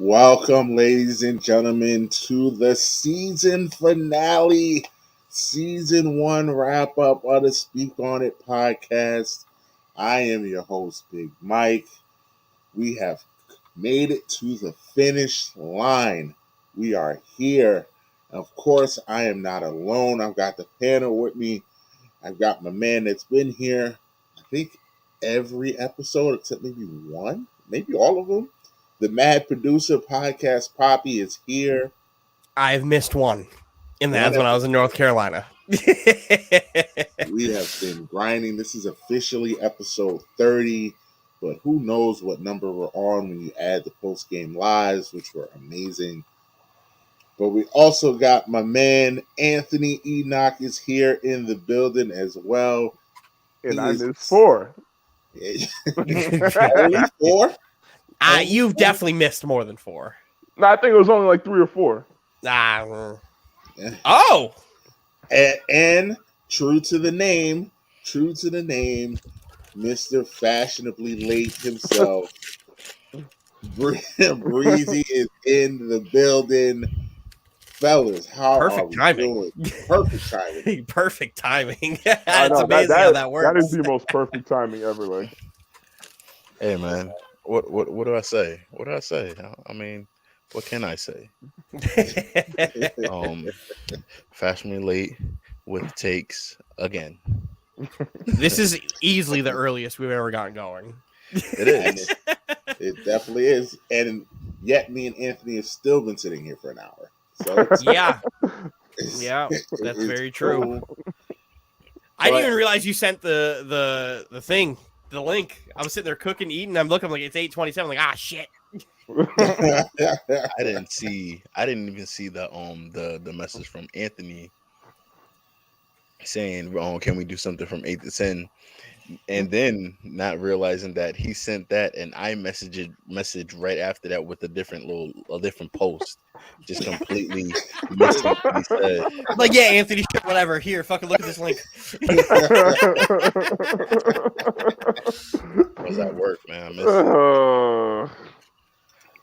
Welcome, ladies and gentlemen, to the season finale, season 1 wrap up of the Speak On It podcast. I am your host, Big Mike. We have made it to the finish line. We are here. Of course, I am not alone. I've got the panel with me. I've got my man that's been here, I think, every episode except maybe one, maybe all of them. The Mad Producer Podcast Poppy is here. I've missed one, and that's when I was in North Carolina. We have been grinding. This is officially episode 30, but who knows what number we're on when you add the post-game lives, which were amazing. But we also got my man Anthony Enoch is here in the building as well. And I missed 4. Only 4? You've definitely missed more than 4. No, I think it was only like 3 or 4. Oh! And true to the name, Mr. Fashionably Late himself, Breezy is in the building. Fellas, how are we doing? Perfect timing. Perfect timing. It's amazing how that works. That is the most perfect timing ever. Like, hey man, what do I say? What do I say? I mean, what can I say? Fashionably late with takes again. This is easily the earliest we've ever gotten going. It is. It definitely is. And yet me and Anthony have still been sitting here for an hour. So yeah, that's very true. I didn't even realize you sent the thing, the link. I was sitting there cooking, eating. I'm looking, like, it's 8:27. Like, shit. I didn't even see the message from Anthony saying, can we do something from 8 to 10? And then not realizing that he sent that, and I messaged right after that with a different post, just completely missing what he said. Like, yeah, Anthony, shit, whatever. Here, fucking look at this link. I was at work, man. I missed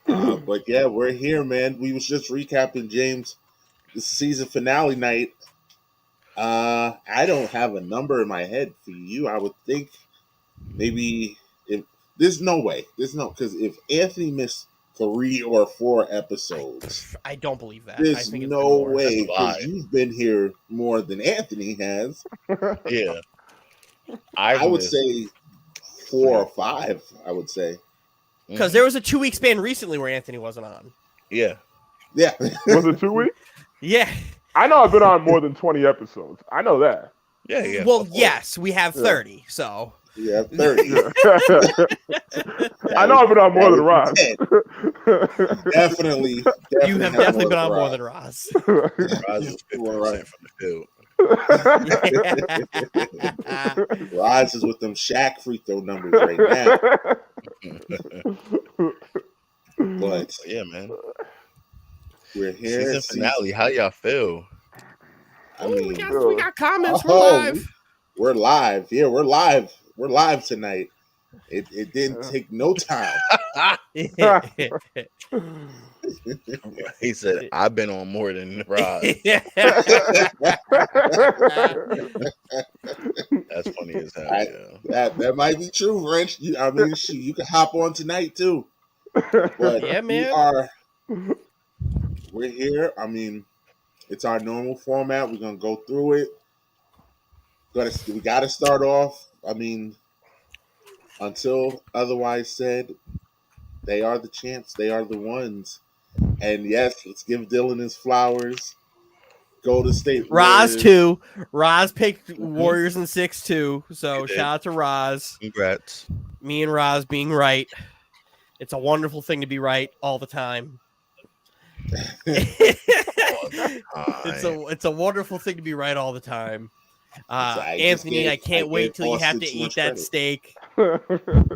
it. But yeah, we're here, man. We was just recapping James' the season finale night. I don't have a number in my head for you. I would think maybe if there's no way, because if Anthony missed 3 or 4 episodes, I don't believe that. There's I think no way, because you've been here more than Anthony has. Yeah, I would say 4 or 5. I would say because there was a 2-week span recently where Anthony wasn't on. Yeah. Was it 2 weeks? Yeah. I know I've been on more than 20 episodes. I know that. Yeah. Well, yes, we have 30, so. Yeah, 30. I know I've been on more than Roz. Definitely. You have definitely been on more than Roz. Roz is 50% from the field. Roz is with them Shaq free throw numbers right now. But yeah, man. We're here. Season finale. How y'all feel? I mean, we got comments. We're live. We're live. Yeah, we're live. We're live tonight. It didn't take no time. He said, "I've been on more than Rob." That's funny as hell. That might be true, Wrench. You can hop on tonight too. But yeah, man. We're here. I mean, it's our normal format. We're gonna go through it. We gotta start off. I mean, until otherwise said, they are the champs. They are the ones. And yes, let's give Dylan his flowers. Golden State Roz too. Roz picked Warriors in 6-2. So shout out to Roz. Congrats. Me and Roz being right. It's a wonderful thing to be right all the time. It's a wonderful thing to be right all the time. Anthony, I can't wait till you have to eat that steak.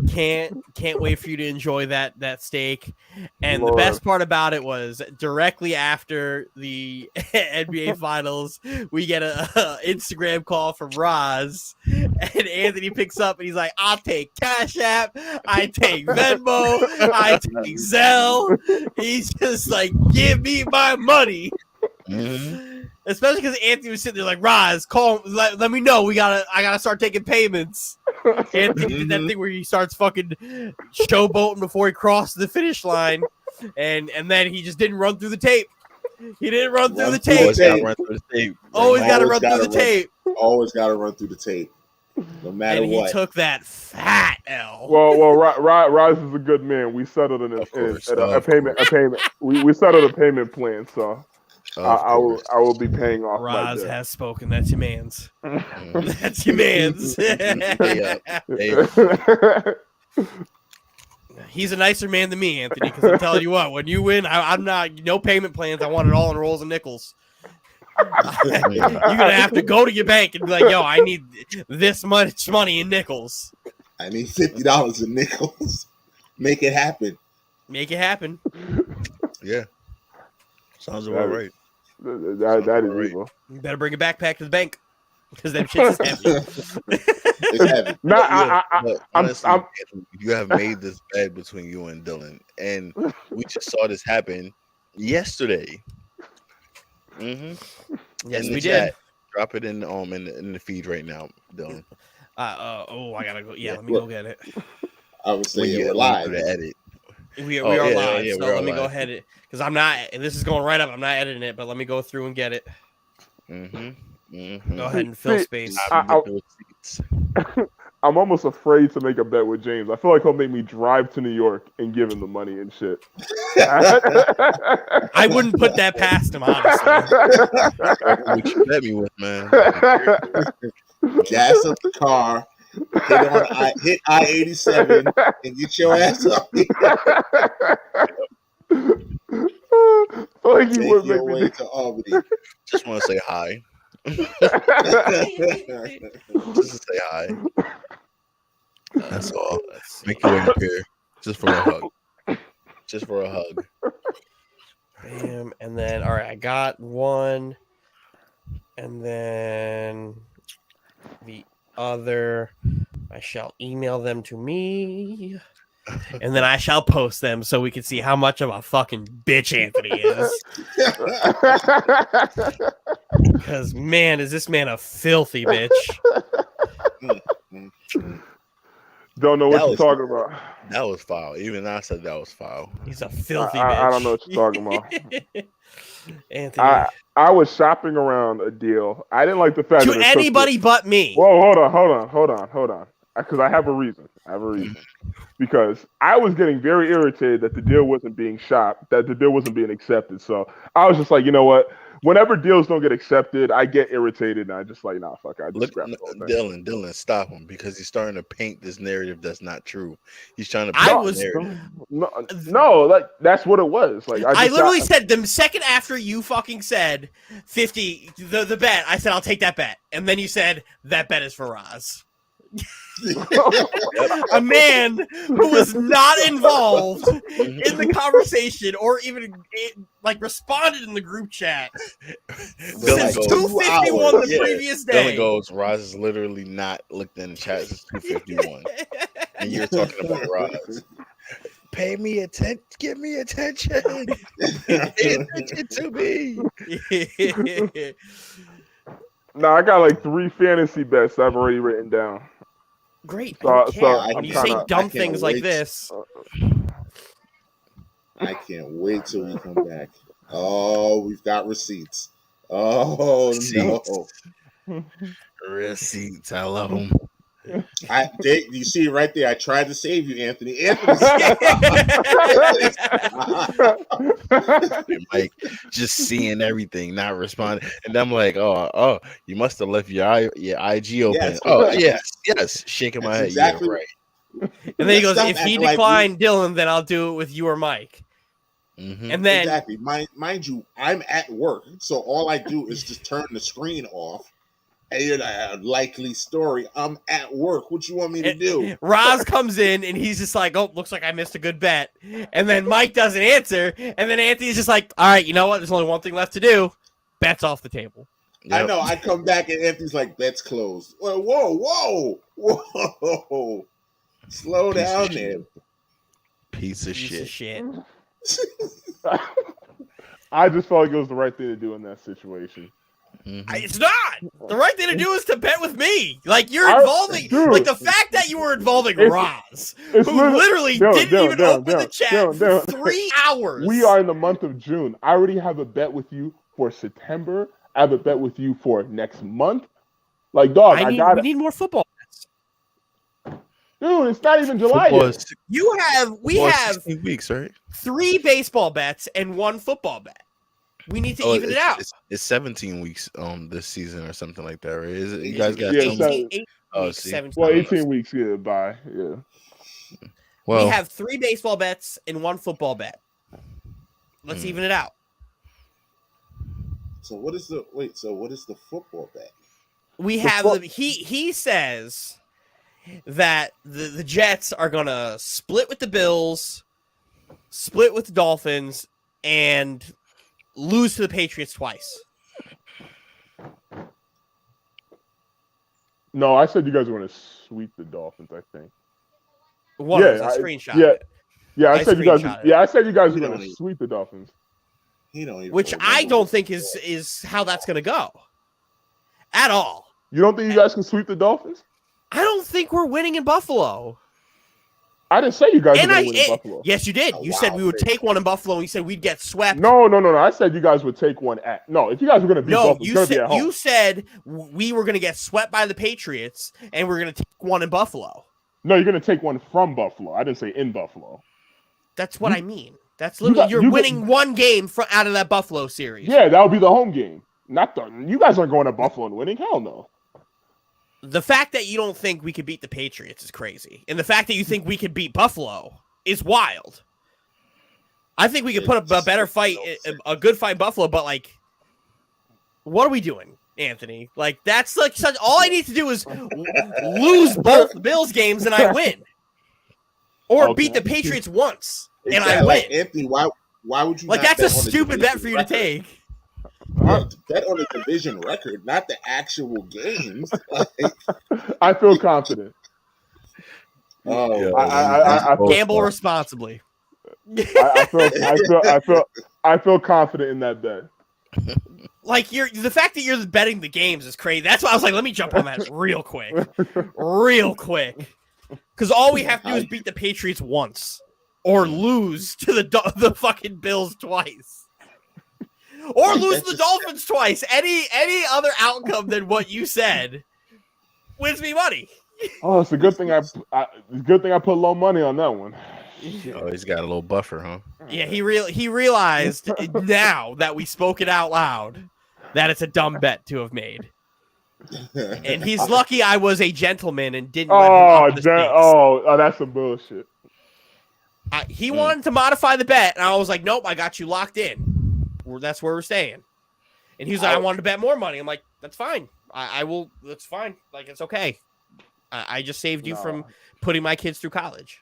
Can't wait for you to enjoy that steak. And Lord. the best part about it was directly after the NBA Finals, we get a Instagram call from Roz, and Anthony picks up and he's like, "I'll take Cash App, I take Venmo, I take Zelle." He's just like, "Give me my money." Mhm. Especially because Anthony was sitting there like, "Roz, call, let me know. I gotta start taking payments." Anthony did that thing where he starts fucking showboating before he crossed the finish line, and then he just didn't run through the tape. He didn't run through the tape. Always got to run through the tape. Always got to run through the tape. Always got to run through the tape, no matter And what. he took that fat L. Well, Rise is a good man. We settled a payment. We settled a payment plan, so I will be paying off my Roz debt. has spoken. That's your man's. That's your man's. He's a nicer man than me, Anthony, because I'm telling you what, when you win, I'm not, no payment plans. I want it all in rolls and nickels. You're going to have to go to your bank and be like, "Yo, I need this much money in nickels. I need $50 in nickels. Make it happen. Make it happen." Yeah. Sounds about right. That is evil. You better bring a backpack to the bank because that shit is heavy. It's heavy. Honestly, you have made this bad between you and Dylan, and we just saw this happen yesterday. Mm-hmm. Yes, in we chat. did. Drop it in the feed right now, Dylan. I gotta go. Yeah, let me go get it. I would say When we're live. to edit. We are live, so let me live. go ahead because I'm not. This is going right up. I'm not editing it, but let me go through and get it. Go ahead and fill space. I'm almost afraid to make a bet with James. I feel like he'll make me drive to New York and give him the money and shit. I wouldn't put that past him, honestly. What you bet me with, man? Gas up the car, hit I-87, and get your ass up. Like Make your way to Albany. Just want to say hi. Just to say hi. That's all. Make your way up here. Just for a hug. Just for a hug. Bam. And then, all right, I got one. And then the other, I shall email them to me. And then I shall post them so we can see how much of a fucking bitch Anthony is. Because, man, is this man a filthy bitch. Don't know what you're talking about. That was foul. Even I said that was foul. He's a filthy bitch. I don't know what you're talking about. Anthony. I was shopping around a deal. I didn't like the fact to anybody but me. Whoa, hold on. Because I have a reason. Because I was getting very irritated that the deal wasn't being shopped, that the deal wasn't being accepted. So I was just like, you know what? Whenever deals don't get accepted, I get irritated, and I just like, nah, fuck. I just scrap the whole thing. Dylan, stop him because he's starting to paint this narrative that's not true. He's trying to. No, like that's what it was. Like I literally said the second after you fucking said 50, the bet. I said I'll take that bet, and then you said that bet is for Roz. A man who was not involved in the conversation or even like responded in the group chat since 251 the previous day. Dylan goes, Roz is literally not looked in the chat since 251, and you're talking about Roz. Pay me attention. Give me attention. Pay attention to me. No, I got like 3 fantasy bets I've already written down. Great. So when you say dumb things like this. I can't wait till we come back. Oh, we've got receipts. Oh, no. Receipts. I love them. You see right there. I tried to save you, Anthony. Mike just seeing everything, not responding, and I'm like, oh, you must have left your IG open. Yes, yes, shaking my head. Exactly. Yeah, right. And then he goes, if he declined Dylan, then I'll do it with you or Mike. Mm-hmm. And then mind you, I'm at work, so all I do is just turn the screen off A likely story. I'm at work. What you want me to do? Roz comes in and he's just like, oh, looks like I missed a good bet. And then Mike doesn't answer. And then Anthony's just like, all right, you know what? There's only one thing left to do. Bet's off the table. I Yep. know. I come back and Anthony's like, bet's closed. Well, whoa. Slow Piece of down shit. there. Piece of Piece shit. of shit. I just felt like it was the right thing to do in that situation. Mhm. It's not. The right thing to do is to bet with me. Like, you're I- involving, dude. like, the fact that you were involving It's- Roz, It's who literally didn't even open the chat for Dylan. 3 hours. We are in the month of June. I already have a bet with you for September. I have a bet with you for next month. Like, dog, we got it. need more football. Dude, it's not even July Football yet. is- We football is have 16 weeks, right? 3 baseball bets and 1 football bet. We need to even it out. It's 17 weeks this season or something like that, right? Is it, you guys got Yeah, some? so- 18 Oh, weeks, see. 17 Well, weeks. 18 weeks, yeah, bye. Yeah. Well, We have 3 baseball bets and 1 football bet. Let's even it out. So what is the football bet? We The have fu- he says that the Jets are gonna split with the Bills, split with the Dolphins, and lose to the Patriots twice. No, I said you guys were going to sweep the Dolphins, I think. One Yeah, of those, I screenshot yeah. it. Yeah, I I said you guys screenshot it. Yeah, I said you guys were We going don't to need- sweep the Dolphins. He don't even Which I remember don't what think it is was. is how that's gonna go. At all. You don't think you guys can sweep the Dolphins? I don't think we're winning in Buffalo. I didn't say you guys And were going to win in Buffalo. yes, you did. Oh, You said wow. we would take one in Buffalo, and you said we'd get swept. No. I said you guys would take one at. No, if you guys were going to beat No, Buffalo, it's going to be at home. you said we were going to get swept by the Patriots, and we're going to take one in Buffalo. No, you're going to take one from Buffalo. I didn't say in Buffalo. That's what I mean. That's you literally got- you're you got- winning one game out of that Buffalo series. Yeah, that would be the home game. Not the. You guys aren't going to Buffalo and winning. Hell no. The fact that you don't think we could beat the Patriots is crazy, and the fact that you think we could beat Buffalo is wild. I think we could put up a better fight, a good fight in Buffalo, but like, what are we doing, Anthony? Like, that's like such. All I need to do is lose both Bills games and I win, or Okay. beat the Patriots once and I Exactly. win. Like, Anthony, why would you Like, not that's a bet on the stupid bet division for you to record? take. Yeah, bet on the division record, not the actual games. Like, I feel confident. oh, Yeah, I Gamble responsibly. I feel confident in that bet. Like, the fact that you're betting the games is crazy. That's why I was like, let me jump on that real quick. Because all we have to do is beat the Patriots once. Or lose to the fucking Bills twice. Or lose to the Dolphins twice. Any other outcome than what you said wins me money. Oh, it's a good thing it's a good thing I put low money on that one. oh, he's got a little buffer, huh? Yeah, he realized now that we spoke it out loud that it's a dumb bet to have made. And he's lucky I was a gentleman and didn't let him up the stakes. Oh, that's some bullshit. He wanted to modify the bet, and I was like, nope, I got you locked in. That's where we're staying. And he was like, I wanted to bet more money. I'm like, that's fine. I will. That's fine. Like, it's okay. I just saved you from putting my kids through college.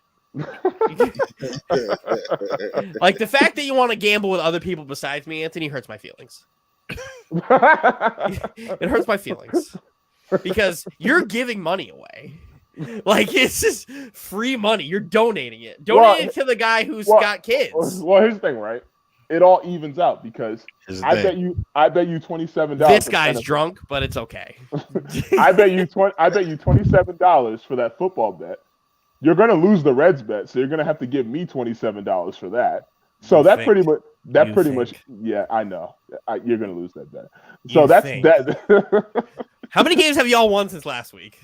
Like, the fact that you want to gamble with other people besides me, Anthony, hurts my feelings. It hurts my feelings because you're giving money away. Like, it's just free money. You're donating it. Donate it to the guy who's got kids. Well, here's the thing, right? It all evens out because I bet you $27. This guy's drunk, but it's okay. I bet you $27 for that football bet. You're gonna lose the Reds bet, so you're gonna have to give me $27 for that. So You that think. pretty much You think. much yeah, I know. You're gonna lose that bet. So You that's think. that. How many games have y'all won since last week?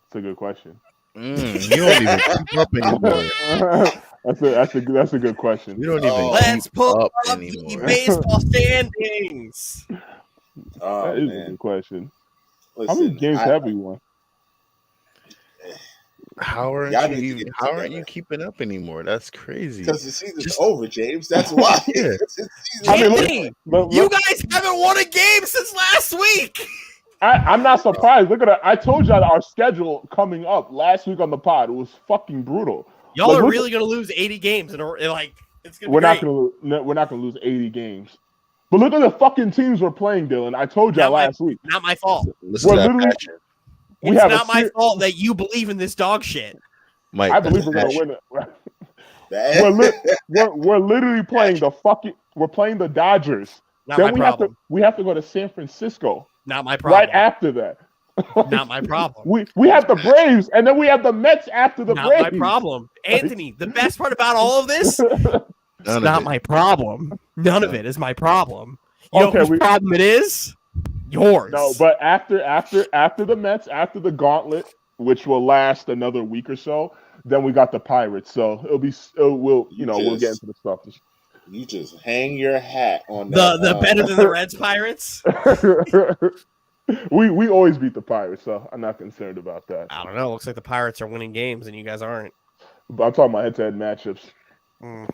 It's a good question. You don't even keep up anymore. That's a good question. You don't even Let's keep pull up up the anymore. baseball standings. Oh, That is a man. good question. How Listen, many games have we won? How aren't Y'all you need to even? get it How aren't together. you keeping up anymore? That's crazy. Because the season's Just- over, James. That's why. Yeah. The season's I mean, over. Anthony, Look, you guys haven't won a game since last week. I'm not surprised. Look at that. I told y'all our schedule coming up last week on the pod. It was fucking brutal. Y'all Like, are look- really gonna lose 80 games, and like it's gonna be we're not great. we're not gonna lose 80 games. But look at the fucking teams we're playing, Dylan. I told y'all last week. Not my fault. Listen We're to that literally- passion. We It's have not my fault that you believe in this dog shit. Mike, I that's believe a we're gonna passion. win it. That- We're literally playing the fucking. We're playing the Dodgers. Not Then my we problem. have to go to San Francisco Not my right problem. after that. Not my problem. We have the Braves, and then we have the Mets after the Not Braves. my problem. Anthony, the best part about all of this, None it's of not it. my problem. None of it is my problem. You know Okay, whose problem it is? Yours. No, but after the Mets, after the gauntlet, which will last another week or so, then we got the Pirates. So we'll get into the stuff. You just hang your hat on that. the better than the Reds Pirates? we always beat the Pirates, so I'm not concerned about that. I don't know. Looks like the Pirates are winning games and you guys aren't. But I'm talking about head-to-head matchups. Mm,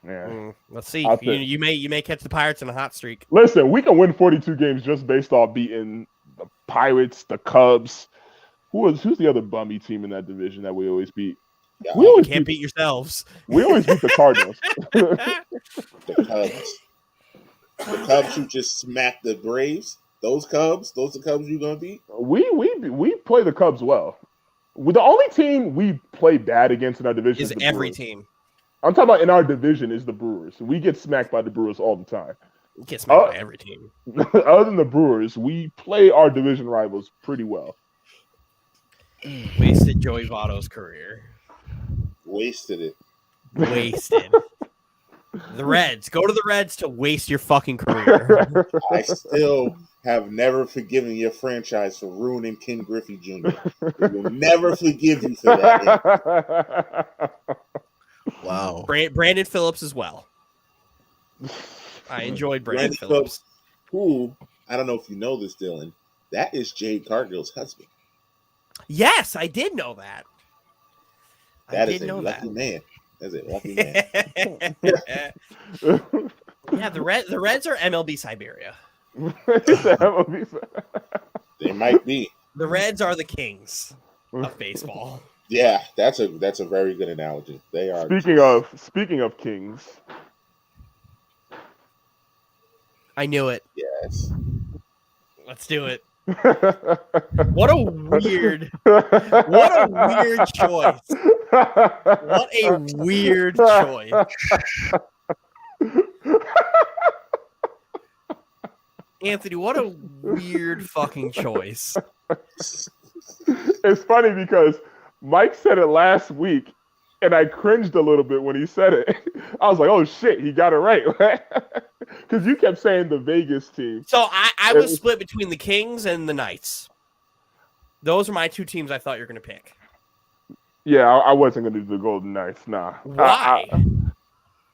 Yeah. Let's see. I'll You may catch the Pirates in a hot streak. Listen, we can win 42 games just based off beating the Pirates, the Cubs. Who's the other bummy team in that division that we always beat? Yeah, We You always can't beat, beat yourselves. we always beat the Cardinals. the Cubs. The Cubs who just smacked the Braves. Those the Cubs you gonna beat? we play the Cubs well. The only team we play bad against in our division Is the every Brewers. team. I'm talking about in our division is the Brewers. We get smacked by the Brewers all the time. You get smacked by every team. Other than the Brewers, we play our division rivals pretty well. Wasted Joey Votto's career. Wasted it. Wasted. The Reds. Go to the Reds to waste your fucking career. I still have never forgiven your franchise for ruining Ken Griffey Jr. We will never forgive you for that. Wow. Brandon Phillips as well. I enjoyed Brandon Randy Phillips. Who, I don't know if you know this, Dylan, that is Jade Cargill's husband. Yes, I did know that. That I is did a know lucky that. man. That's a lucky man. Yeah, the Reds are MLB Siberia. They might be. The Reds are the kings of baseball. Yeah, that's a very good analogy. They are. Speaking of kings, I knew it. Yes. Let's do it. What a weird choice. What a weird choice. Anthony, what a weird fucking choice. It's funny because Mike said it last week, and I cringed a little bit when he said it. I was like, "Oh shit, he got it right," because you kept saying the Vegas team. So I was split between the Kings and the Knights. Those are my two teams I thought you were going to pick. Yeah, I wasn't going to do the Golden Knights. Nah. Why?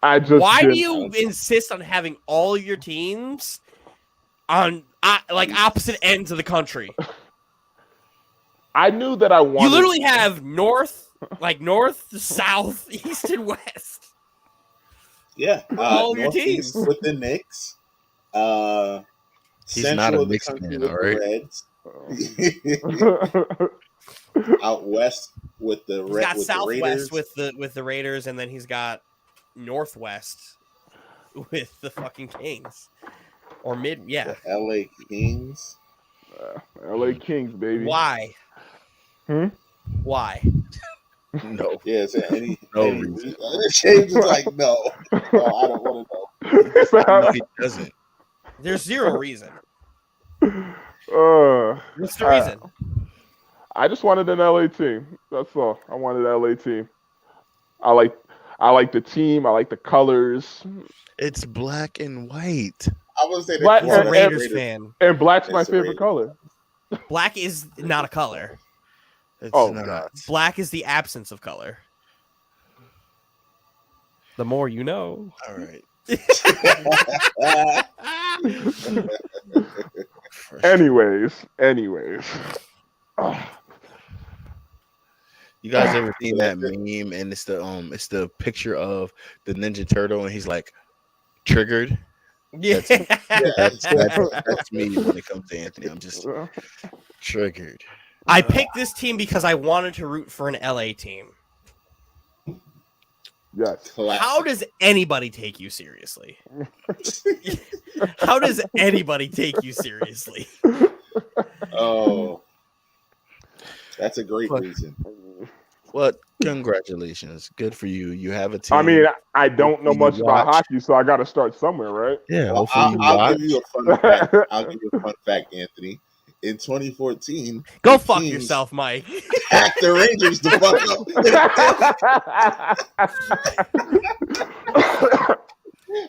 I just. Why do didn't. you insist on having all your teams on like opposite ends of the country? I knew that I wanted. You literally have north, south, east, and west. Yeah. All your Northeast teams. with the Knicks. He's Central not a of the Knicks country fan, with all right? the Reds. Out west with the He's got with the Raiders. southwest with the Raiders, and then he's got northwest with the fucking Kings, or mid. Yeah. The LA Kings. LA Kings, baby. Why? Why? No. Yeah, is there any reason. James is like, no, I don't want to know. No, he doesn't. There's zero reason. What's the reason? I just wanted an LA team. That's all. I wanted an LA team. I like the team. I like the colors. It's black and white. I was say Black- He's a and- Raiders fan. And black's my It's the favorite Raiders. color. Black is not a color. It's Oh, not. God. Black is the absence of color. The more you know. All right. Anyways. You guys ever seen that meme? And it's the picture of the Ninja Turtle, and he's like triggered. Yeah. That's me when it comes to Anthony. I'm just triggered. I picked this team because I wanted to root for an LA team. Yes. How does anybody take you seriously? How does anybody take you seriously? Oh, that's a great reason. Well, congratulations. Good for you. You have a team. I mean, I don't know Hopefully much you about watch. hockey, so I got to start somewhere, right? Yeah, Well, hopefully you I'll watch. give you a fun fact. I'll give you a fun fact, Anthony. In 2014, Go the fuck Kings yourself, Mike. hacked the Rangers to fuck up.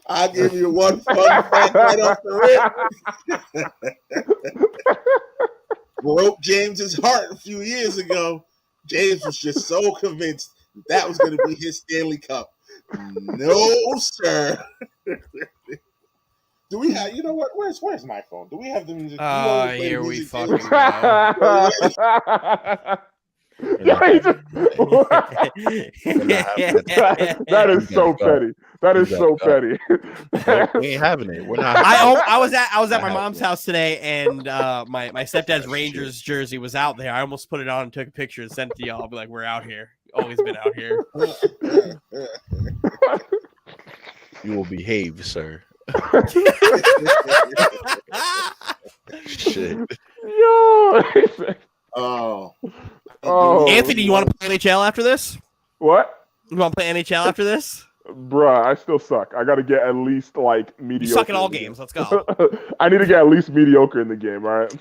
I'll give you one fun fact right off the rip. Broke James's heart a few years ago. James was just so convinced that was going to be his Stanley Cup. No, sir. Do we have? You know what? Where's my phone? Do we have the music? Here we fucking go. That is so petty. That is so petty. Nope, we ain't having it. We're not. I was at my mom's house today, and my stepdad's Rangers jersey was out there. I almost put it on and took a picture and sent it to y'all. I'll be like, we're out here. Always been out here. You will behave, sir. Shit. Yo. Oh. Anthony, you want to play NHL after this? What? You want to play NHL after this? Bruh, I still suck. I got to get at least like mediocre. You suck at all games. Let's go. I need to get at least mediocre in the game. All right, I'm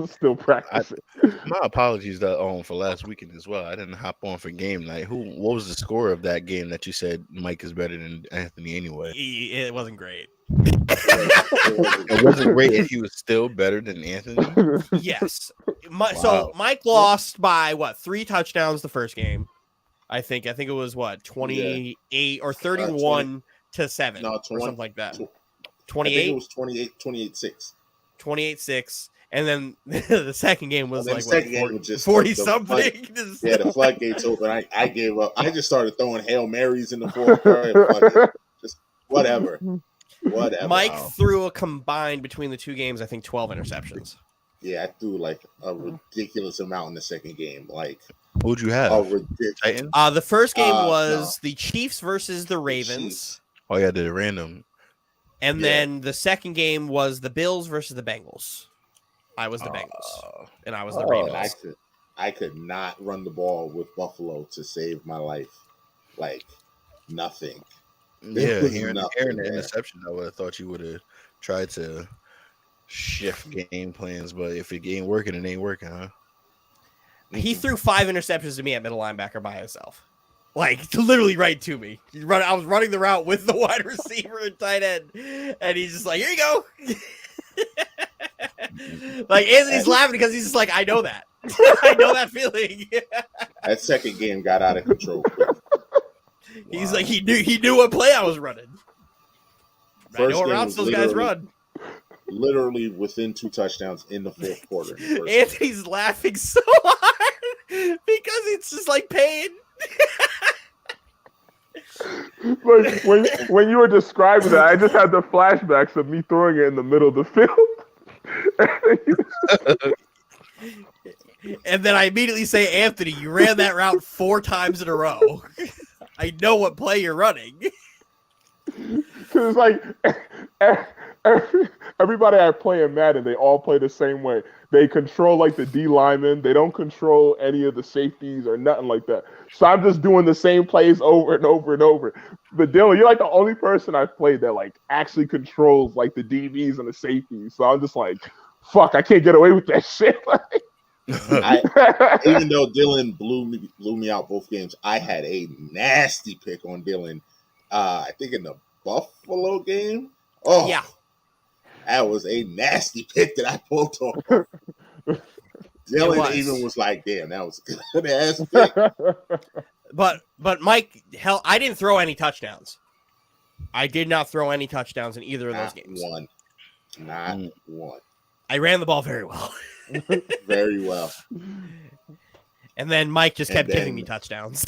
still practicing. My apologies for last weekend as well. I didn't hop on for game night. What was the score of that game that you said Mike is better than Anthony anyway? It wasn't great. It wasn't great, and he was still better than Anthony. Yes. So Mike lost by 3 touchdowns the first game. I think it was 28 or 31 to 7 or something like that. 28. I think it was 28-6. 28-6. And then the second game was like 40 something. Yeah, the floodgates open. I gave up. I just started throwing Hail Marys in the fourth quarter. Just whatever. Mike threw a combined between the two games, I think 12 interceptions. Yeah, I threw like a ridiculous amount in the second game. Like, who'd you have? Titans? The first game was the Chiefs versus the Ravens. Oh yeah, the random. And then the second game was the Bills versus the Bengals. I was the Bengals, and I was the Ravens. I could not run the ball with Buffalo to save my life. Like, nothing. Yeah, hearing the interception, I would have thought you would have tried to shift game plans, but if it ain't working, it ain't working, huh? He threw 5 interceptions to me at middle linebacker by himself. Like, literally right to me. I was running the route with the wide receiver and tight end, and he's just like, here you go. Like, Anthony's laughing because he's just like, I know that. I know that feeling. That second game got out of control. He's like, he knew what play I was running. I know what routes those guys run. Literally within 2 touchdowns in the fourth quarter. Anthony's laughing so hard because it's just like pain. Like when you were describing that, I just had the flashbacks of me throwing it in the middle of the field. And then I immediately say, Anthony, you ran that route 4 times in a row. I know what play you're running. Because it's like everybody I play in Madden, they all play the same way. They control like the D linemen. They don't control any of the safeties or nothing like that. So I'm just doing the same plays over and over and over. But Dylan, you're like the only person I've played that like actually controls like the DBs and the safeties. So I'm just like, fuck, I can't get away with that shit. Even though Dylan blew me out both games, I had a nasty pick on Dylan. I think in the Buffalo game. Oh, yeah. That was a nasty pick that I pulled off. Dylan even was like, damn, that was a good ass pick. But Mike, hell, I didn't throw any touchdowns. I did not throw any touchdowns in either of those games. Not one. I ran the ball very well. Very well. And then Mike just And kept giving me then- touchdowns.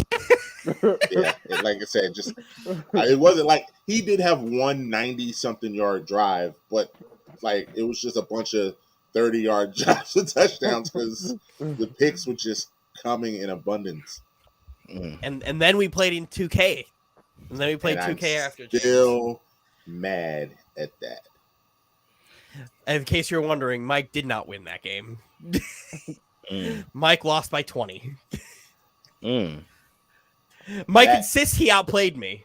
Yeah, like I said, just it wasn't like he did have 190-something yard drive, but like it was just a bunch of 30-yard drives with touchdowns because the picks were just coming in abundance. Mm. And then we played in 2K. And then we played And 2K I'm after James. still mad at that. And in case you're wondering, Mike did not win that game. Mm. Mike lost by 20. Mm. Mike That- insists he outplayed me.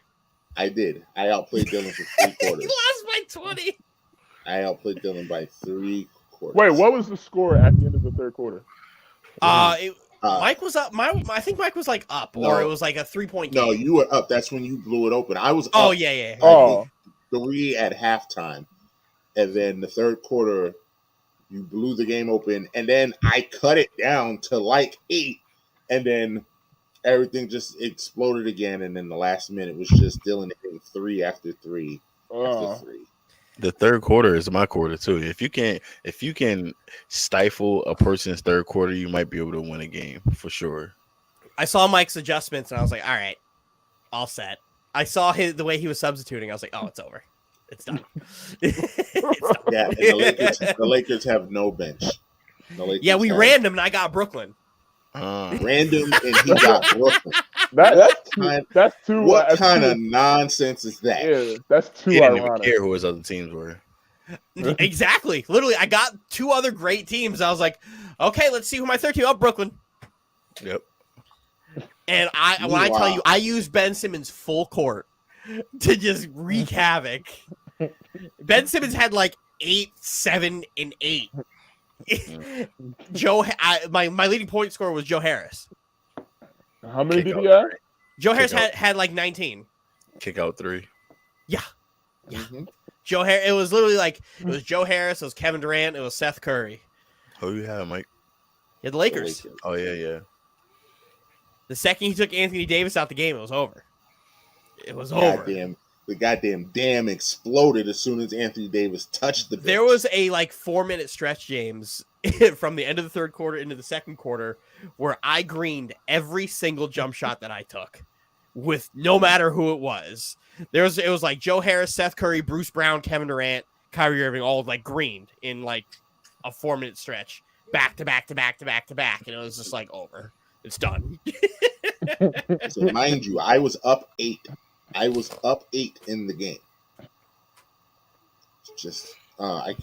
I did. I outplayed Dylan for 3 He quarters. lost by 20. I outplayed Dylan by 3 quarters. Wait, what was the score at the end of the third quarter? Mike was up. I think Mike was like up, No. or it was like a 3-point game. No, you were up. That's when you blew it open. I was up. Oh yeah, yeah. Oh. I think 3 at halftime, and then the third quarter, you blew the game open, and then I cut it down to like 8, and then everything just exploded again. And then the last minute was just Dylan hitting 3 after 3 after 3. The third quarter is my quarter too. If you can stifle a person's third quarter, you might be able to win a game for sure. I saw Mike's adjustments, and I was like, all right, all set. I saw the way he was substituting. I was like, oh, it's over. It's done. It's done. Yeah, and the Lakers have no bench. The Lakers Yeah, we have random, and I got Brooklyn. random, and he got Brooklyn. That's too. What that's kind too- of nonsense is that? Yeah, that's too He didn't even ironic. care who his other teams were. Exactly. Literally, I got 2 other great teams. I was like, okay, let's see who my third team. Oh, Brooklyn. Yep. And when I tell you, I used Ben Simmons full court to just wreak havoc. Ben Simmons had like 8, 7, and 8. My leading point scorer was Joe Harris. How many Kick did he have? Joe Harris Kick out. had like 19. Kick out 3. Yeah. Mhm. Joe Harris. It was literally like it was Joe Harris, it was Kevin Durant, it was Seth Curry. Who you have, Mike? Yeah, the Lakers. Oh yeah. The second he took Anthony Davis out the game, it was over. It was over. The goddamn dam exploded as soon as Anthony Davis touched the bench. There was a like 4-minute stretch, James, from the end of the third quarter into the second quarter, where I greened every single jump shot that I took, with no matter who it was. It was like Joe Harris, Seth Curry, Bruce Brown, Kevin Durant, Kyrie Irving, all like greened in like a 4-minute stretch, back to back to back to back to back, and it was just like over. It's done. So mind you, I was up 8. I was up 8 in the game. Just I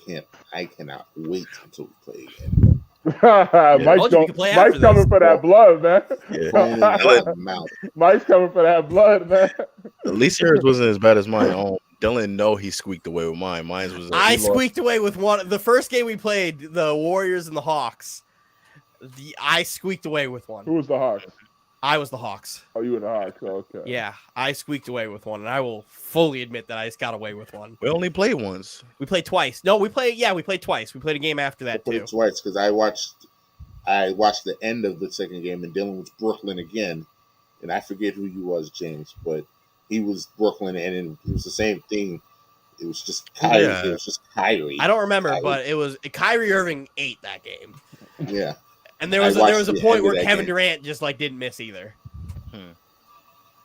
cannot wait until we play again. Mike's told you we could play after Mike's coming this. for that blood, man. Yeah. Foam in my mouth. Mike's coming for that blood, man. At least yours wasn't as bad as mine. Dylan, no, he squeaked away with mine. Mine was. I he lost- squeaked away with one. The first game we played, the Warriors and the Hawks. I squeaked away with one. Who was the Hawks? I was the Hawks. Oh, you were the Hawks. Okay. Yeah, I squeaked away with one, and I will fully admit that I just got away with one. We only played once. We played twice. No, we played twice. We played a game after I that played too. twice because I watched the end of the second game, and Dylan was Brooklyn again, and I forget who you was, James, but he was Brooklyn, and it was the same thing. It was just Kyrie. Yeah. It was just Kyrie. I don't remember, Kyrie. but it was Kyrie Irving ate that game, Yeah. and there I was watched a the point end of where that Kevin game. Durant just like didn't miss either.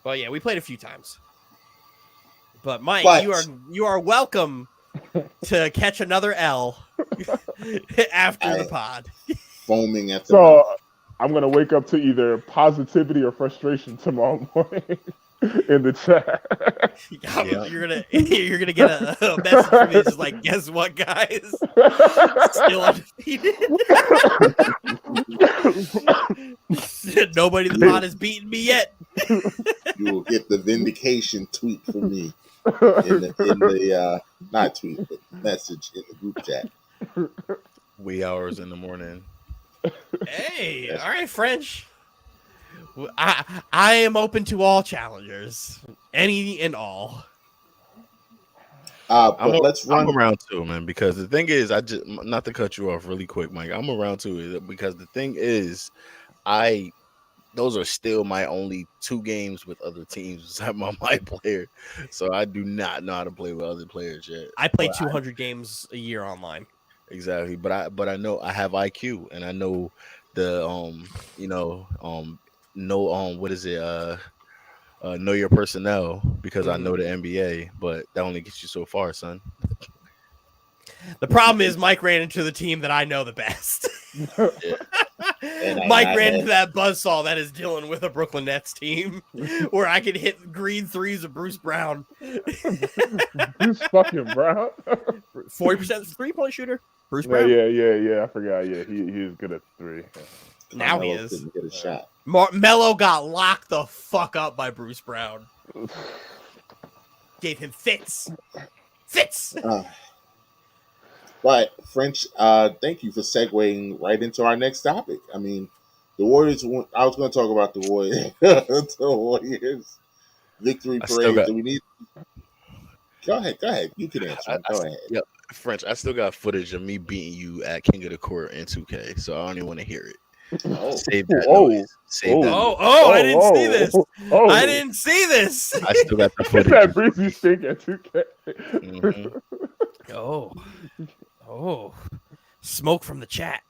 But yeah, we played a few times. But Mike, But- you are welcome to catch another L after the pod. Foaming at the mouth. So I'm gonna wake up to either positivity or frustration tomorrow morning in the chat. Yeah. You're gonna get a message from me just like, guess what, guys? Still undefeated. Nobody in the pod has beaten me yet. You will get the vindication tweet from me in the not tweet, but message in the group chat. Wee hours in the morning. Hey, all right, French. I am open to all challengers, any and all. But let's run. I'm around too, man. Because the thing is, I just not to cut you off really quick, Mike. I'm around too because the thing is, those are still my only 2 games with other teams besides my player. So I do not know how to play with other players yet. I play But 200 games a year online. Exactly, but I know I have IQ, and I know the no what is it know your personnel because I know the NBA, but that only gets you so far, son. The problem is Mike ran into the team that I know the best. And Mike ran into that buzzsaw that is dealing with a Brooklyn Nets team where I could hit green threes of Bruce Brown. Bruce fucking Brown. 40% 3-point shooter. Bruce Yeah, Brown. yeah. I forgot. Yeah, he is good at three. Yeah. Now he Carmelo is. couldn't get a shot. Melo got locked the fuck up by Bruce Brown. Gave him fits. But French, thank you for segueing right into our next topic. I mean, the Warriors. I was going to talk about the Warriors. The Warriors victory I still parade. got- Do we need? Go ahead. You can answer. Go ahead. Yep, French. I still got footage of me beating you at King of the Court in 2K, so I don't even want to hear it. Oh, Save that Oh. noise. Save that. Oh, noise. I didn't see this. Oh. I didn't see this. I still got the Get footage. that breezy stink at 2K. Mhm. Oh. Smoke from the chat.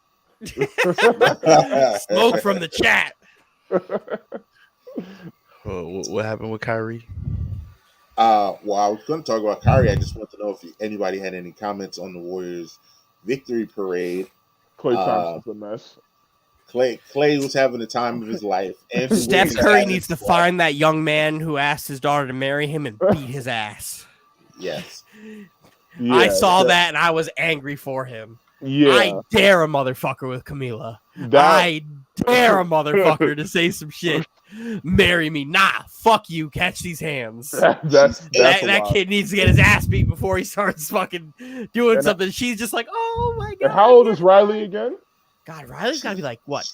Smoke from the chat. Oh, what happened with Kyrie? well, I was going to talk about Kyrie. I just want to know if anybody had any comments on the Warriors victory parade. Klay Thompson's a mess. Clay was having the time of his life. And Steph Curry needs to find that young man who asked his daughter to marry him and beat his ass. Yes. Yeah, I saw that and I was angry for him. Yeah, I dare a motherfucker with Camila. that, I dare a motherfucker to say some shit. Marry me. Nah, fuck you. Catch these hands. that's That a lot. kid needs to get his ass beat before he starts fucking doing And something. She's just like, oh my God. And how old is Riley again? God, Riley's got to be like, what,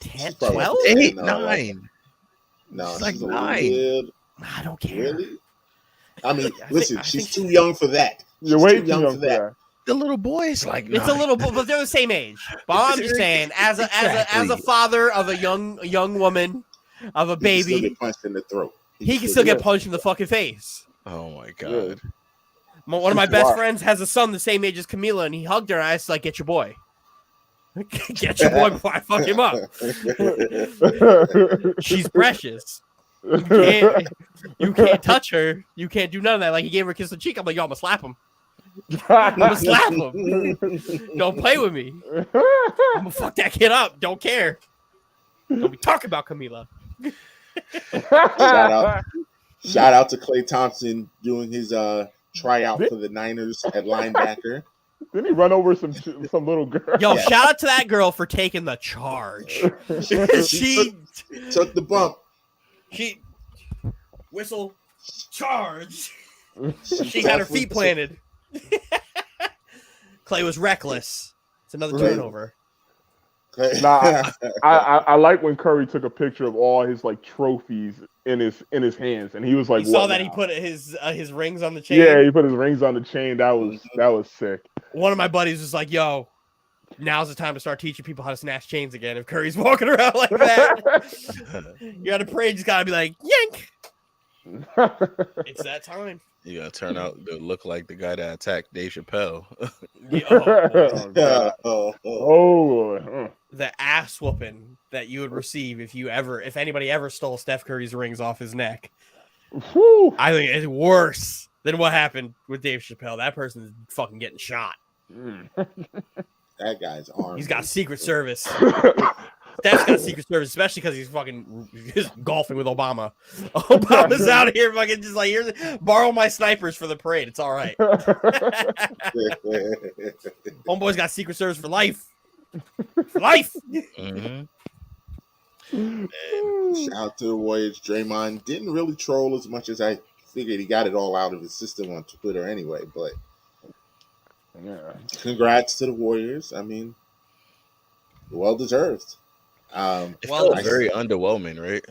10, She's probably 12? 8, No, 9. No, She's like she's a 9. little- I don't care. Really? I mean, I listen, think she's she- too young for that. You're She's way too young for that. The little boy's like It's a 9. little, but they're the same age. But I'm just saying, as a Exactly. father of a young woman, of a He can still baby, get punched in the throat. he can still get. get punched in the fucking face. Oh my god. One of my She's best wild. friends has a son the same age as Camila, and he hugged her, and I was like, get your boy. Get your boy before I fuck him up. She's precious. You can't touch her. You can't do none of that. Like, he gave her a kiss on the cheek. I'm like, yo, I'm going to slap him. I'm going to slap him. Don't play with me. I'm going to fuck that kid up. Don't care. Don't be talking about Camila. Shout out to Klay Thompson doing his tryout for the Niners at linebacker. Didn't he run over some little girl? Yo, Yeah. shout out to that girl for taking the charge. she Took the bump. whistle charge. She had her feet planted. Clay was reckless. It's another Right. turnover. Nah, I like when Curry took a picture of all his like trophies in his hands, and he was like, You saw "What that now?" he put his rings on the chain. Yeah, he put his rings on the chain. That was sick. One of my buddies was like, "Yo, now's the time to start teaching people how to snatch chains again." If Curry's walking around like that, you got to pray. Just gotta be like, yank. It's that time. You gotta turn out to look like the guy that attacked Dave Chappelle. Yeah, oh, boy. Oh, The ass whooping that you would receive if anybody ever stole Steph Curry's rings off his neck. whew. I think it's worse than what happened with Dave Chappelle. That person is fucking getting shot. That guy's arm. He's got Secret Service. Steph's got Secret Service, especially because he's golfing with Obama. Obama's out here fucking just like, here, borrow my snipers for the parade. It's all right. Homeboy's got Secret Service for life. For life. Mhm. Shout out to the Warriors. Draymond didn't really troll as much as I figured. He got it all out of his system on Twitter anyway. But Yeah. congrats to the Warriors. I mean, well deserved. It Well, felt very underwhelming, right?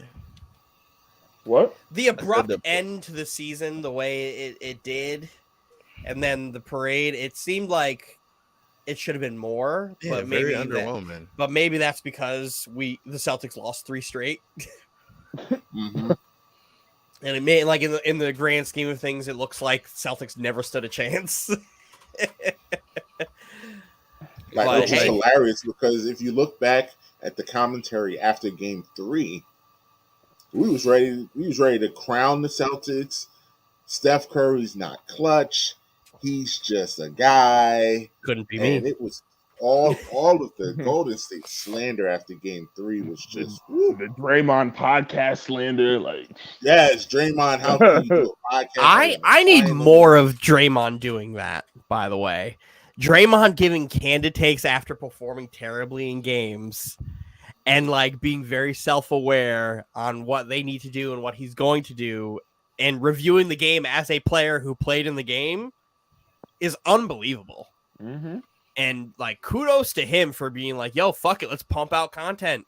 What? The abrupt the- end to the season, the way it did, and then the parade, it seemed like it should have been more. Yeah, but very maybe underwhelming. but maybe that's because the Celtics lost 3 straight. Mhm. And it made, like, in the grand scheme of things, it looks like Celtics never stood a chance. Like, But which is hey. hilarious because if you look back at the commentary after Game 3, we was ready to crown the Celtics. Steph Curry's not clutch. He's just a guy. Couldn't be And me. it was all of the Golden State slander after Game 3 was just the Draymond podcast slander. Like, yes, Draymond. How can you do a podcast? I need more of Draymond doing that. By the way, Draymond giving candid takes after performing terribly in games, and like being very self-aware on what they need to do and what he's going to do, and reviewing the game as a player who played in the game is unbelievable. mm-hmm. And like, kudos to him for being like, yo, fuck it, let's pump out content.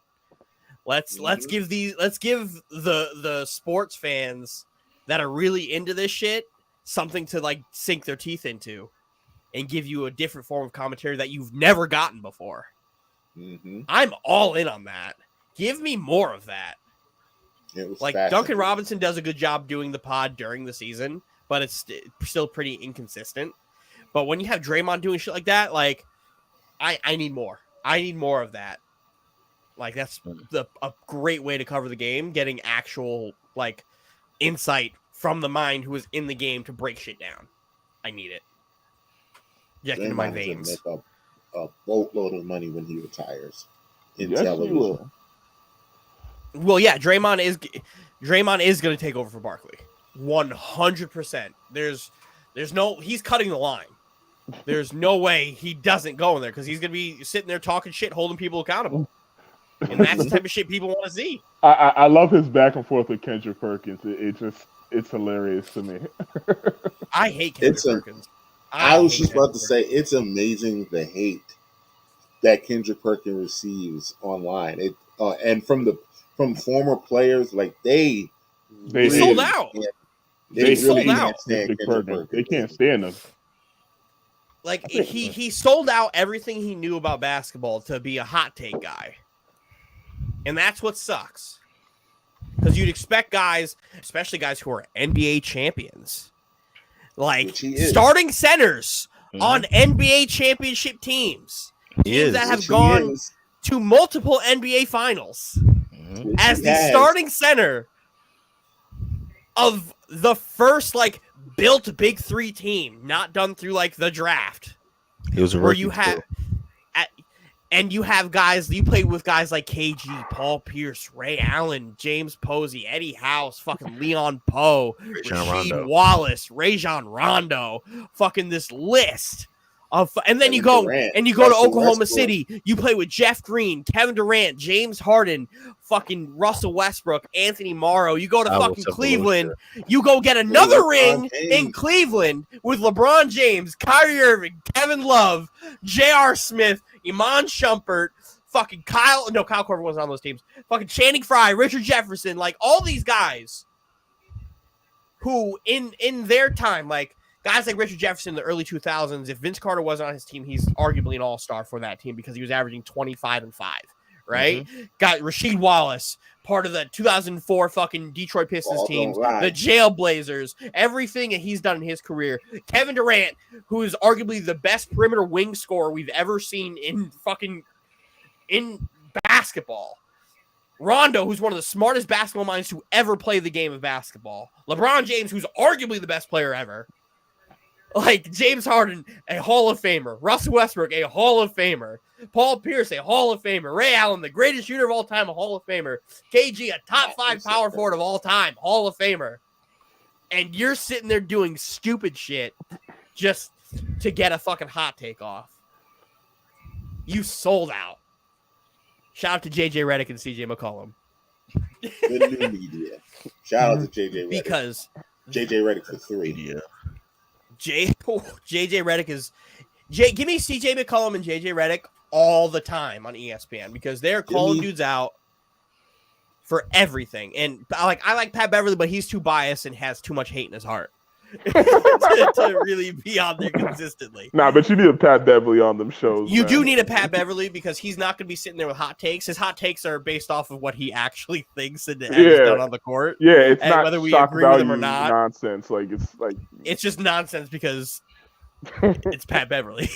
Let's give the sports fans that are really into this shit something to like sink their teeth into and give you a different form of commentary that you've never gotten before. Mm-hmm. I'm all in on that. Give me more of that. It was Like, Duncan Robinson does a good job doing the pod during the season, but it's still pretty inconsistent. But when you have Draymond doing shit like that, like, I need more. I need more of that. Like, that's a great way to cover the game, getting actual, like, insight from the mind who is in the game to break shit down. I need it. Inject into my veins. Make a boatload of money when he retires in Yes, he television. will. Well, yeah, Draymond is going to take over for Barkley. 100%. He's cutting the line. There's no way he doesn't go in there because he's going to be sitting there talking shit, holding people accountable. And that's the type of shit people want to see. I love his back and forth with Kendrick Perkins. It's hilarious to me. I hate Kendrick Perkins. I was just about to say, it's amazing the hate that Kendrick Perkins receives online. It and from former players, like they sold out. They sold out. They can't stand him. Like, he sold out everything he knew about basketball to be a hot take guy. And that's what sucks. Because you'd expect guys, especially guys who are NBA champions, like starting centers on NBA championship teams that have gone to multiple NBA finals as the starting center of the first, like, built Big Three team, not done through like the draft. It was a where you have, and you have guys. You played with guys like KG, Paul Pierce, Ray Allen, James Posey, Eddie House, fucking Leon Poe, Rasheed Wallace, Rajon Rondo, fucking this list. And then you go to Oklahoma City. You play with Jeff Green, Kevin Durant, James Harden, fucking Russell Westbrook, Anthony Morrow. You go to fucking Cleveland. You go get another ring in Cleveland with LeBron James, Kyrie Irving, Kevin Love, J.R. Smith, Iman Shumpert, fucking Kyle Korver wasn't on those teams. Fucking Channing Frye, Richard Jefferson, like all these guys who in their time, like, guys like Richard Jefferson in the early 2000s, if Vince Carter wasn't on his team, he's arguably an all-star for that team because he was averaging 25 and 5, right? Mm-hmm. Got Rasheed Wallace, part of the 2004 fucking Detroit Pistons teams, the Jailblazers, everything that he's done in his career. Kevin Durant, who is arguably the best perimeter wing scorer we've ever seen in basketball. Rondo, who's one of the smartest basketball minds to ever play the game of basketball. LeBron James, who's arguably the best player ever. Like, James Harden, a Hall of Famer. Russell Westbrook, a Hall of Famer. Paul Pierce, a Hall of Famer. Ray Allen, the greatest shooter of all time, a Hall of Famer. KG, a top 5 power forward of all time, Hall of Famer. And you're sitting there doing stupid shit just to get a fucking hot take off. You sold out. Shout out to JJ Redick and CJ McCollum. The new media. Shout out to JJ Redick. Because JJ Redick for 3. Yeah. JJ Redick is give me CJ McCollum and JJ Redick all the time on ESPN because they're calling dudes out for everything. And I like Pat Beverly, but he's too biased and has too much hate in his heart to really be on there consistently. Nah, but you need a Pat Beverly on them shows. You do need a Pat Beverly because he's not going to be sitting there with hot takes. His hot takes are based off of what he actually thinks and has done on the court. Yeah, it's not whether we agree with him or not. Nonsense. It's just nonsense because it's Pat Beverly.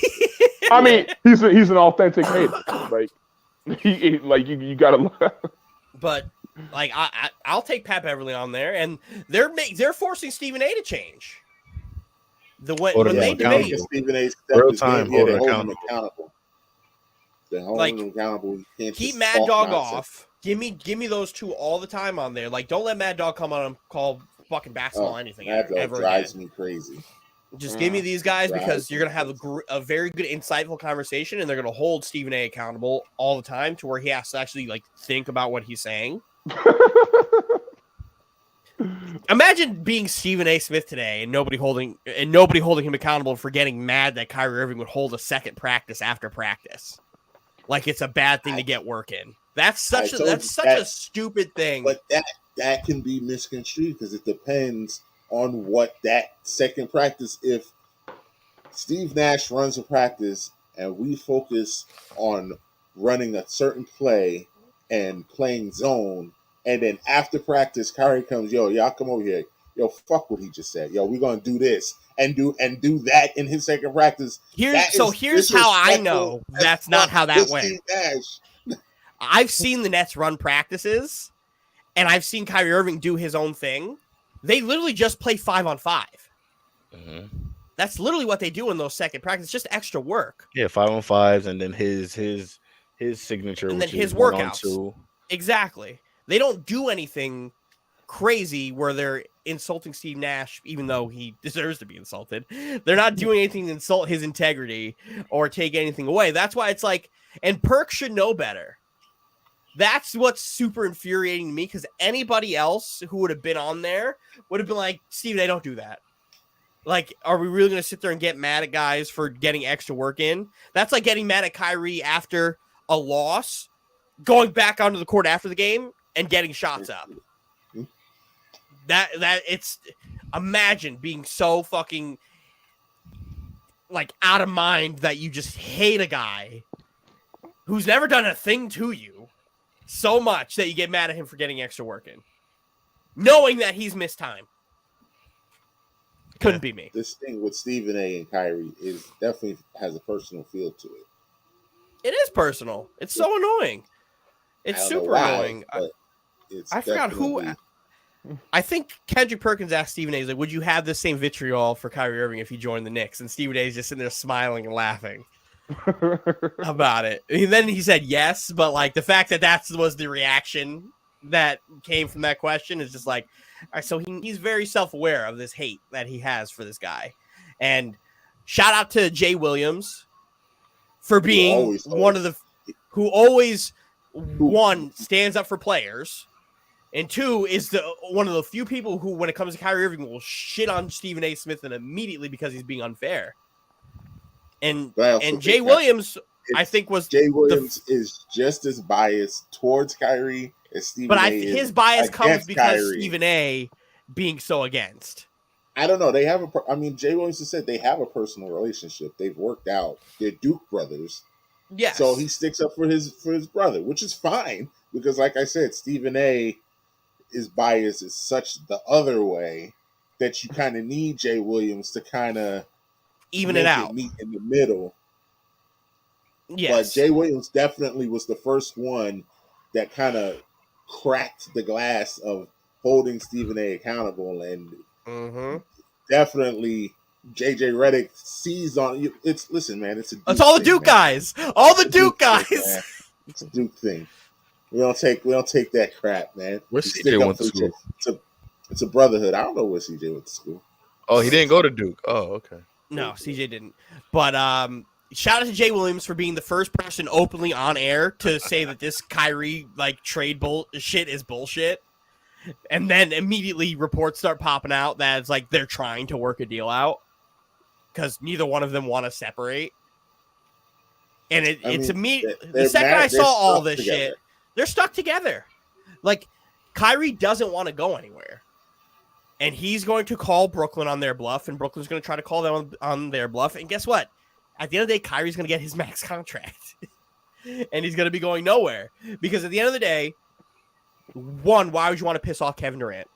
I mean, he's an authentic hater. Like, Like you gotta. But like I'll take Pat Beverly on there, and they're forcing Stephen A to change. Hold When him they they're making debate, Stephen A. step Real his time, game. Yeah, hold they're him holding him accountable. accountable. They're Like, holding him accountable. You can't keep just Mad talk Dog nonsense. off. Give me those two all the time on there. Like, don't let Mad Dog come on and call fucking basketball Oh, anything Mad Dog ever drives again. me crazy. Just give me these guys because Drives you're me gonna have a very good, insightful conversation, and they're gonna hold Stephen A. accountable all the time to where he has to actually like think about what he's saying. Imagine being Stephen A. Smith today and nobody holding him accountable for getting mad that Kyrie Irving would hold a second practice after practice, like it's a bad thing to get work in. That's such a stupid thing. But that can be misconstrued because it depends on what that second practice. If Steve Nash runs a practice and we focus on running a certain play and playing zone, and then after practice, Kyrie comes, yo, y'all come over here. Yo, fuck what he just said. Yo, we're gonna do this and do that in his second practice. Here's how I know that's not how that went. Steve Nash. I've seen the Nets run practices, and I've seen Kyrie Irving do his own thing. They literally just play 5-on-5. Mm-hmm. That's literally what they do in those second practices. Just extra work. Yeah, 5-on-5s, and then his signature, and which then his is workouts. 1-on-2. Exactly. They don't do anything crazy where they're insulting Steve Nash, even though he deserves to be insulted. They're not doing anything to insult his integrity or take anything away. That's why it's like, and Perk should know better. That's what's super infuriating to me, because anybody else who would have been on there would have been like, Steve, they don't do that. Like, are we really going to sit there and get mad at guys for getting extra work in? That's like getting mad at Kyrie after a loss, going back onto the court after the game and getting shots up. That it's, imagine being so fucking like out of mind that you just hate a guy who's never done a thing to you so much that you get mad at him for getting extra work in, knowing that he's missed time. Couldn't be me. This thing with Stephen A. and Kyrie is definitely has a personal feel to it. It is personal. It's so annoying. It's super annoying. I forgot who. I think Kendrick Perkins asked Stephen A. He's like, would you have the same vitriol for Kyrie Irving if he joined the Knicks? And Stephen A. is just sitting there smiling and laughing about it. And then he said yes, but like the fact that was the reaction that came from that question is just like, all right, so he's very self-aware of this hate that he has for this guy. And shout out to Jay Williams for being one of the who always one stands up for players, and two is one of the few people who, when it comes to Kyrie Irving, will shit on Stephen A. Smith and immediately because he's being unfair. And Jay Williams, I think, was Jay Williams is just as biased towards Kyrie as Stephen A. But his bias comes because Stephen A. being so against. I don't know. They have Jay Williams has said they have a personal relationship. They've worked out. They're Duke brothers. Yes. So he sticks up for his brother, which is fine because, like I said, Stephen A. is biased is such the other way that you kind of need Jay Williams to kind of even it out, meet in the middle. Yes. But Jay Williams definitely was the first one that kind of cracked the glass of holding Stephen A. accountable, and definitely JJ Redick sees on you. Listen, man, it's all the Duke guys, all the Duke guys. It's a Duke thing. We don't take that crap, man. Where CJ went to school? It's a brotherhood. I don't know where CJ went to school. Oh, he didn't go to Duke. Oh, okay. No, CJ didn't. But shout out to Jay Williams for being the first person openly on air to say that this Kyrie trade shit is bullshit. And then immediately reports start popping out that it's like they're trying to work a deal out because neither one of them want to separate. And it's immediate. The second I saw all this shit, they're stuck together. Like, Kyrie doesn't want to go anywhere. And he's going to call Brooklyn on their bluff, and Brooklyn's going to try to call them on their bluff. And guess what? At the end of the day, Kyrie's going to get his max contract. And he's going to be going nowhere. Because at the end of the day, one, why would you want to piss off Kevin Durant,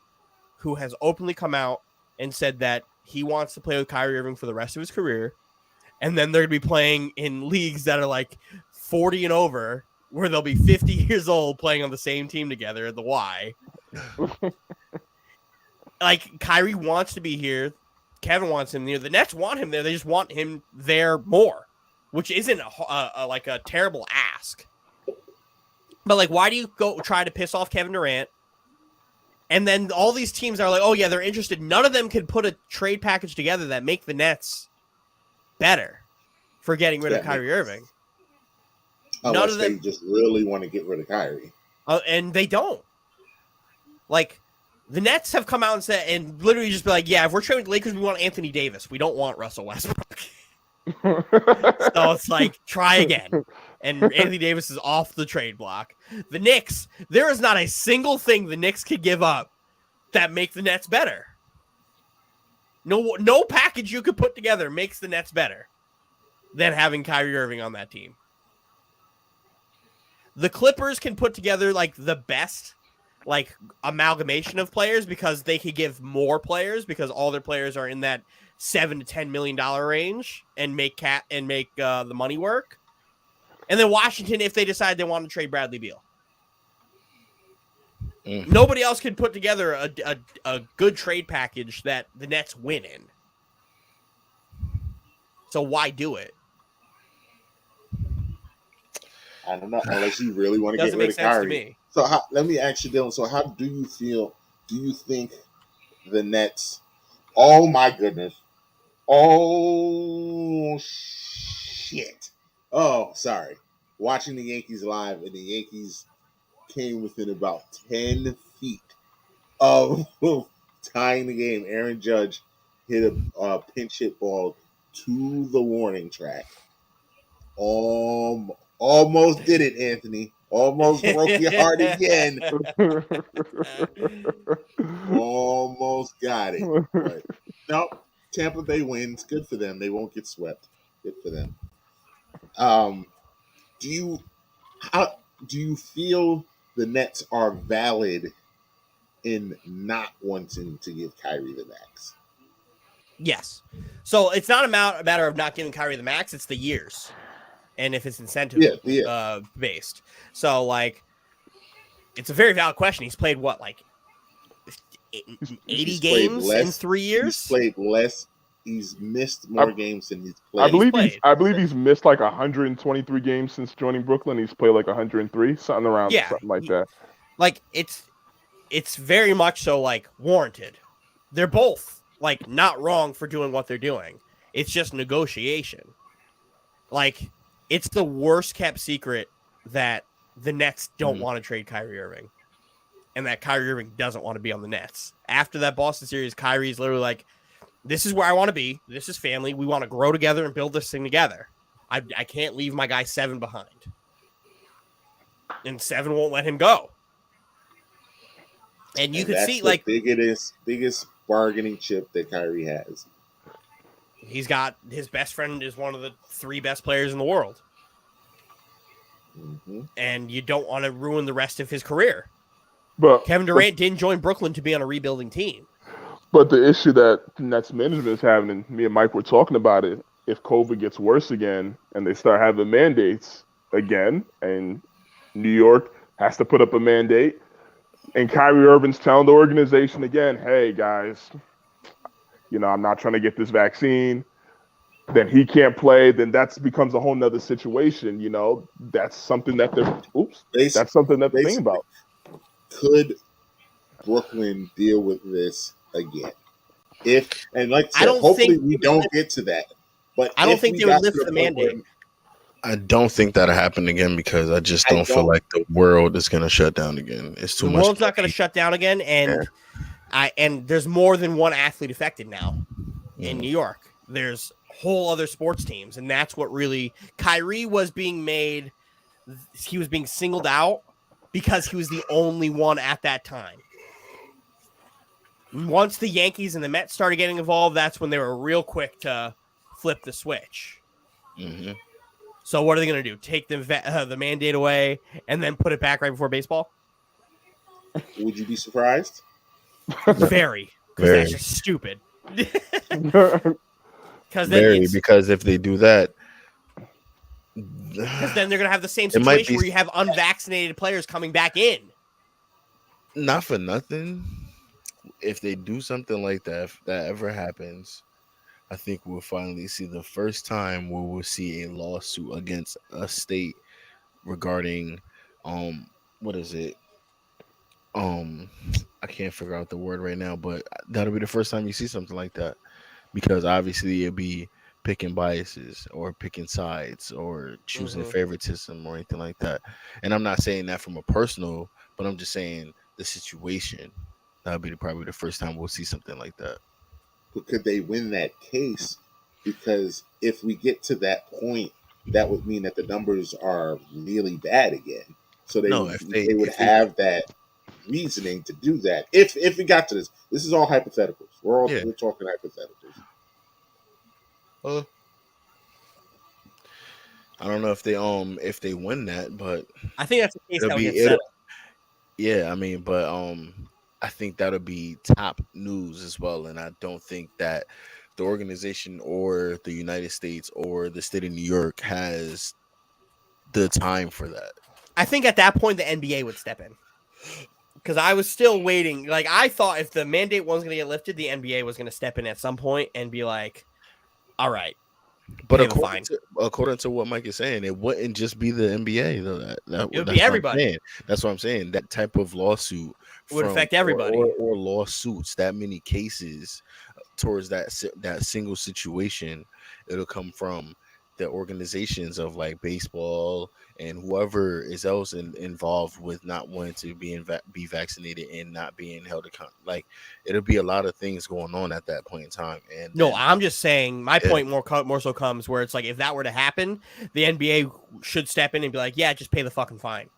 who has openly come out and said that he wants to play with Kyrie Irving for the rest of his career, and then they're going to be playing in leagues that are like 40 and over, where they'll be 50 years old playing on the same team together at the Y. Like, Kyrie wants to be here. Kevin wants him there. The Nets want him there. They just want him there more, which isn't like a terrible ask. But, like, why do you go try to piss off Kevin Durant? And then all these teams are like, oh, yeah, they're interested. None of them can put a trade package together that make the Nets better for getting rid of Kyrie Irving. Unless they just really want to get rid of Kyrie. And they don't. Like, the Nets have come out and said, and literally just be like, yeah, if we're trading the Lakers, we want Anthony Davis. We don't want Russell Westbrook. So it's like, try again. And Anthony Davis is off the trade block. The Knicks, there is not a single thing the Knicks could give up that make the Nets better. No package you could put together makes the Nets better than having Kyrie Irving on that team. The Clippers can put together like the best like amalgamation of players because they could give more players because all their players are in that $7 to $10 million range and make the money work. And then Washington, if they decide they want to trade Bradley Beal. Nobody else can put together a good trade package that the Nets win in. So why do it? I don't know, unless you really want to get rid of Kyrie. So let me ask you, Dylan, so how do you feel? Do you think the Nets, oh my goodness, oh shit, oh, sorry, watching the Yankees live, and the Yankees came within about 10 feet of tying the game. Aaron Judge hit a pinch hit ball to the warning track. Almost did it, Anthony. Almost broke your heart again. Almost got it. But nope. Tampa Bay wins. Good for them. They won't get swept. Good for them. Do you feel the Nets are valid in not wanting to give Kyrie the max? Yes. So it's not a matter of not giving Kyrie the max. It's the years. And if it's incentive based. So, like, it's a very valid question. He's played, what, like 80 games in 3 years? He's played less. He's missed more games than he's played. I believe he's missed like 123 games since joining Brooklyn. He's played like 103, something like that. Like, it's very much so, like, warranted. They're both, like, not wrong for doing what they're doing. It's just negotiation. Like, it's the worst kept secret that the Nets don't want to trade Kyrie Irving and that Kyrie Irving doesn't want to be on the Nets. After that Boston series, Kyrie's literally like, this is where I want to be. This is family. We want to grow together and build this thing together. I can't leave my guy 7 behind. And 7 won't let him go. And you can see, like, biggest bargaining chip that Kyrie has. He's got his best friend is one of the 3 best players in the world. Mm-hmm. And you don't want to ruin the rest of his career. But Kevin Durant didn't join Brooklyn to be on a rebuilding team. But the issue that the Nets management is having, and me and Mike were talking about it, if COVID gets worse again and they start having mandates again, and New York has to put up a mandate, and Kyrie Irving's telling the organization again, hey, guys, I'm not trying to get this vaccine, then he can't play, then that becomes a whole nother situation. That's something that that's something that they're thinking about. Could Brooklyn deal with this again? Hopefully we don't get to that. But I don't think they would lift the mandate. I don't think that'll happen again because I just don't feel like the world is going to shut down again. It's too much. The world's not going to shut down again, and and there's more than one athlete affected now in New York. There's whole other sports teams, and that's what really Kyrie was being made. He was being singled out because he was the only one at that time. Once the Yankees and the Mets started getting involved, that's when they were real quick to flip the switch. Mm-hmm. So what are they going to do? Take the mandate away and then put it back right before baseball? Would you be surprised? Very. Because that's just stupid. Because if they do that, Because then they're gonna have the same It might situation be- where you have unvaccinated players coming back in. Not for nothing. If they do something like that, if that ever happens, I think we'll finally see the first time where we'll see a lawsuit against a state regarding what is it? Um I can't figure out the word right now, but that'll be the first time you see something like that. Because obviously it'll be picking biases or picking sides or choosing Mhm. favoritism or anything like that. And I'm not saying that from a personal, but I'm just saying the situation. That'll be probably the first time we'll see something like that. But could they win that case? Because if we get to that point, that would mean that the numbers are really bad again. So No, they would have that reasoning to do that. If we got to this is all hypotheticals. Yeah. We're talking hypotheticals. I don't know if they win that, but I think that's the case it'll that would be get set up. yeah, I mean, but I think that'll be top news as well. And I don't think that the organization or the United States or the state of New York has the time for that. I think at that point the NBA would step in. Because I was still waiting. Like, I thought if the mandate wasn't going to get lifted, the NBA was going to step in at some point and be like, all right. But pay the fine. according to what Mike is saying, it wouldn't just be the NBA though. It would that's be what I'm everybody. saying. That's what I'm saying. That type of lawsuit Would affect everybody. or lawsuits. That many cases towards that single situation. It'll come from the organizations of like baseball and whoever is else involved with not wanting to be vaccinated and not being held accountable. Like it'll be a lot of things going on at that point in time. And no, I'm just saying my point more so comes where it's like if that were to happen, the NBA should step in and be like, yeah, just pay the fucking fine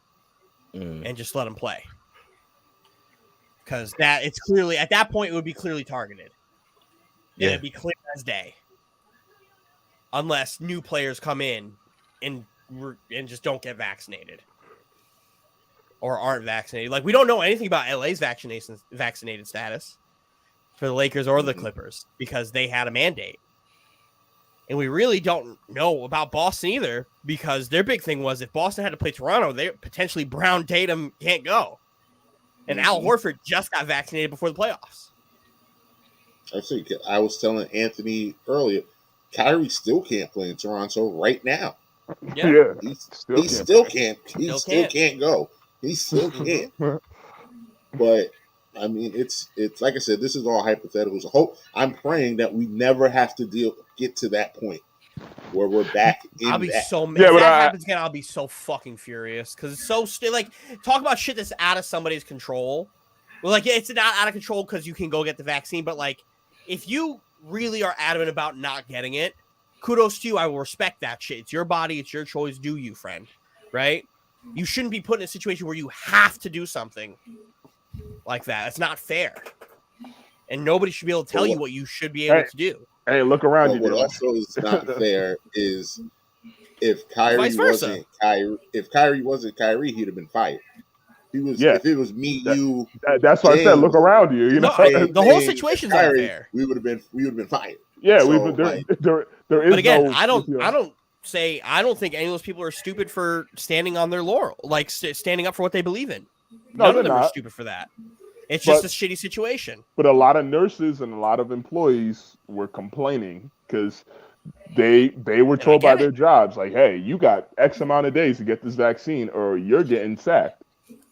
and just let them play. Because that it's clearly at that point it would be clearly targeted. Yeah, it'd be clear as day. Unless new players come in and just don't get vaccinated or aren't vaccinated. Like we don't know anything about LA's vaccinated status for the Lakers or the Clippers because they had a mandate. And we really don't know about Boston either because their big thing was if Boston had to play Toronto, they potentially Brown Tatum can't go. And Al Horford just got vaccinated before the playoffs. I was telling Anthony earlier, Kyrie still can't play in Toronto right now. Yeah. He still can't go. He still can't. But I mean, it's like I said, this is all hypotheticals. I'm praying that we never have to get to that point where we're back in I'll be that. so mad. If that happens again, I'll be so fucking furious because it's so like talk about shit that's out of somebody's control. Well, like it's not out of control because you can go get the vaccine, but like if you really are adamant about not getting it, kudos to you. I will respect that shit. It's your body. It's your choice. Do you, friend? Right? You shouldn't be put in a situation where you have to do something like that. It's not fair. And nobody should be able to tell you what you should be able to do. Hey, look around you. What also is not fair is if Kyrie wasn't Kyrie, he'd have been fired. If it was me, that's why I said look around you. You know, the whole situation's unfair. We would have been fired. Yeah, so, there is. But again, I don't think any of those people are stupid for standing on their laurel, like standing up for what they believe in. None of them are stupid for that. It's just a shitty situation. But a lot of nurses and a lot of employees were complaining because they were told by their jobs, like, hey, you got X amount of days to get this vaccine or you're getting sacked.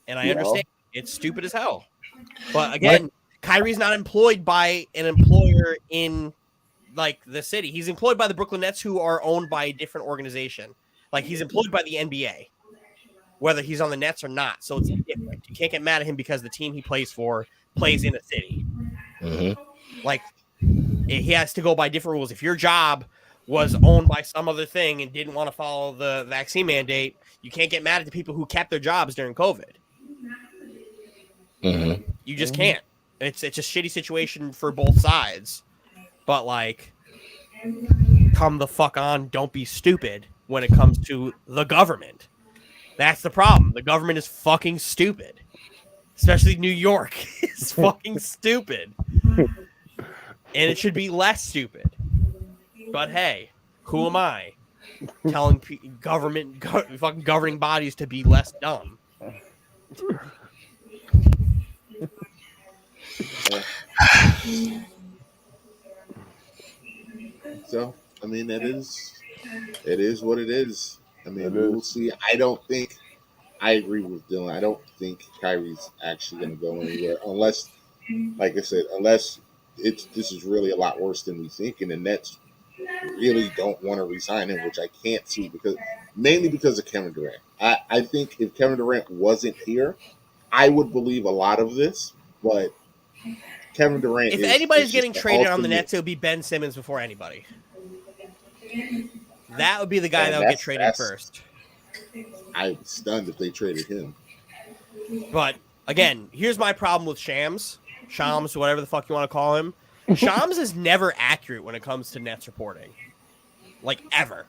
And I understand. It's stupid as hell. But again, Kyrie's not employed by an employer in like the city. He's employed by the Brooklyn Nets, who are owned by a different organization. Like he's employed by the NBA, whether he's on the Nets or not. So it's different. You can't get mad at him because the team he plays for plays in a city. Mm-hmm. Like he has to go by different rules. If your job was owned by some other thing and didn't want to follow the vaccine mandate, you can't get mad at the people who kept their jobs during COVID. Mm-hmm. You just can't. It's a shitty situation for both sides. But like, come the fuck on. Don't be stupid when it comes to the government. That's the problem. The government is fucking stupid. Especially New York is fucking stupid. And it should be less stupid. But hey, who am I? telling fucking governing bodies to be less dumb. So, I mean, it is what it is. I mean, It we will is. see. I agree with Dylan. I don't think Kyrie's actually going to go anywhere unless, like I said, unless this is really a lot worse than we think, and the Nets really don't want to resign him, which I can't see because mainly because of Kevin Durant. I think if Kevin Durant wasn't here, I would believe a lot of this, but Kevin Durant If is anybody's just getting the traded on the ultimate. Nets, it would be Ben Simmons before anybody. That would be the guy And that would get traded first. I'm stunned if they traded him. But again, here's my problem with Shams, whatever the fuck you want to call him. Shams is never accurate when it comes to Nets reporting, like ever.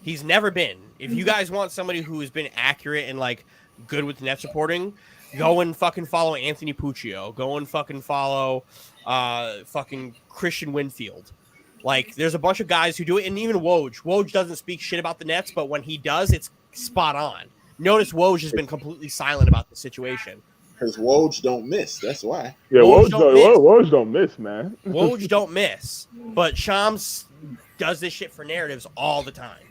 He's never been. If you guys want somebody who has been accurate and like good with Nets reporting, go and fucking follow Anthony Puccio. Go and fucking follow fucking Christian Winfield. Like, there's a bunch of guys who do it, and even Woj. Woj doesn't speak shit about the Nets, but when he does, it's spot on. Notice Woj has been completely silent about the situation. Because Woj don't miss. That's why. Yeah, Woj Woj don't miss, man. Woj don't miss. But Shams does this shit for narratives all the time.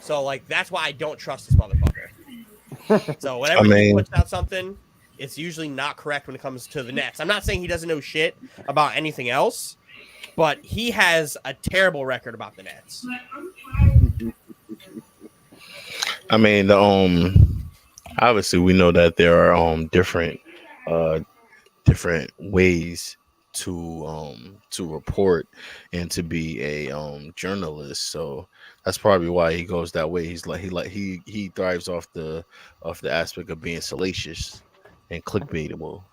So, like, that's why I don't trust this motherfucker. So, whenever he puts out something, it's usually not correct when it comes to the Nets. I'm not saying he doesn't know shit about anything else, but he has a terrible record about the Nets. I mean, obviously we know that there are different ways to report and to be a journalist. So that's probably why he goes that way. He thrives off the aspect of being salacious and clickbaitable.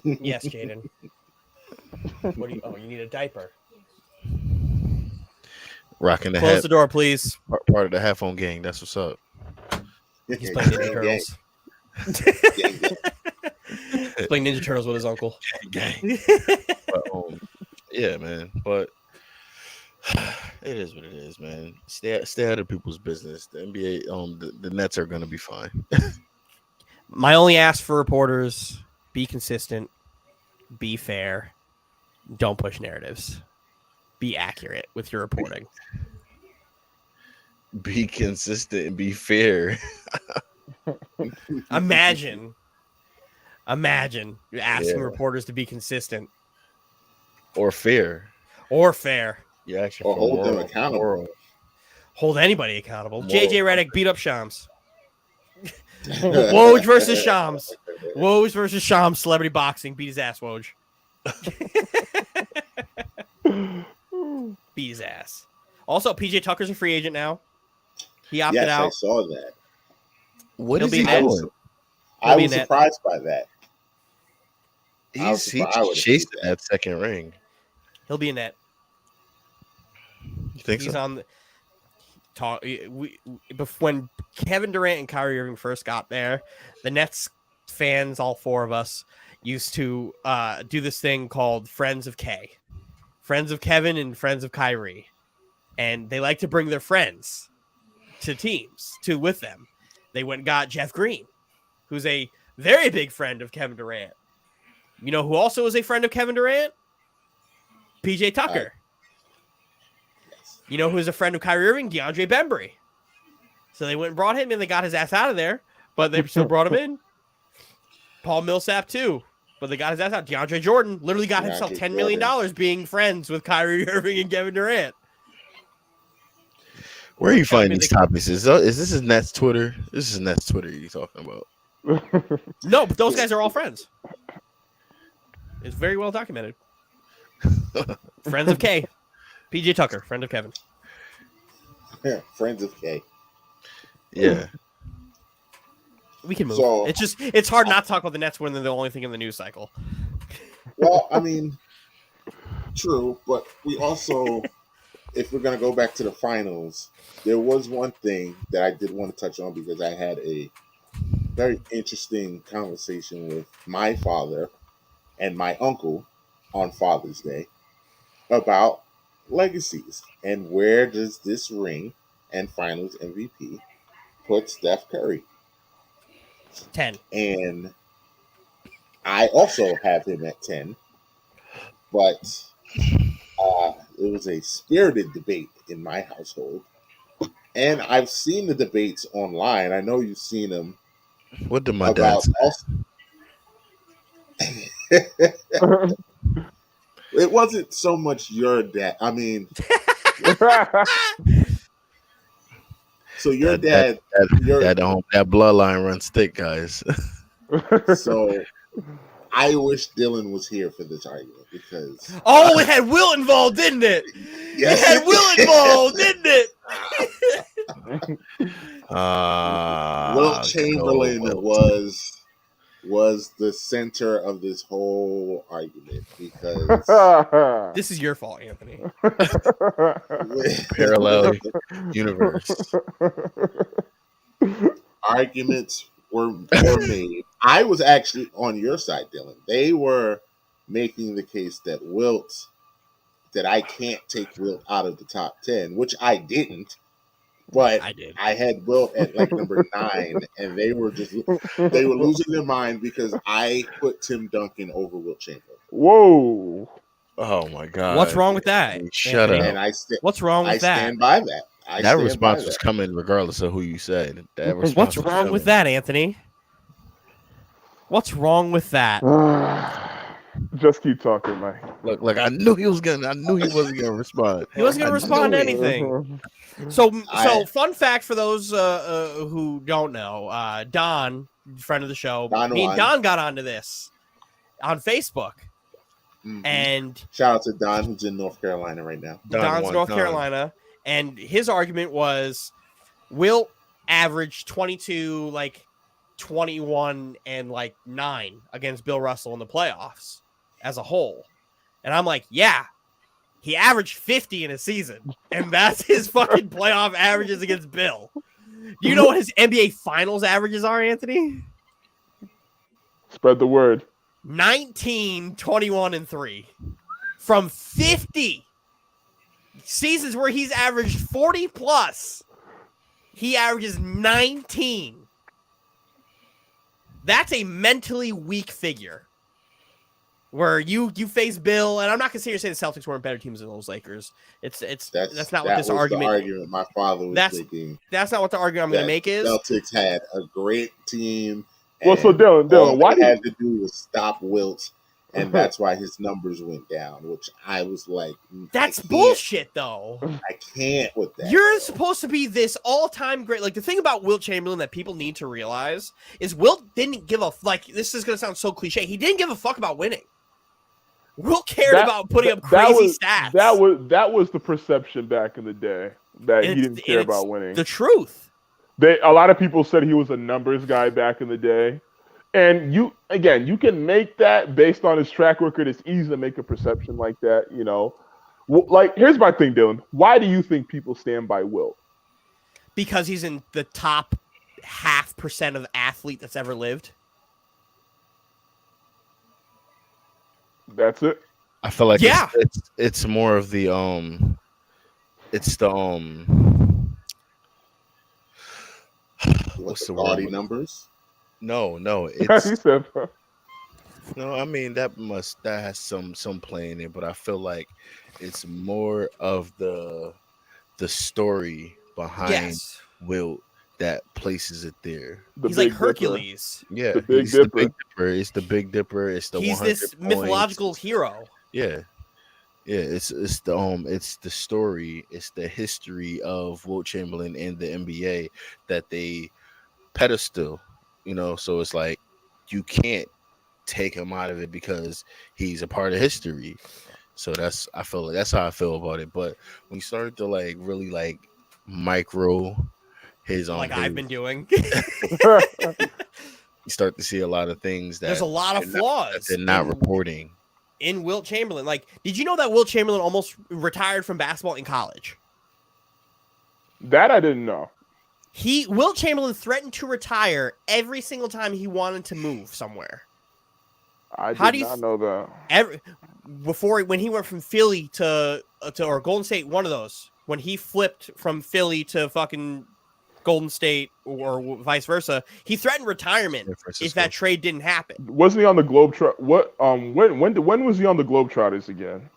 Yes, Jaden. What do you? Oh, you need a diaper. Rocking the Close the door, please. part of the half on gang. That's what's up. He's playing Ninja Turtles. He's playing Ninja Turtles with his uncle. Gang. But, yeah, man. But it is what it is, man. Stay out of people's business. The NBA, the Nets are gonna be fine. My only ask for reporters: be consistent, be fair, don't push narratives, be accurate with your reporting. Be consistent and be fair. Imagine you're asking reporters to be consistent or fair. Or Yeah, actually, hold them accountable. Hold anybody accountable. JJ Redick beat up Shams. Woj versus Shams. Woj versus Shams. Celebrity boxing. Beat his ass, Woj. Beat his ass. Also, PJ Tucker's a free agent now. He opted out. I saw that. What He'll is be he net. doing? I was surprised by that. He's chasing that second ring. He'll be in net. You think He's so? on the talk. When Kevin Durant and Kyrie Irving first got there, the Nets fans, all four of us, used to do this thing called Friends of K. Friends of Kevin and Friends of Kyrie. And they like to bring their friends to teams with them. They went and got Jeff Green, who's a very big friend of Kevin Durant. You know who also is a friend of Kevin Durant? PJ Tucker. You know who's a friend of Kyrie Irving? DeAndre Bembry. So they went and brought him in. They got his ass out of there, but they still brought him in. Paul Millsap too, but they got his ass out. DeAndre Jordan literally got himself $10 million being friends with Kyrie Irving and Kevin Durant. Where are you finding these topics? Is this his Nets Twitter? This is Nets Twitter you're talking about. No, but those guys are all friends. It's very well documented. Friends of K. PJ Tucker, friend of Kevin. Friends of K. Yeah. We can move. So, it's hard not to talk about the Nets when they're the only thing in the news cycle. Well, I mean, true, but we also, if we're going to go back to the finals, there was one thing that I did want to touch on because I had a very interesting conversation with my father and my uncle on Father's Day. about legacies and where does this ring and Finals MVP put Steph Curry. 10. And I also have him at 10, but it was a spirited debate in my household. And I've seen the debates online. I know you've seen them What did my dad about say? also. It wasn't so much your dad. I mean, so your That that dad, that your that bloodline runs thick, guys. so I wish Dylan was here for this argument because Oh, it had Will involved, didn't it? yes, It had it Will did. involved, didn't it? Wilt Go Chamberlain Wilt. was the center of this whole argument because This is your fault, Anthony. Parallel universe. arguments were made. I was actually on your side, Dylan. They were making the case that I can't take Wilt out of the top 10, which I didn't. But I did. I had Wilt at like number 9, and they were losing their mind because I put Tim Duncan over Wilt Chamberlain. Whoa. Oh my god. What's wrong with that? Shut Anthony? up. And What's wrong with I that? stand by that. That response was coming regardless of who you said. That response What's was wrong with coming. that, Anthony? What's wrong with that? Just keep talking, Mike. Look, I knew he wasn't gonna respond. He wasn't going to I respond to knew it. anything. So I- fun fact for those who don't know, Don, friend of the show, Don me and Juan. Don got onto this on Facebook, Mhm. and Shout out to Don, who's in North Carolina right now. Don's Juan North Don. Carolina, and his argument was Wilt averaged 22, 21, and 9 against Bill Russell in the playoffs as a whole. And I'm like, yeah, he averaged 50 in a season, and that's his fucking playoff averages against Bill. Do you know what his NBA Finals averages are, Anthony? Spread the word. 19, 21, and 3. From 50 seasons where he's averaged 40 plus, he averages 19. That's a mentally weak figure. Where you face Bill, and I'm not gonna sit here saying the Celtics weren't better teams than those Lakers. That's not what this was argument. The argument my father was thinking. That's not what the argument I'm gonna make is. Celtics had a great team. Well, so Dylan, all why they did had to do was stop Wilt, and that's why his numbers went down. Which I was like, That's bullshit, though. I can't with that. You're supposed to be this all-time great. Like, the thing about Wilt Chamberlain that people need to realize is Wilt didn't give a this is gonna sound so cliche. He didn't give a fuck about winning. Wilt cared about putting up crazy stats. That was the perception back in the day that he didn't care about winning. The truth. A lot of people said he was a numbers guy back in the day. And you can make that based on his track record. It's easy to make a perception like that, you know. Here's my thing, Dylan. Why do you think people stand by Wilt? Because he's in the top 0.5% of athlete that's ever lived. That's it. I feel like it's more of the it's the what's the gaudy numbers? No, He it's said, no. I mean that has some play in it, but I feel like it's more of the story behind Wilt that places it there. He's like Hercules. Yeah, the Big he's Dipper. the Big Dipper. It's the Big Dipper. It's the He's 100 this points. mythological hero. Yeah. It's the story, it's the history of Wilt Chamberlain and the NBA that they pedestal, you know. So it's like you can't take him out of it because he's a part of history. So I feel like that's how I feel about it. But when you start to really micro his Like I've been doing. you start to see a lot of things that There's a lot of flaws that they're not reporting. In Wilt Chamberlain. Like, did you know that Wilt Chamberlain almost retired from basketball in college? That I didn't know. Wilt Chamberlain threatened to retire every single time he wanted to move somewhere. I did not know that. when he went from Philly to or Golden State, one of those, when he flipped from Philly to fucking Golden State or vice versa, he threatened retirement if that trade didn't happen. Wasn't he on the Globetrotters? What? When was he on the Globetrotters again?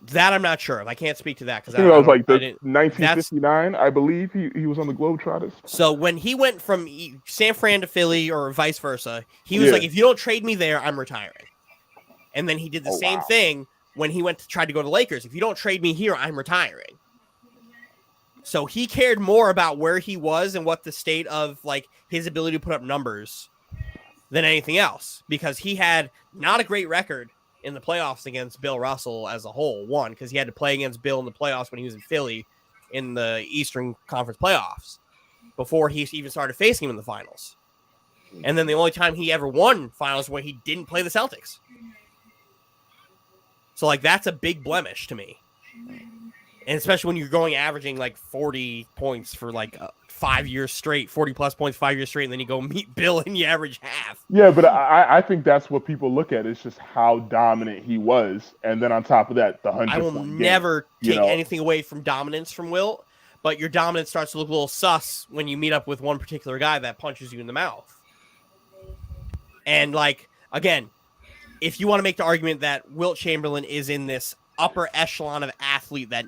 That I'm not sure of. I can't speak to that because I think that was like the 1959, I believe. He was on the Globetrotters. So when he went from San Fran to Philly or vice versa, he was like, if you don't trade me there, I'm retiring. And then he did the same thing when he tried to go to Lakers. If you don't trade me here, I'm retiring. So he cared more about where he was and what the state of like his ability to put up numbers than anything else, because he had not a great record in the playoffs against Bill Russell as a whole. One, because he had to play against Bill in the playoffs when he was in Philly in the Eastern Conference playoffs before he even started facing him in the finals. And then the only time he ever won finals where he didn't play the Celtics. So like that's a big blemish to me. And especially when you're going averaging like 40 points for like 5 years straight, 40 plus points 5 years straight, and then you go meet Bill and you average half. Yeah, but I think that's what people look at. It's just how dominant he was, and then on top of that, the 100. I will never take anything away from dominance from Wilt, but your dominance starts to look a little sus when you meet up with one particular guy that punches you in the mouth. And like again, if you want to make the argument that Wilt Chamberlain is in this upper echelon of athlete that.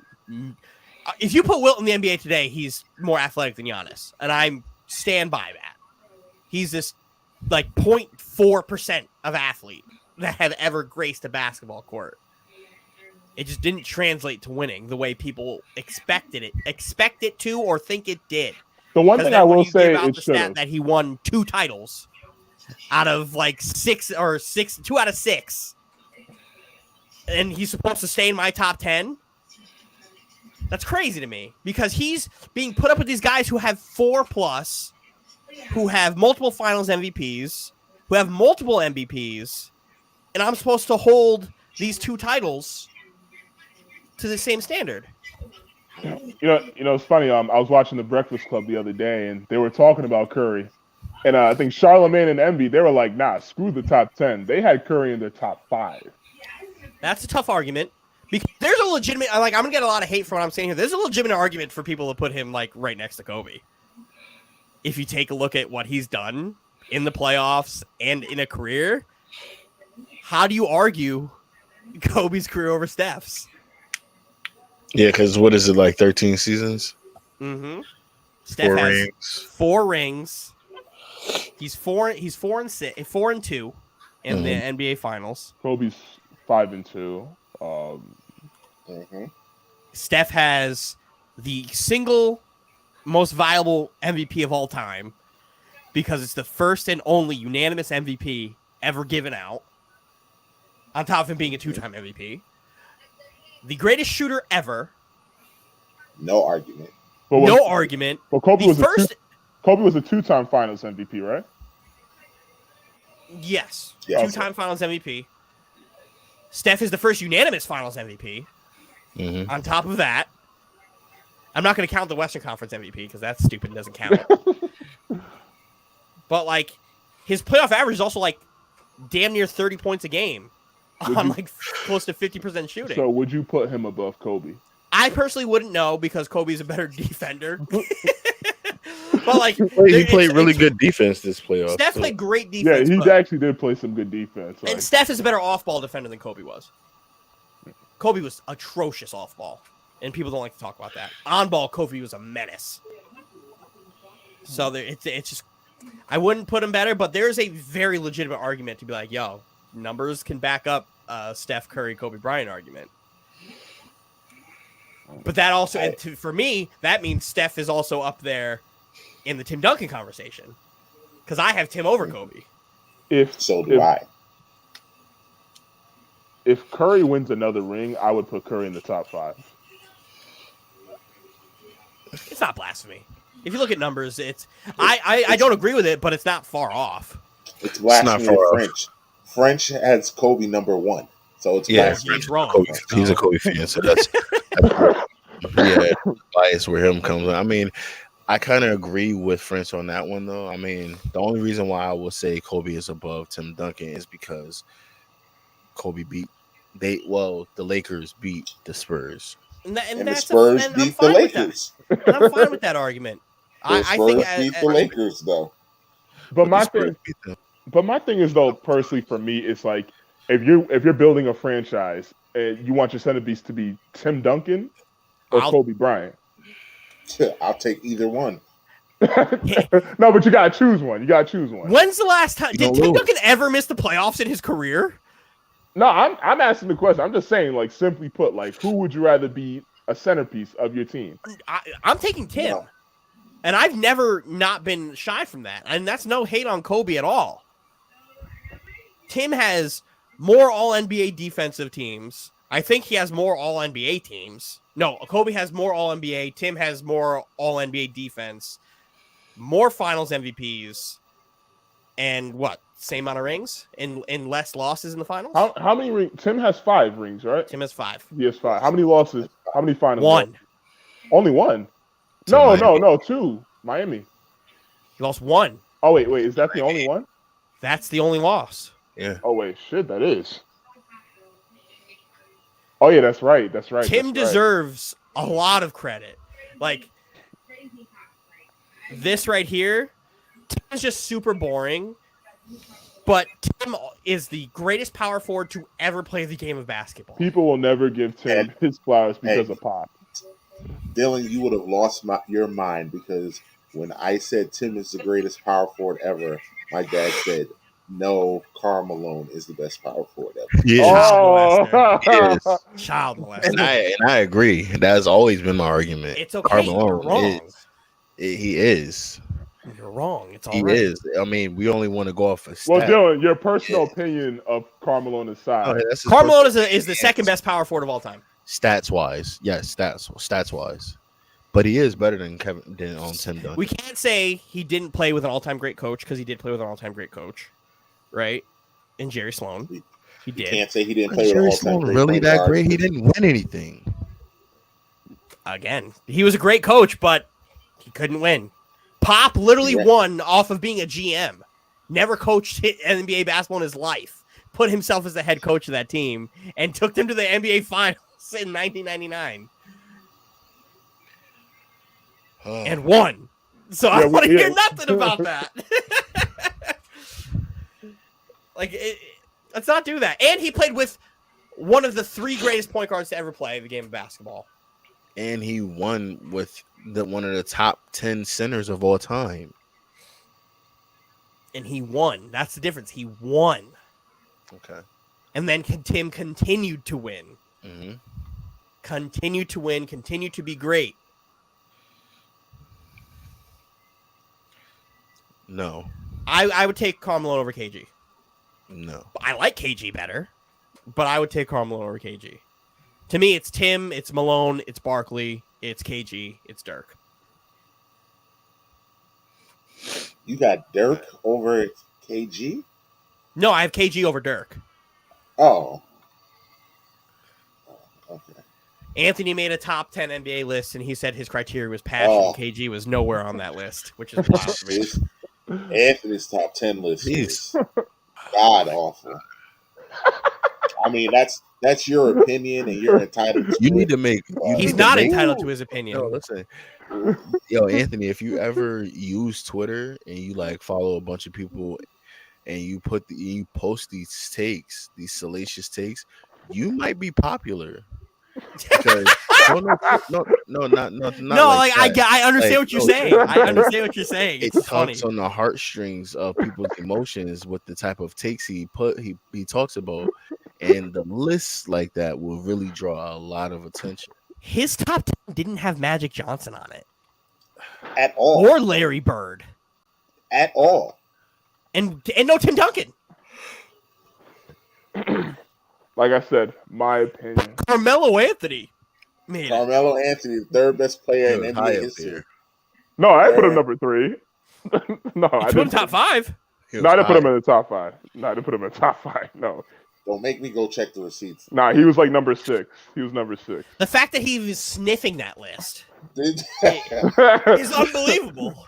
If you put Wilt in the NBA today, he's more athletic than Giannis, and I stand by that. He's this like 0.4% of athlete that have ever graced a basketball court. It just didn't translate to winning the way people expect it to, or think it did. The one thing I will say is the stat that he won 2 titles out of like 2 out of 6, and he's supposed to stay in my top 10. That's crazy to me because he's being put up with these guys who have 4+, who have multiple finals MVPs, who have multiple MVPs, and I'm supposed to hold these 2 titles to the same standard. You know, it's funny. I was watching The Breakfast Club the other day, and they were talking about Curry, and I think Charlamagne and Envy, they were like, "Nah, screw the top 10." They had Curry in their top 5. That's a tough argument. Because there's a legitimate, like, I'm going to get a lot of hate for what I'm saying here. There's a legitimate argument for people to put him, like, right next to Kobe. If you take a look at what he's done in the playoffs and in a career, how do you argue Kobe's career over Steph's? Yeah, because what is it, like 13 seasons? Mm-hmm. Steph has 4 rings. He's 4-2 in the NBA Finals. Kobe's 5-2. Steph has the single most viable MVP of all time because it's the first and only unanimous MVP ever given out, on top of him being a 2-time MVP. The greatest shooter ever. No argument. No argument. Well, Kobe was a 2-time Finals MVP, right? Yes. 2-time Finals MVP. Steph is the first unanimous Finals MVP. Mm-hmm. On top of that, I'm not going to count the Western Conference MVP because that's stupid and doesn't count. But, like, his playoff average is also, like, damn near 30 points a game on, like, close to 50% shooting. So would you put him above Kobe? I personally wouldn't know because Kobe's a better defender. But like he played really good defense this playoff. Steph played great defense. Yeah, he actually did play some good defense. Like. And Steph is a better off-ball defender than Kobe was. Kobe was atrocious off-ball, and people don't like to talk about that. On-ball, Kobe was a menace. So it's just, I wouldn't put him better, but there's a very legitimate argument to be like, yo, numbers can back up Steph Curry, Kobe Bryant argument. But that also, for me, that means Steph is also up there in the Tim Duncan conversation because I have Tim over Kobe. So do I. If Curry wins another ring, I would put Curry in the top 5. It's not blasphemy. If you look at numbers, I don't agree with it, but it's not far off. It's blasphemy in French. French has Kobe number 1. So it's blasphemy. He's wrong. Kobe, he's a Kobe fan, so that's bias where him comes in. I mean, I kind of agree with French on that one, though. I mean, the only reason why I will say Kobe is above Tim Duncan is because Kobe beat The Lakers beat the Spurs. And the that's Spurs and I'm beat the fine with that. Lakers. And I'm fine with that argument. The I think Spurs beat the Lakers, though. But the my Spurs thing, beat them. but my thing is though, personally for me, it's like if you're building a franchise and you want your centerpiece to be Tim Duncan or I'll- Kobe Bryant. I'll take either one. No, but you gotta choose one. You gotta choose one. When's the last time did don't Tim lose. Duncan ever miss the playoffs in his career? No, I'm asking the question. I'm just saying, like, simply put, like, who would you rather be a centerpiece of your team? I'm taking Tim. No. And I've never not been shy from that. And that's no hate on Kobe at all. Tim has more All-NBA defensive teams. I think he has more All-NBA teams. No, Kobe has more All-NBA. Tim has more All-NBA defense. More Finals MVPs. And what? Same amount of rings? And less losses in the Finals? How many rings? Tim has 5 rings, right? Tim has 5. He has 5. How many losses? How many finals? 1. Only 1. To No, Miami. no, 2. Miami. He lost 1. Oh wait, is that the only one? That's the only loss. Yeah. Oh wait, shit, that is. Oh yeah, that's right. That's right. Tim that's right. deserves a lot of credit. Like, this right here, Tim is just super boring, but Tim is the greatest power forward to ever play the game of basketball. People will never give Tim his flowers because of Pop. Dylan, you would have lost your mind because when I said Tim is the greatest power forward ever, my dad said, no, Karl Malone is the best power forward ever. Yeah. Oh, Child molester. And I agree. That's always been my argument. It's okay. Karl You're Malone wrong. he is. You're wrong. It's all He right. is. I mean, we only want to go off of stats. well, Dylan, your personal opinion of Karl Malone aside. Oh, that's his Karl Malone is personal the opinion. second best power forward of all time. Stats wise. Yes, stats wise. But he is better than Tim Duncan. We can't say he didn't play with an all-time great coach because he did play with an all-time great coach, right? And Jerry Sloan. He You did. can't say he didn't play with Jerry all-time Sloan great really point that guards. great? He didn't win anything. Again, he was a great coach, but he couldn't win. Pop literally Yeah. won off of being a GM. Never coached NBA basketball in his life. Put himself as the head coach of that team and took them to the NBA Finals in 1999 and won. So I want to hear nothing about that. Let's not do that. And he played with one of the 3 greatest point guards to ever play the game of basketball. And he won with one of the top 10 centers of all time. And he won. That's the difference. He won. Okay. And then Tim continued to win. Mm-hmm. Continued to win. Continued to be great. No. I would take Karl Malone over KG. No. I like KG better, but I would take Karl Malone over KG. To me, it's Tim, it's Malone, it's Barkley, it's KG, it's Dirk. You got Dirk over KG? No, I have KG over Dirk. Oh. Okay. Anthony made a top 10 NBA list, and he said his criteria was passion. Oh. KG was nowhere on that list, which is wild to me. Anthony's top 10 list Jeez. is god awful. I mean, that's your opinion, and you're entitled to You it. need to make. He's not entitled to his opinion. Yo, listen. Yo, Anthony, if you ever use Twitter and you like follow a bunch of people and you post these takes, these salacious takes, you might be popular. Because no, not like like that. I understand Like, what you're no, saying. I understand what you're saying. It It's funny. tugs on the heartstrings of people's emotions with the type of takes he talks about, and the lists like that will really draw a lot of attention. His top 10 didn't have Magic Johnson on it At all. or Larry Bird At all. and no Tim Duncan. Like I said, my opinion. Carmelo Anthony made it. Carmelo Anthony, the third best player He was in high NBA up history. there. No, I put him number 3. No, I Put him didn't. top 5. He was No, I didn't put him high. in the top 5. No, I didn't put him in the top 5. No. Don't make me go check the receipts. Nah, he was like number 6. He was number 6. The fact that he was sniffing that list is Is unbelievable.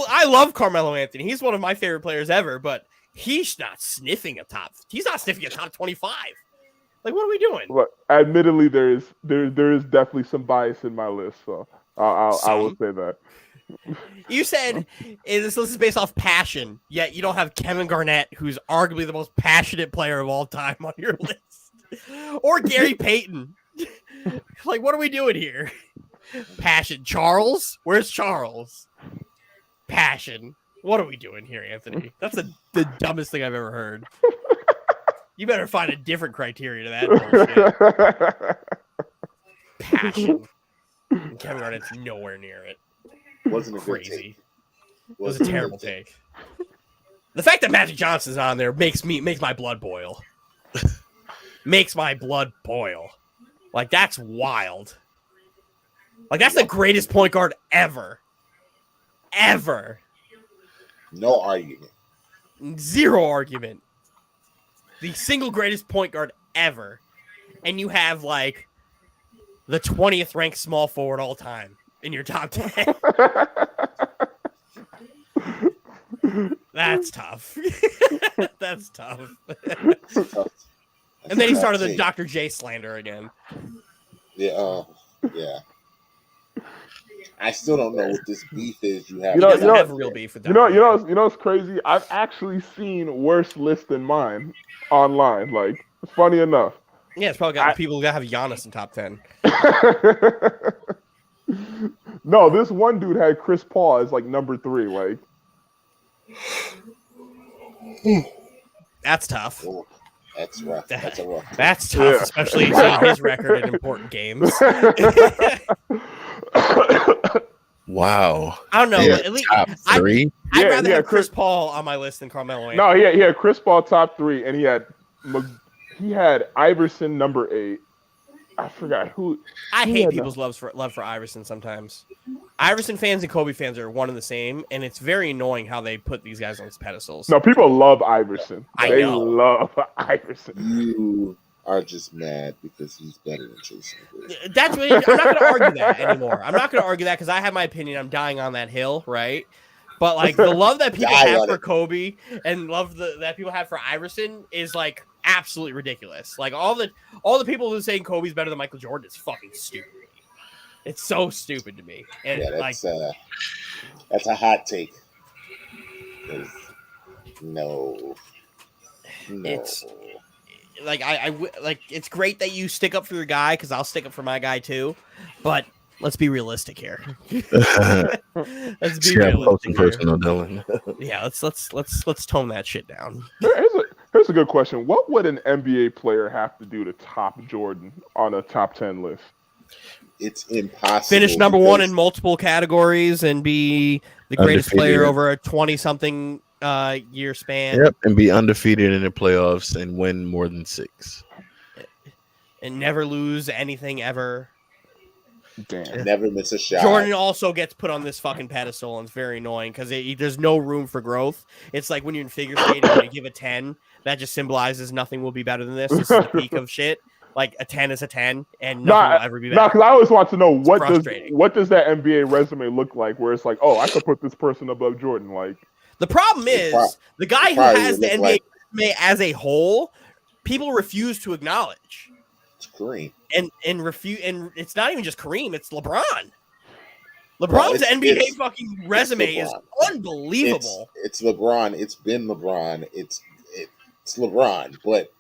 I love Carmelo Anthony. He's one of my favorite players ever, but he's not sniffing a top 25. Like, what are we doing? Look, admittedly, there is definitely some bias in my list, so I will say that. You said this list is based off passion, yet you don't have Kevin Garnett, who's arguably the most passionate player of all time, on your list, or Gary Payton. Like, what are we doing here? Passion. Charles? Where's Charles? Passion. What are we doing here, Anthony? That's the dumbest thing I've ever heard. You better find a different criteria to that bullshit. Passion. And Kevin Garnett's nowhere near it. Wasn't a Crazy. good take. It was a terrible take. The fact that Magic Johnson's on there makes my blood boil. Makes my blood boil. Like, that's wild. Like, that's the greatest point guard ever. Ever. No argument. Zero argument. The single greatest point guard ever. And you have, like, the 20th ranked small forward all time in your top 10. That's tough. That's tough. And then he started the Dr. J slander again. Yeah, yeah. I still don't know what this beef is you have. He doesn't have real beef with that. You know what's crazy? I've actually seen worse lists than mine online. Like, funny enough. Yeah, it's probably got people that have Giannis in top 10. No, this one dude had Chris Paul as like number 3. Like, that's tough. Oh, that's rough. That's a rough. That's tough, especially seeing his record in important games. Wow. I don't know. Yeah, At least top 3. I'd rather have Chris Paul on my list than Carmelo Anthony. No, he had Chris Paul top 3, and he had Iverson number 8. I forgot who. I hate people's love for Iverson sometimes. Iverson fans and Kobe fans are one and the same, and it's very annoying how they put these guys on these pedestals. No, people love Iverson. They love Iverson. You are just mad because he's better than Jason. That's what, I'm not going to argue that anymore. I'm not going to argue that because I have my opinion. I'm dying on that hill, right? But like the love that people have for Kobe and love that people have for Iverson is like absolutely ridiculous. Like all the people who saying Kobe's better than Michael Jordan is fucking stupid. It's so stupid to me. And yeah, that's a hot take. No. It's like like it's great that you stick up for your guy because I'll stick up for my guy too, but let's be realistic here. Let's be realistic here. Dylan. Yeah, let's tone that shit down. Here's a good question. What would an NBA player have to do to top Jordan on a top 10 list? It's impossible. Finish number 1 in multiple categories and be the greatest player over a 20-something year span. Yep, and be undefeated in the playoffs and win more than 6. And never lose anything ever. Damn. Never miss a shot. Jordan also gets put on this fucking pedestal, and it's very annoying because there's no room for growth. It's like when you're in figure skating and you give a 10, that just symbolizes nothing will be better than this. This is the peak of shit. Like a 10 is a 10, and nothing will ever be better. No, because I always want to know what does that NBA resume look like, where it's like, oh, I could put this person above Jordan. Like the problem is the guy who has the NBA resume as a whole, people refuse to acknowledge. It's Kareem. And it's not even just Kareem, it's LeBron. LeBron's NBA fucking resume is unbelievable. It's LeBron. It's been LeBron. It's LeBron. But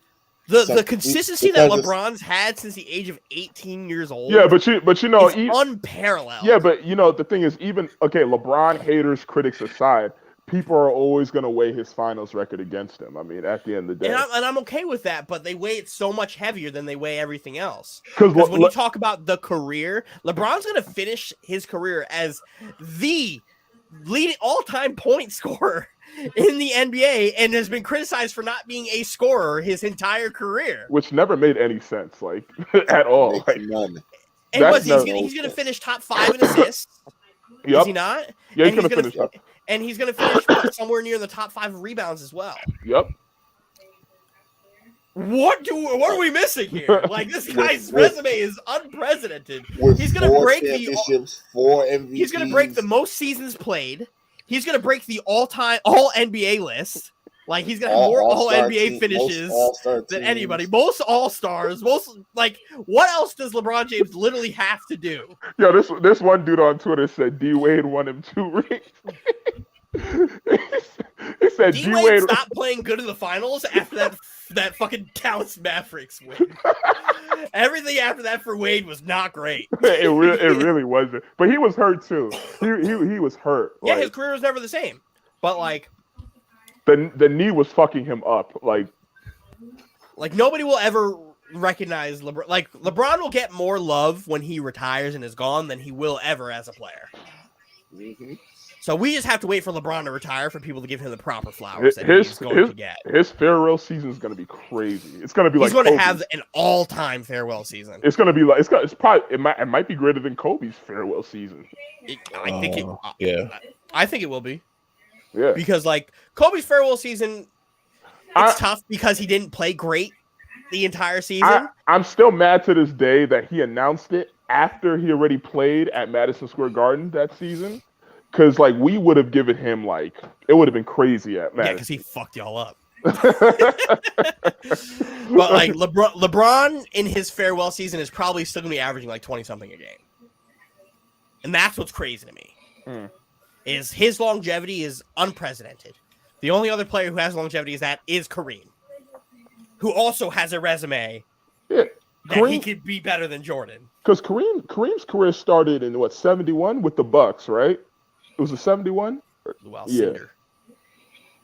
the consistency that LeBron's had since the age of 18 years old. Yeah, but you know, it's unparalleled. Yeah, but you know, the thing is, LeBron haters, critics aside, people are always going to weigh his finals record against him. I mean, at the end of the day. And I'm okay with that, but they weigh it so much heavier than they weigh everything else. Because when you talk about the career, LeBron's going to finish his career as the leading all-time point scorer in the NBA and has been criticized for not being a scorer his entire career. Which never made any sense, like, at all. Like, none. And he's going to finish top 5 in assists. Yep. Is he not? Yeah, he's going to finish top. And he's going to finish somewhere near the top 5 rebounds as well. Yep. What are we missing here? Like, this guy's resume is unprecedented. He's going to break He's going to break the most seasons played. He's going to break the all NBA list. Like he's gonna have more all NBA finishes all-star than teams. anybody. Most all-stars. Most like what else does LeBron James literally have to do? Yo, this one dude on Twitter said D Wade won him 2 rings. He said D D Wade Wade stopped playing good in the finals after that fucking Dallas Mavericks win. Everything after that for Wade was not great. it really wasn't. But he was hurt too. He was hurt. Yeah, Like, his career was never the same. But like the knee was fucking him up. Like nobody will ever recognize LeBron. Like LeBron will get more love when he retires and is gone than he will ever as a player. Mm-hmm. So we just have to wait for LeBron to retire for people to give him the proper flowers that he's going to get. His farewell season is going to be crazy. It's going to be he's like going to have an all-time farewell season. It's going to be like it might be greater than Kobe's farewell season. I think it. Yeah, I think it will be. Yeah, because like Kobe's farewell season, it's tough because he didn't play great the entire season. I'm still mad to this day that he announced it after he already played at Madison Square Garden that season. Because like we would have given him like it would have been crazy at Madison. Yeah, because he fucked y'all up. But like LeBron in his farewell season is probably still gonna be averaging like 20 something a game, and that's what's crazy to me. Is his longevity is unprecedented. The only other player who has longevity is Kareem, who also has a resume that he could be better than Jordan. Because Kareem's career started in 71 with the Bucks, right? It was a 71? Cinder.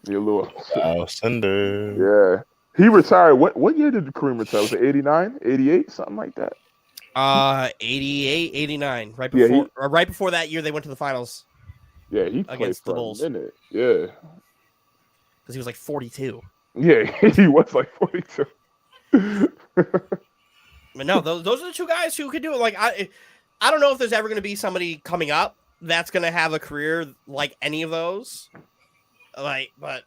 Yeah, Lou Cinder. Yeah. He retired. What year did Kareem retire? Was it 89, 88, something like that? 88, 89. Right before that year they went to the finals. Yeah, he played against for the Bulls. a minute. Yeah. Because he was like 42. Yeah, he was like 42. But no, those are the two guys who could do it. Like I don't know if there's ever going to be somebody coming up that's going to have a career like any of those. But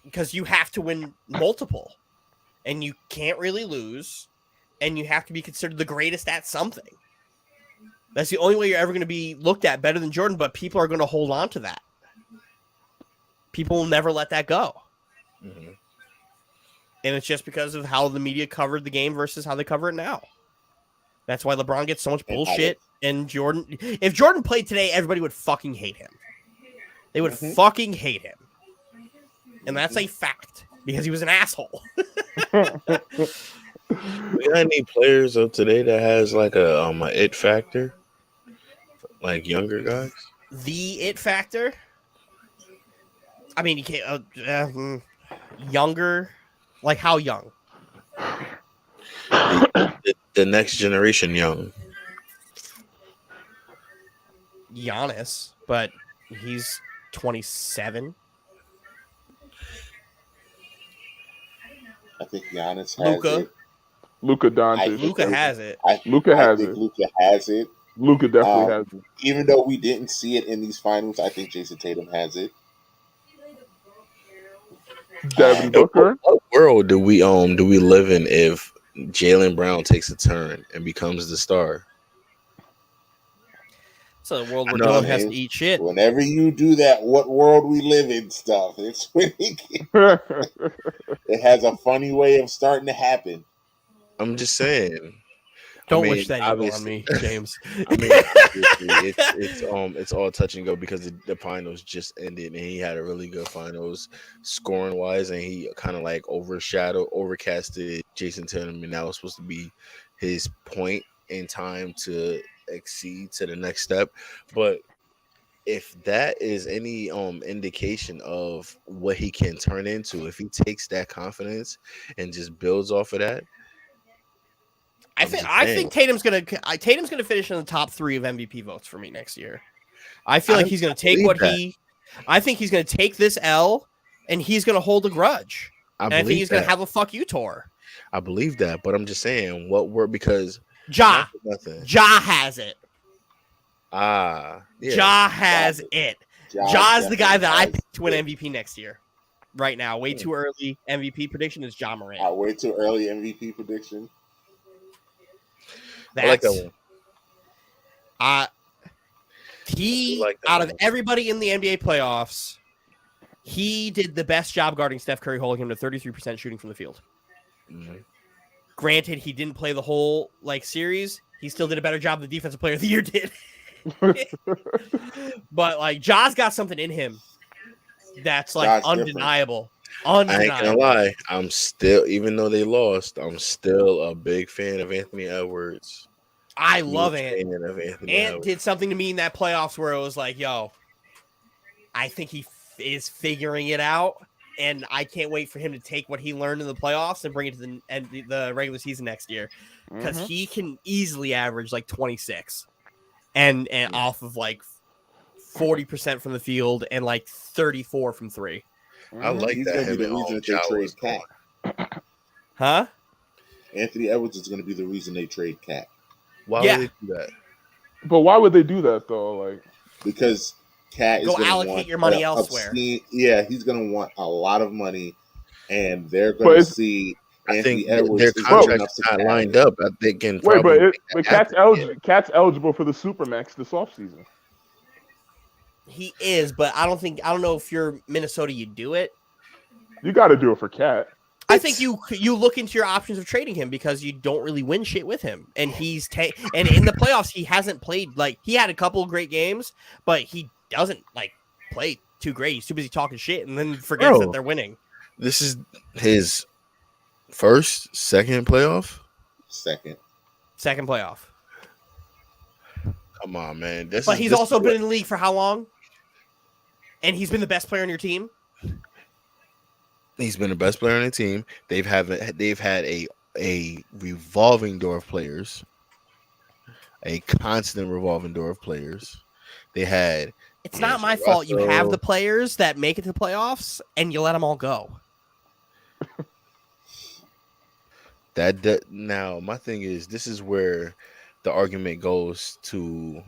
because you have to win multiple, and you can't really lose, and you have to be considered the greatest at something. That's the only way you're ever going to be looked at better than Jordan. But people are going to hold on to that. People will never let that go. Mm-hmm. And it's just because of how the media covered the game versus how they cover it now. That's why LeBron gets so much bullshit. And Jordan, if Jordan played today, everybody would fucking hate him. They would fucking hate him. And that's a fact because he was an asshole. We got any players of today that has like a it factor? Like younger guys? The it factor? I mean, you can't younger. Like how young? The next generation young. Giannis, but he's 27. I think Giannis has Luka. it. Luka Doncic. Luka has it. Luka has it. Luka has it. Luka definitely has it. Even though we didn't see it in these finals, I think Jason Tatum has it. Devin Booker. What world do we live in if Jaylen Brown takes a turn and becomes the star? So the world where Dylan has to eat shit. Whenever you do that, what world we live in stuff, it's when it has a funny way of starting to happen. I'm just saying. Don't wish that evil on me, James. I mean, it's all touch and go because the finals just ended and he had a really good finals scoring wise, and he kind of like overcasted Jason Tatum, and that was supposed to be his point in time to exceed to the next step. But if that is any indication of what he can turn into, if he takes that confidence and just builds off of that. I think Tatum's gonna finish in the top 3 of MVP votes for me next year. I feel like he's gonna take I think he's gonna take this L and he's gonna hold a grudge. I think he's gonna have a fuck you tour. I believe that, but I'm just saying because Ja has it. Yeah. Ja has it. Ja's the guy that I picked to win MVP next year. Right now, way too early MVP prediction is Ja Morant. Way too early MVP prediction. I like that one. Out of everybody in the NBA playoffs, he did the best job guarding Steph Curry, holding him to 33% shooting from the field. Mhm. Granted, he didn't play the whole series. He still did a better job than the defensive player of the year did. But Ja's got something in him that's undeniable. I ain't gonna Undeniable. lie. I'm still, even though they lost, I'm still a big fan of Anthony Edwards. I love Ant. Fan of Anthony Ant Edwards. did something to me in that playoffs where it was like, yo, I think he is figuring it out, and I can't wait for him to take what he learned in the playoffs and bring it to the regular season next year, because he can easily average 26 and off of 40% from the field and 34 from three. I like He's that. going to Him be the and reason that Ja they trade was Cat. Huh? Anthony Edwards is going to be the reason they trade Cat. Why Yeah. would they do that? But why would they do that though? Because Cat is Go going to allocate want your money elsewhere. He's going to want a lot of money, and they're going to see I think Anthony Edwards their is good contracts enough to not carry lined it. up. They can Wait, probably but Cat's eligible for the Supermax this offseason. He is, but I don't know if you're Minnesota, you do it. You got to do it for Cat. I think you look into your options of trading him because you don't really win shit with him, and and in the playoffs he hasn't played he had a couple of great games, but he doesn't play too great. He's too busy talking shit and then forgets that they're winning. This is his second playoff. Second playoff. Come on, man. But he's also been in the league for how long? And he's been the best player on your team. He's been the best player on the team. They've had a revolving door of players, a constant revolving door of players. They had. It's not my fault you have the players that make it to the playoffs and you let them all go. Now my thing is, this is where the argument goes to.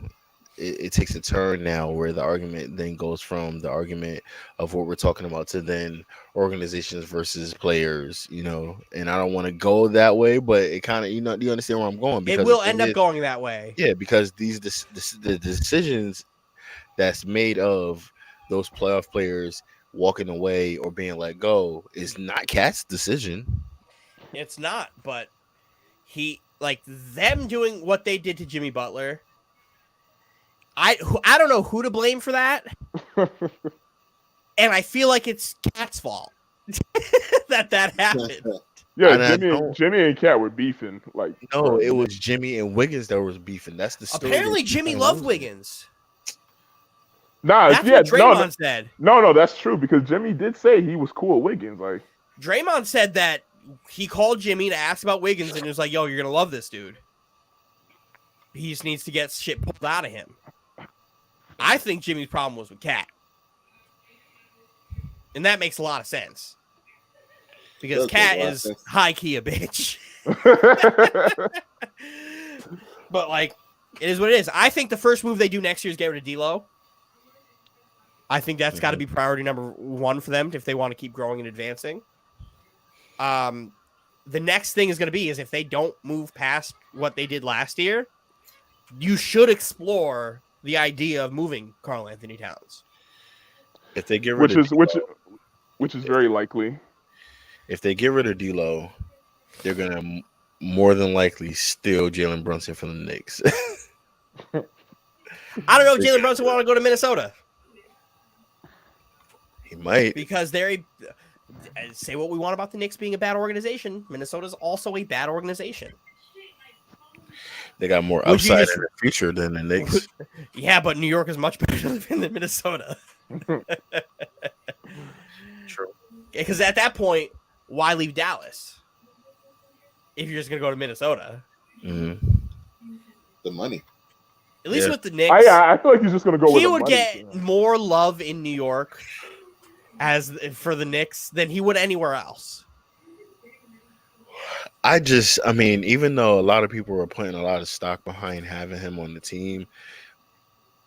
It takes a turn now where the argument then goes from the argument of what we're talking about to then organizations versus players, and I don't want to go that way, but it kind of, do you understand where I'm going? Because it will end up going that way. Yeah, because the decisions that's made of those playoff players walking away or being let go is not Cat's decision. It's not, but them doing what they did to Jimmy Butler. I don't know who to blame for that, and I feel like it's Cat's fault that happened. Yeah, Jimmy and Cat were beefing. No, it was Jimmy and Wiggins that was beefing. That's the story. Apparently, Jimmy loved Wiggins. Nah, that's what Draymond said. No, that's true because Jimmy did say he was cool with Wiggins. Draymond said that he called Jimmy to ask about Wiggins, and he was like, "Yo, you're gonna love this dude. He just needs to get shit pulled out of him." I think Jimmy's problem was with Cat. And that makes a lot of sense. Because Cat is high-key a bitch. But, it is what it is. I think the first move they do next year is get rid of D'Lo. I think that's got to be priority number one for them if they want to keep growing and advancing. The next thing is going to be is if they don't move past what they did last year, you should explore the idea of moving Karl Anthony Towns. If they get rid of which is very likely. If they get rid of D'Lo, they're gonna more than likely steal Jalen Brunson from the Knicks. I don't know if Jalen Brunson want to go to Minnesota. He might, because say what we want about the Knicks being a bad organization. Minnesota's also a bad organization. They got more upside in the future than the Knicks. Yeah, but New York is much better to live in than Minnesota. True. Because at that point, why leave Dallas? If you're just going to go to Minnesota. Mm-hmm. The money. At least with the Knicks. I feel like he's just going to go with the money. He would get more love in New York for the Knicks than he would anywhere else. Even though a lot of people were putting a lot of stock behind having him on the team,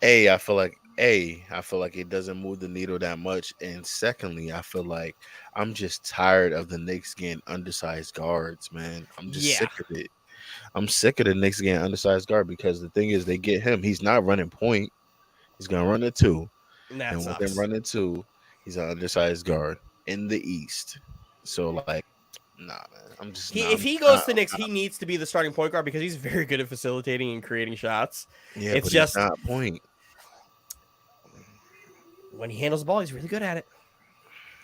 I feel like it doesn't move the needle that much. And secondly, I feel like I'm just tired of the Knicks getting undersized guards, man. I'm just sick of it. I'm sick of the Knicks getting undersized guard because the thing is they get him. He's not running point. He's going to run it two. And with them running two, He's an undersized guard in the East. So like, nah, man. I'm just If he goes to the Knicks, he needs to be the starting point guard because he's very good at facilitating and creating shots. Yeah, it's but just he's not point. When he handles the ball, he's really good at it.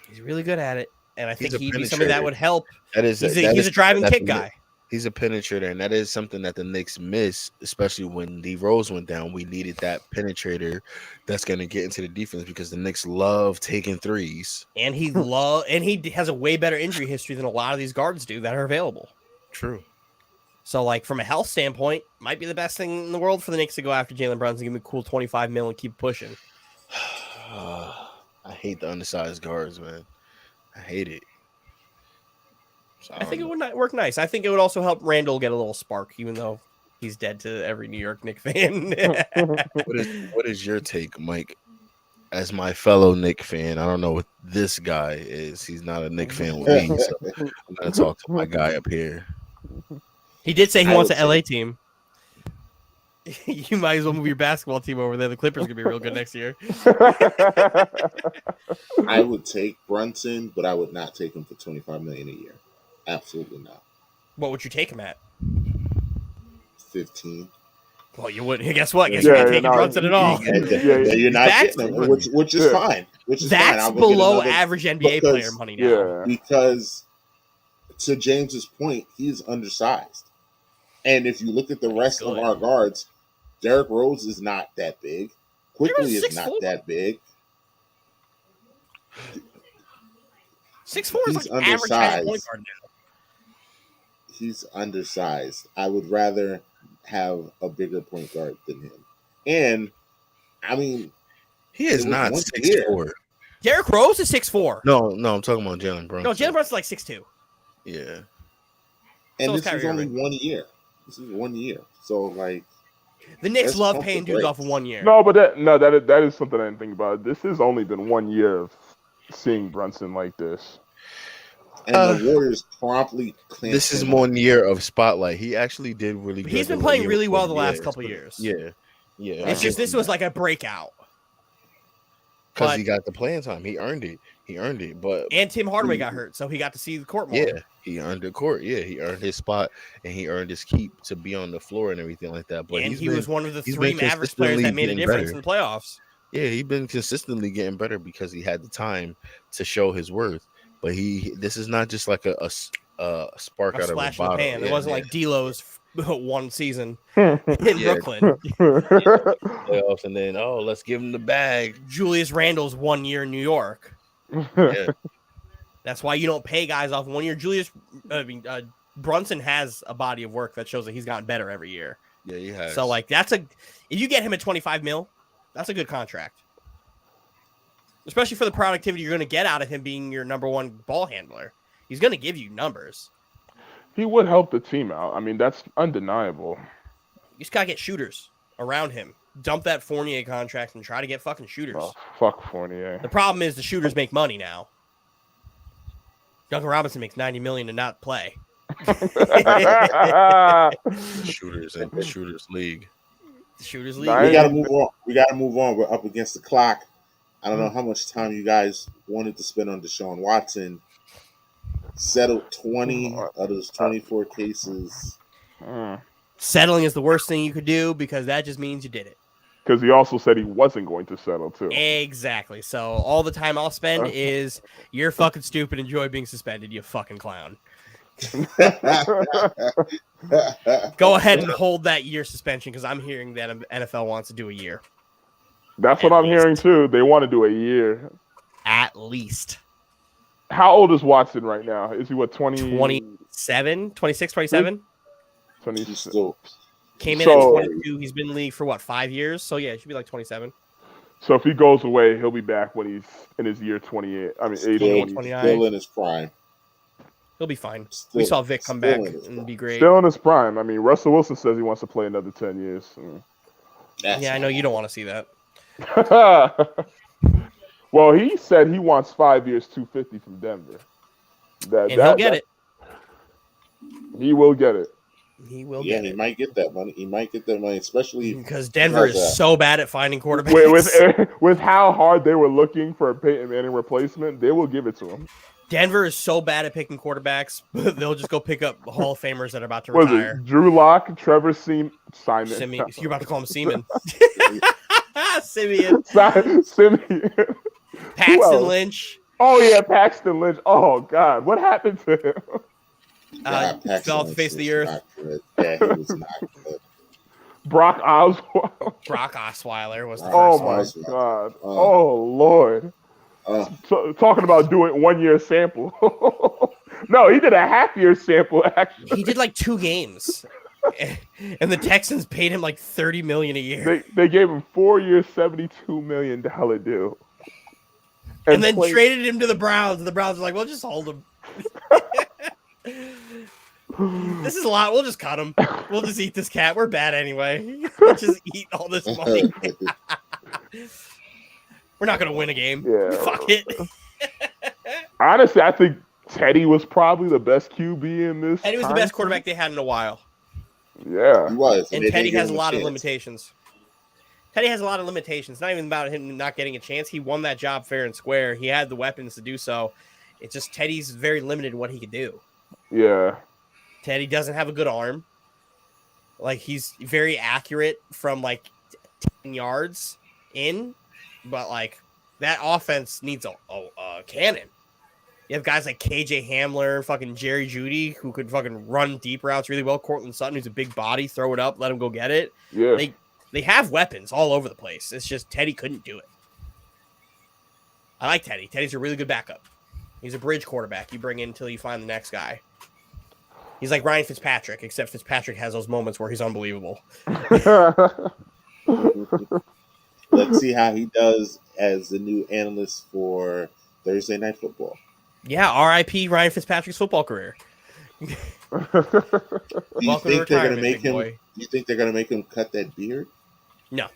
He's really good at it, and I think He's a he'd be somebody that would help. That is He's that is a driving that's kick guy. He's a penetrator, and that is something that the Knicks miss, especially when D Rose went down. We needed that penetrator that's going to get into the defense because the Knicks love taking threes. And he has a way better injury history than a lot of these guards do that are available. True. So, like, from a health standpoint, might be the best thing in the world for the Knicks to go after Jalen Brunson, give him a cool $25 million and keep pushing. I hate the undersized guards, man. I hate it. So, I think it would not work nice. I think it would also help Randall get a little spark, even though he's dead to every New York Knicks fan. what is your take, Mike? As my fellow Knicks fan, I don't know what this guy is. He's not a Knicks fan with me, so I'm gonna talk to my guy up here. He did say he wants an LA team. You might as well move your basketball team over there. The Clippers are gonna be real good next year. I would take Brunson, but I would not take him for $25 million a year. Absolutely not. What would you take him at? 15. Well, you wouldn't. Guess what? Guess you can't take Brunson at all. You're not getting him, which is fine. That's below average NBA player money now. Yeah. Because to James's point, he's undersized. And if you look at the rest of our guards, Derrick Rose is not that big. Quickly is not that big. 6'4" is like average point guard now. He's undersized. I would rather have a bigger point guard than him. And I mean, he is not 6'4". Derrick Rose is 6'4". No, I'm talking about Jalen Brunson. No, Jalen Brunson's like 6'2". Yeah. And this is only 1 year. This is 1 year. So like, the Knicks love paying dudes off of 1 year. No, but that is something I didn't think about. This has only been 1 year of seeing Brunson like this. And the Warriors promptly clamped. This is 1 year of spotlight. He actually did really good. He's been playing really well the last couple of years. Yeah. It's just this was like a breakout. Because he got the playing time. He earned it. And Tim Hardaway got hurt, so he got to see the court more. Yeah, he earned the court. Yeah, he earned his spot, and he earned his keep to be on the floor and everything like that. But he was one of the 3 Mavericks players that made a difference in the playoffs. Yeah, he's been consistently getting better because he had the time to show his worth. But this is not just like a spark out of a bottle. Pan. It wasn't like D'Lo's one season in Brooklyn. Playoffs, and then let's give him the bag. Julius Randle's 1 year in New York. Yeah. That's why you don't pay guys off 1 year. Brunson has a body of work that shows that he's gotten better every year. Yeah, he has. So like if you get him at $25 million, that's a good contract. Especially for the productivity you're going to get out of him being your number one ball handler. He's going to give you numbers. He would help the team out. I mean, that's undeniable. You just got to get shooters around him. Dump that Fournier contract and try to get fucking shooters. Oh, fuck Fournier. The problem is the shooters make money now. Duncan Robinson makes $90 million to not play. Shooters and the Shooters League. The Shooters League. We got to move on. We're up against the clock. I don't know how much time you guys wanted to spend on Deshaun Watson. Settled 20 out of those 24 cases. Settling is the worst thing you could do because that just means you did it. Because he also said he wasn't going to settle, too. Exactly. So all the time I'll spend is you're fucking stupid. Enjoy being suspended, you fucking clown. Go ahead and hold that year suspension because I'm hearing that NFL wants to do a year. That's what I'm hearing, too. They want to do a year. At least. How old is Watson right now? Is he, 27? 26, 27? 26. Came in at 22. He's been in the league for, 5 years? So, yeah, it should be like 27. So, if he goes away, he'll be back when he's in his year 28. I mean, 28, 29. Still in his prime. He'll be fine. We saw Vic come back and be great. Still in his prime. I mean, Russell Wilson says he wants to play another 10 years. I know you don't want to see that. Well, he said he wants 5 years, $250 from Denver. He'll get it. He will get it. He will Yeah, get he it. might get that money. He might get that money, especially Because Denver has is so bad at finding with, quarterbacks. with how hard they were looking for a Peyton Manning replacement, they will give it to him. Denver is so bad at picking quarterbacks, they'll just go pick up Hall of Famers that are about to Was retire. it Drew Lock, Trevor Simon? You're about to call him Seaman. Simeon. Simeon. Who Paxton else? Lynch. Oh yeah, Paxton Lynch. Oh God, what happened to him? Paxton Fell off the face of the earth. not good. Yeah, he was not good. Brock Osweiler. Brock Osweiler was the Oh first my one. God. Oh Lord. Talking about doing 1 year sample. No, he did a half-year sample actually. He did like 2 games. And the Texans paid him like $30 million a year. They gave him 4 years, $72 million deal. And then traded him to the Browns. And the Browns were like, well, just hold him. This is a lot. We'll just cut him. We'll just eat this cat. We're bad anyway. We'll just eat all this money. We're not going to win a game. Yeah. Fuck it. Honestly, I think Teddy was probably the best QB in this. Teddy was the best quarterback they had in a while. Yeah. He was. And Teddy has a lot of limitations. Teddy has a lot of limitations. Not even about him not getting a chance. He won that job fair and square. He had the weapons to do so. It's just Teddy's very limited in what he could do. Yeah. Teddy doesn't have a good arm. Like, he's very accurate from, like, 10 yards in. But, like, that offense needs a cannon. You have guys like KJ Hamler, fucking Jerry Jeudy, who could fucking run deep routes really well. Cortland Sutton, who's a big body, throw it up, let him go get it. Yeah. They have weapons all over the place. It's just Teddy couldn't do it. I like Teddy. Teddy's a really good backup. He's a bridge quarterback you bring in until you find the next guy. He's like Ryan Fitzpatrick, except Fitzpatrick has those moments where he's unbelievable. Let's see how he does as the new analyst for Thursday Night Football. Yeah, R.I.P. Ryan Fitzpatrick's football career. Do you think they're going to make him? Boy. Do you think they're going to make him cut that beard? No.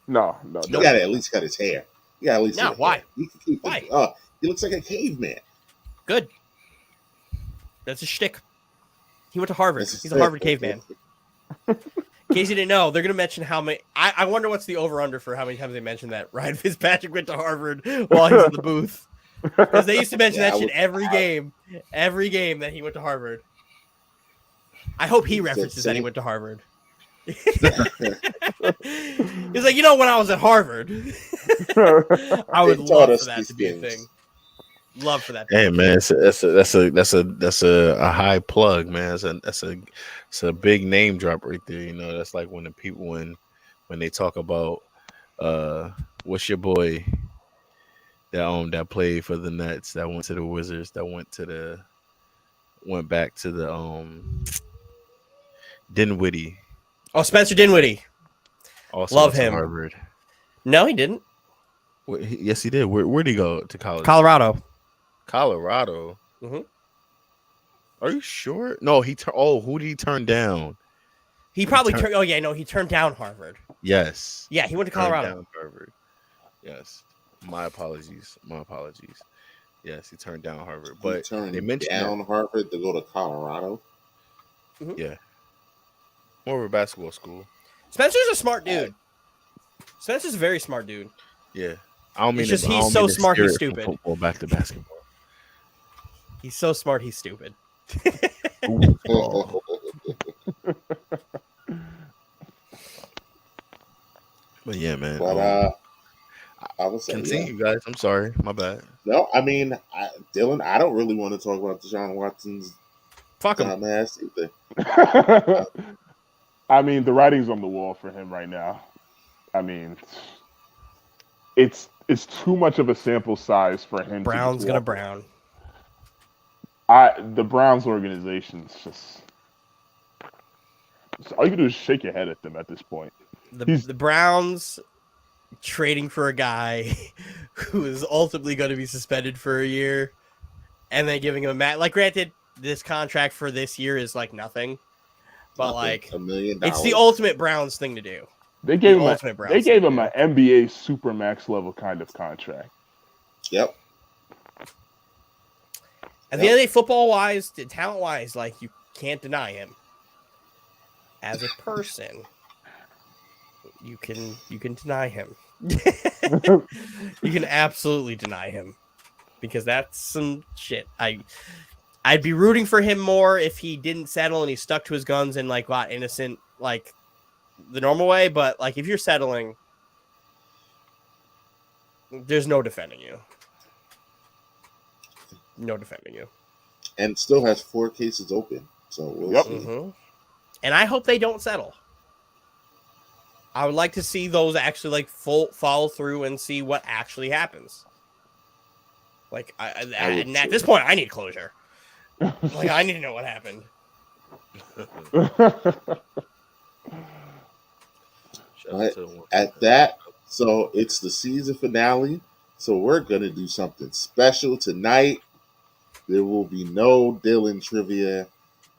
No. You got to at least cut his hair. Yeah, at least. No, why? Hair. You can keep why? He looks like a caveman. Good. That's a shtick. He went to Harvard. He's a Harvard caveman. In case you didn't know, they're going to mention how many. I wonder what's the over-under for how many times they mentioned that Ryan Fitzpatrick went to Harvard while he's in the booth. Because they used to mention that shit every game that he went to Harvard. I hope he references that he went to Harvard. He's like, when I was at Harvard, I would love for that to be a thing. Love for that. Hey man, that's a high plug, man. That's a big name drop right there. That's like when the people when they talk about what's your boy that played for the Nets, that went to the Wizards, that went back to the Dinwiddie. Oh, Spencer Dinwiddie. Also love to him. Harvard. No, he didn't. Yes, he did. Where'd he go to college? Colorado. Mm-hmm. Are you sure? No, who did he turn down? He probably turned. Oh yeah, no, he turned down Harvard. Yes. Yeah, he went to Colorado. Turned down Harvard. Yes. My apologies. Yes, he turned down Harvard, but they mentioned down Harvard to go to Colorado. Mm-hmm. Yeah. More of a basketball school. Spencer's a smart dude. Spencer's a very smart dude. Yeah. I don't mean it's just he's so smart he's stupid. Football back to basketball. He's so smart he's stupid. But yeah, man. But I was saying, continue, guys. I'm sorry, my bad. No, I mean, Dylan, I don't really want to talk about Deshaun Watson's dumbass either. I mean, the writing's on the wall for him right now. I mean, it's too much of a sample size for him. Brown's gonna Brown. The Browns organization's just all you can do is shake your head at them at this point. The Browns trading for a guy who is ultimately going to be suspended for a year, and then giving him granted, this contract for this year is like nothing, but like $1 million. It's the ultimate Browns thing to do. They gave him an NBA Supermax level kind of contract. Yep. At the end of the day, football wise, talent wise, like you can't deny him. as a person, you can deny him. You can absolutely deny him because that's some shit. I'd be rooting for him more if he didn't settle and he stuck to his guns and like got innocent like the normal way. But like if you're settling, there's no defending you. No defending you. And still has 4 cases open. So we'll Yep. see. Mm-hmm. And I hope they don't settle. I would like to see those actually like follow through and see what actually happens. Like, and at this point, I need closure. Like, I need to know what happened. But at that, so it's the season finale. So we're gonna do something special tonight. There will be no Dylan trivia.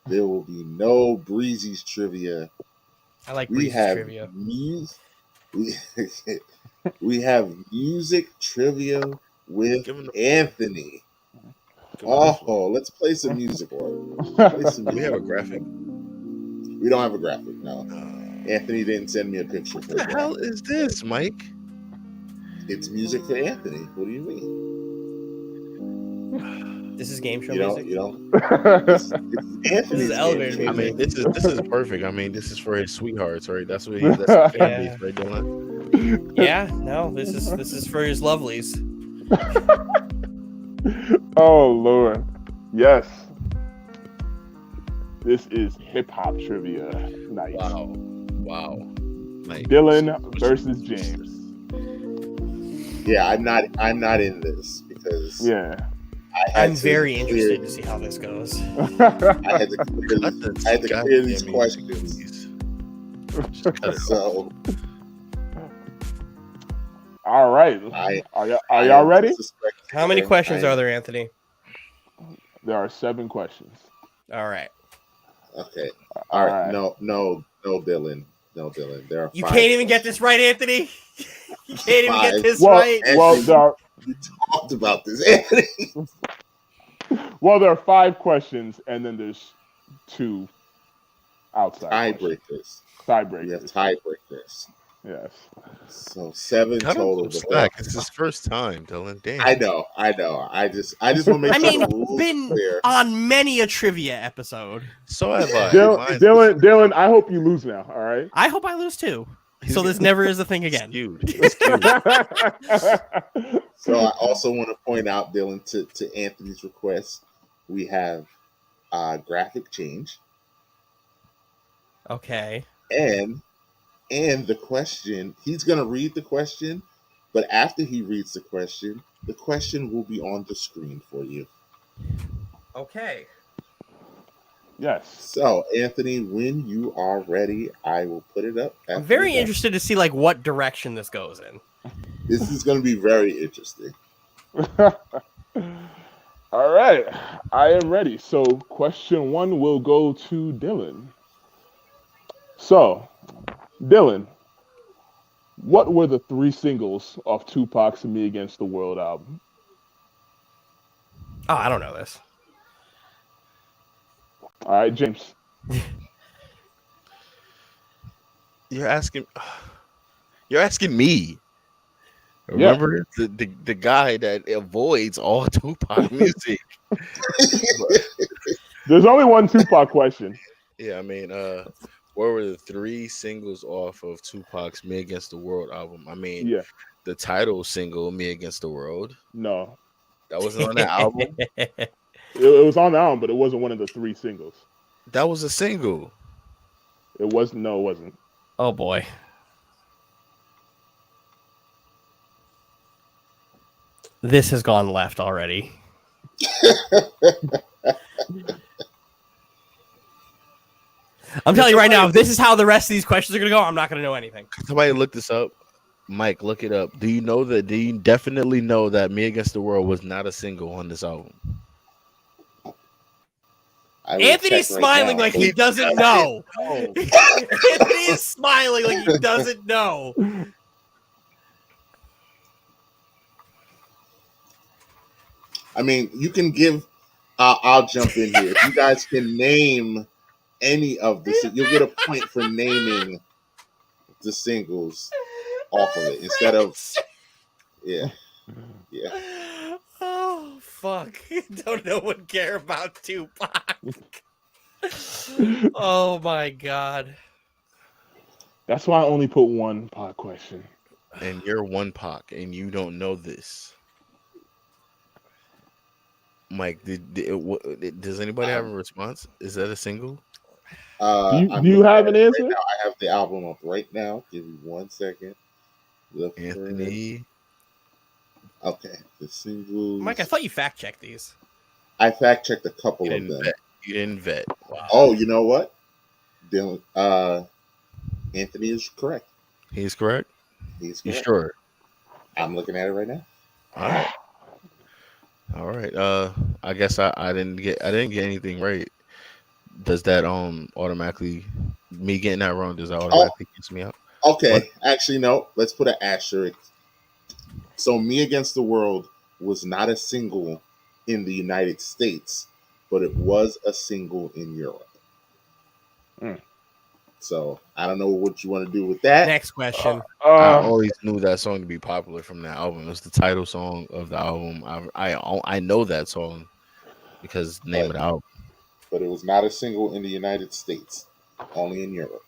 There will be no Breezy's trivia. I like We Breeze's have trivia. we have music trivia with Give him the- Anthony. Give him this one. Oh, let's play some music. Play some Do we have a music. graphic? We don't have a graphic, no. Anthony didn't send me a picture. What the hell is this, Mike? It's music for Anthony. What do you mean? This is game show You music. it's Anthony's This is elevator game show. I mean, music. this is perfect. I mean, this is for his sweethearts, right? That's what that's what fan Yeah. base, right, Dylan? Yeah, no, this is for his lovelies. Oh Lord, yes. This is hip hop trivia night. Wow. Mike. Dylan versus James. Yeah, I'm not in this because Yeah. I'm very interested to see how this goes. I had to clear these Goddamn questions. music, Just cut it off. So All right. I Are y'all ready? How many questions are there, Anthony? There are 7 questions. All right. Okay. All right. All right. No, Dylan. No, Dylan. There are You 5 can't even get questions. this right, Anthony. You can't even get 5. this Well, right. well, there are, We talked about this, Anthony. there are 5 questions, and then there's 2 outside questions. Tiebreakers. We have Tiebreakers. tiebreakers. Yes. So 7 Cut him total. some but there are- slack. It's his first time, Dylan. Damn. I know. I just want to make I sure mean, the rules been are clear. on many a trivia episode. So have I. Mine's Dylan, I hope you lose now. All right. I hope I lose too. So this never is a thing again. skewed. It's skewed. So I also want to point out, Dylan, to Anthony's request, we have graphic change Okay. and the question. He's gonna read the question, but after he reads the question will be on the screen for you. Okay. Yes. So Anthony, when you are ready, I will put it up. I'm after very you're done. interested to see like what direction this goes in. This is going to be very interesting. All right. I am ready. So, question 1 will go to Dylan. So, Dylan, what were the 3 singles of Tupac's Me Against the World album? Oh, I don't know this. All right, James. You're asking me. Yeah. Remember the guy that avoids all Tupac music. There's only one Tupac question. Yeah, I mean, what were the 3 singles off of Tupac's Me Against the World album? I mean, Yeah. the title single, Me Against the World, No. that wasn't on that album. It was on the album, but it wasn't one of the 3 singles. That was a single. It wasn't. No, it wasn't. Oh boy. This has gone left already. I'm telling you right now, if this is how the rest of these questions are going to go, I'm not going to know anything. Somebody look this up. Mike, look it up. Do you definitely know that Me Against the World was not a single on this album? I will Anthony's check right smiling now. like he doesn't know. Anthony is smiling like he doesn't know. I mean, you can give. I'll jump in here. If you guys can name any of the. You'll get a point for naming the singles off of it instead of. Yeah. Oh fuck! Don't no one care about Tupac. Oh my god! That's why I only put one pod question. And you're one Pac, and you don't know this. Mike, does anybody have a response? Is that a single? Do you have an answer? Right now, I have the album up right now. Give me 1 second. Anthony. Okay, the singles. Mike, I thought you fact checked these. I fact checked a couple You of them. You didn't vet. Wow. Oh, you know what? Dylan, Anthony is correct. He's correct. He's You correct. sure? I'm looking at it right now. All right. I guess I didn't get anything right. Does that automatically, me getting that wrong, does that automatically kiss me out? Okay, What? actually no. Let's put an asterisk. So, "Me Against the World" was not a single in the United States, but it was a single in Europe. So I don't know what you want to do with that. Next question. I always knew that song to be popular from that album. It was the title song of the album. I know that song because the name of the album. But it was not a single in the United States, only in Europe.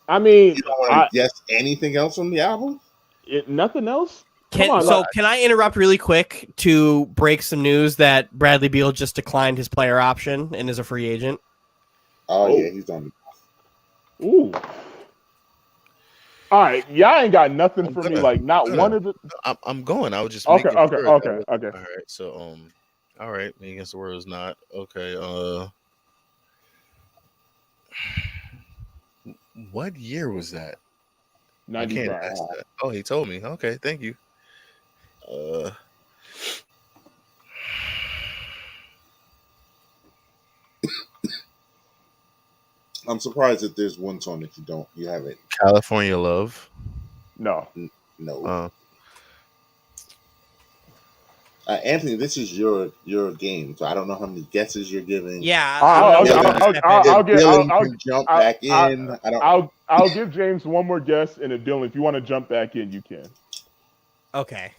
I mean, You don't want to guess anything else from the album? Nothing else? Can I interrupt really quick to break some news that Bradley Beal just declined his player option and is a free agent? Oh. Yeah, he's on. Ooh. All right, y'all ain't got nothing for me. Like not one of the. I'm going. I was just Okay. making sure. Okay. All right. So all right. Me Against the World is not okay. What year was that? 95. I can't ask that. Oh, he told me. Okay, thank you. I'm surprised that there's one song that you haven't. California Love. No. Anthony, this is your game, so I don't know how many guesses you're giving. Yeah, I'll jump back in. I'll give James one more guess, and if Dylan, if you want to jump back in, you can. Okay.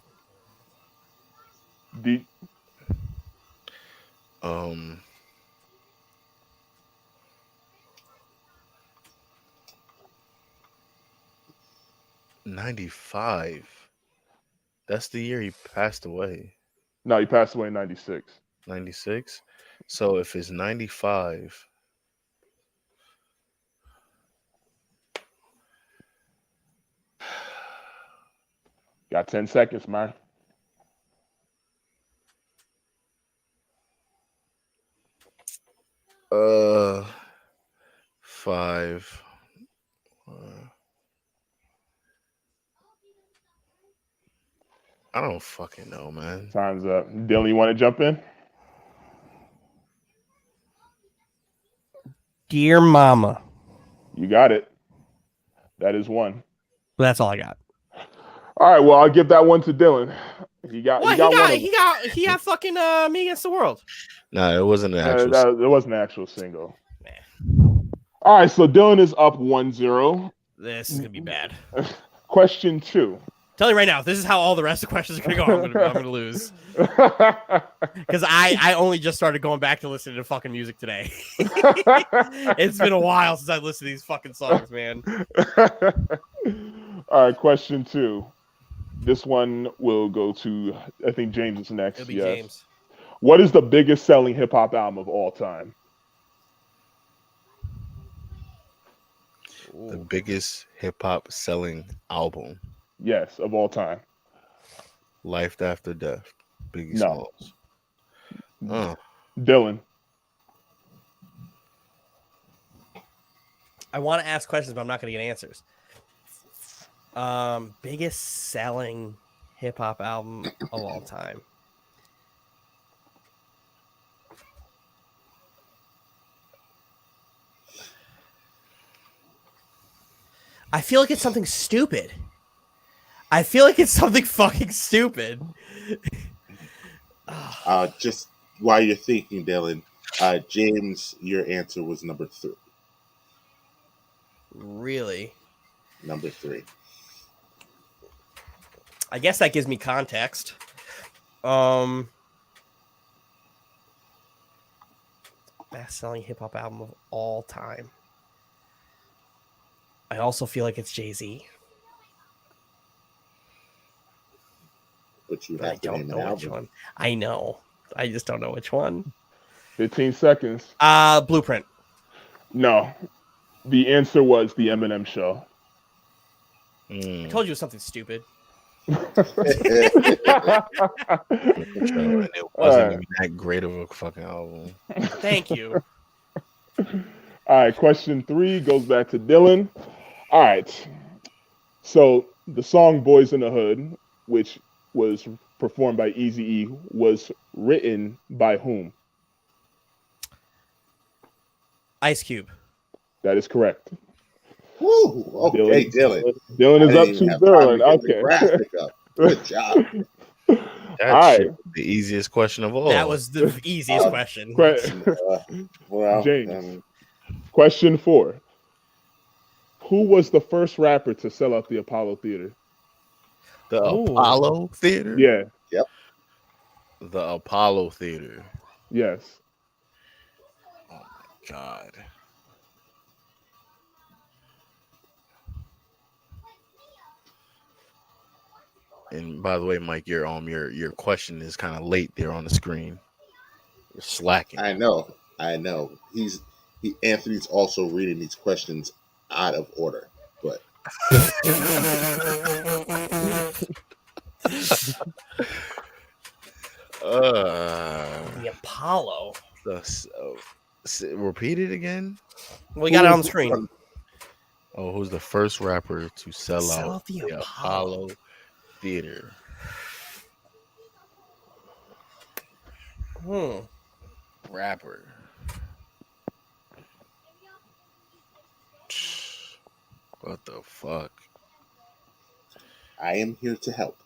95. That's the year he passed away. No, he passed away in 96. 96. So if it's 95, got 10 seconds, man. Five. I don't fucking know, man. Time's up. Dylan, you want to jump in? Dear Mama. You got it. That is one. That's all I got. All right, well, I'll give that one to Dylan. He got fucking Me Against the World. No, it wasn't an actual. It wasn't an actual single. All right, so Dylan is up 1-0. This is gonna be bad. Question 2. Tell you right now, if this is how all the rest of the questions are gonna go, I'm gonna lose. Because I only just started going back to listening to fucking music today. It's been a while since I listened to these fucking songs, man. All right, question 2. This one will go to, I think James is next. It'll be James. What is the biggest selling hip hop album of all time? The biggest hip hop selling album. Yes, of all time. Life After Death. Biggie No. Smalls. Dylan. I want to ask questions, but I'm not going to get answers. Biggest selling hip hop album of all time. I feel like it's something stupid. I feel like it's something fucking stupid. Just while you're thinking, Dylan, James, your answer was number 3. Really? Number 3. I guess that gives me context. Best-selling hip-hop album of all time. I also feel like it's Jay-Z. But you But I have to don't name an know which album. one. I know. I just don't know which one. 15 seconds. Blueprint. No. The answer was the Eminem Show. I told you it was something stupid. It wasn't even that great of a fucking album. Thank you. All right, question 3 goes back to Dylan. All right. So the song Boys in the Hood, which was performed by Eazy-E, was written by whom? Ice Cube. That is correct. Woo! Okay, Dylan. Dylan I is didn't up even to have time to Dylan. get the Okay. graphic up. Good job. That All right. shit was the easiest question of all. That was the easiest question. Well, James. Question 4. Who was the first rapper to sell out the Apollo Theater? The Apollo Theater? Yeah. Yep. The Apollo Theater. Yes. Oh my God. And by the way, Mike, your question is kind of late there on the screen. You're slacking. I know. Anthony's also reading these questions out of order, but The Apollo. Repeat it again. We got it on the screen. Oh, who's the first rapper to sell Sell out the the Apollo Theater? Rapper. What the fuck? I am here to help.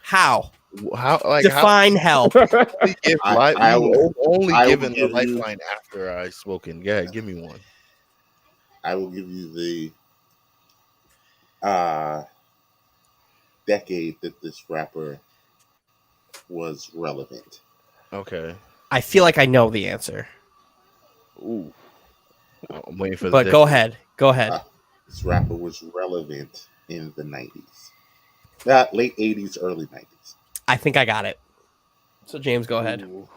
How? How? Define help. I will only given the give you- lifeline after I spoken. Yeah, give me one. I will give you the decade that this rapper was relevant. Okay. I feel like I know the answer. Ooh. I'm waiting for the But go ahead. Go ahead. This rapper was relevant in the 90s. Late 80s, early 90s. I think I got it. So James, go ahead. Ooh.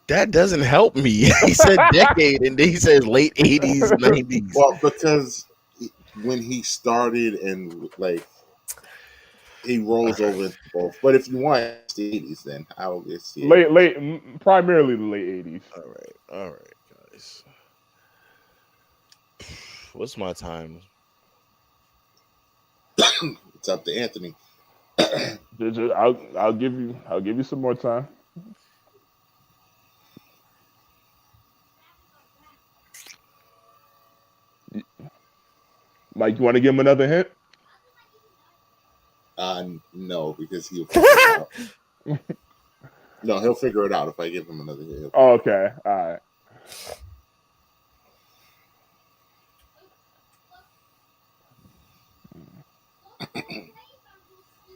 That doesn't help me. He said decade, and then he says late 80s, 90s. Well, because when he started and he rolls over into both. But if you want it's the 80s, then I will get the Primarily the late 80s. All right, guys. What's my time? It's up to Anthony. I'll give you some more time. Mike, you want to give him another hint? No, because he'll figure it out. No, he'll figure it out if I give him another hint. Oh, okay. All right.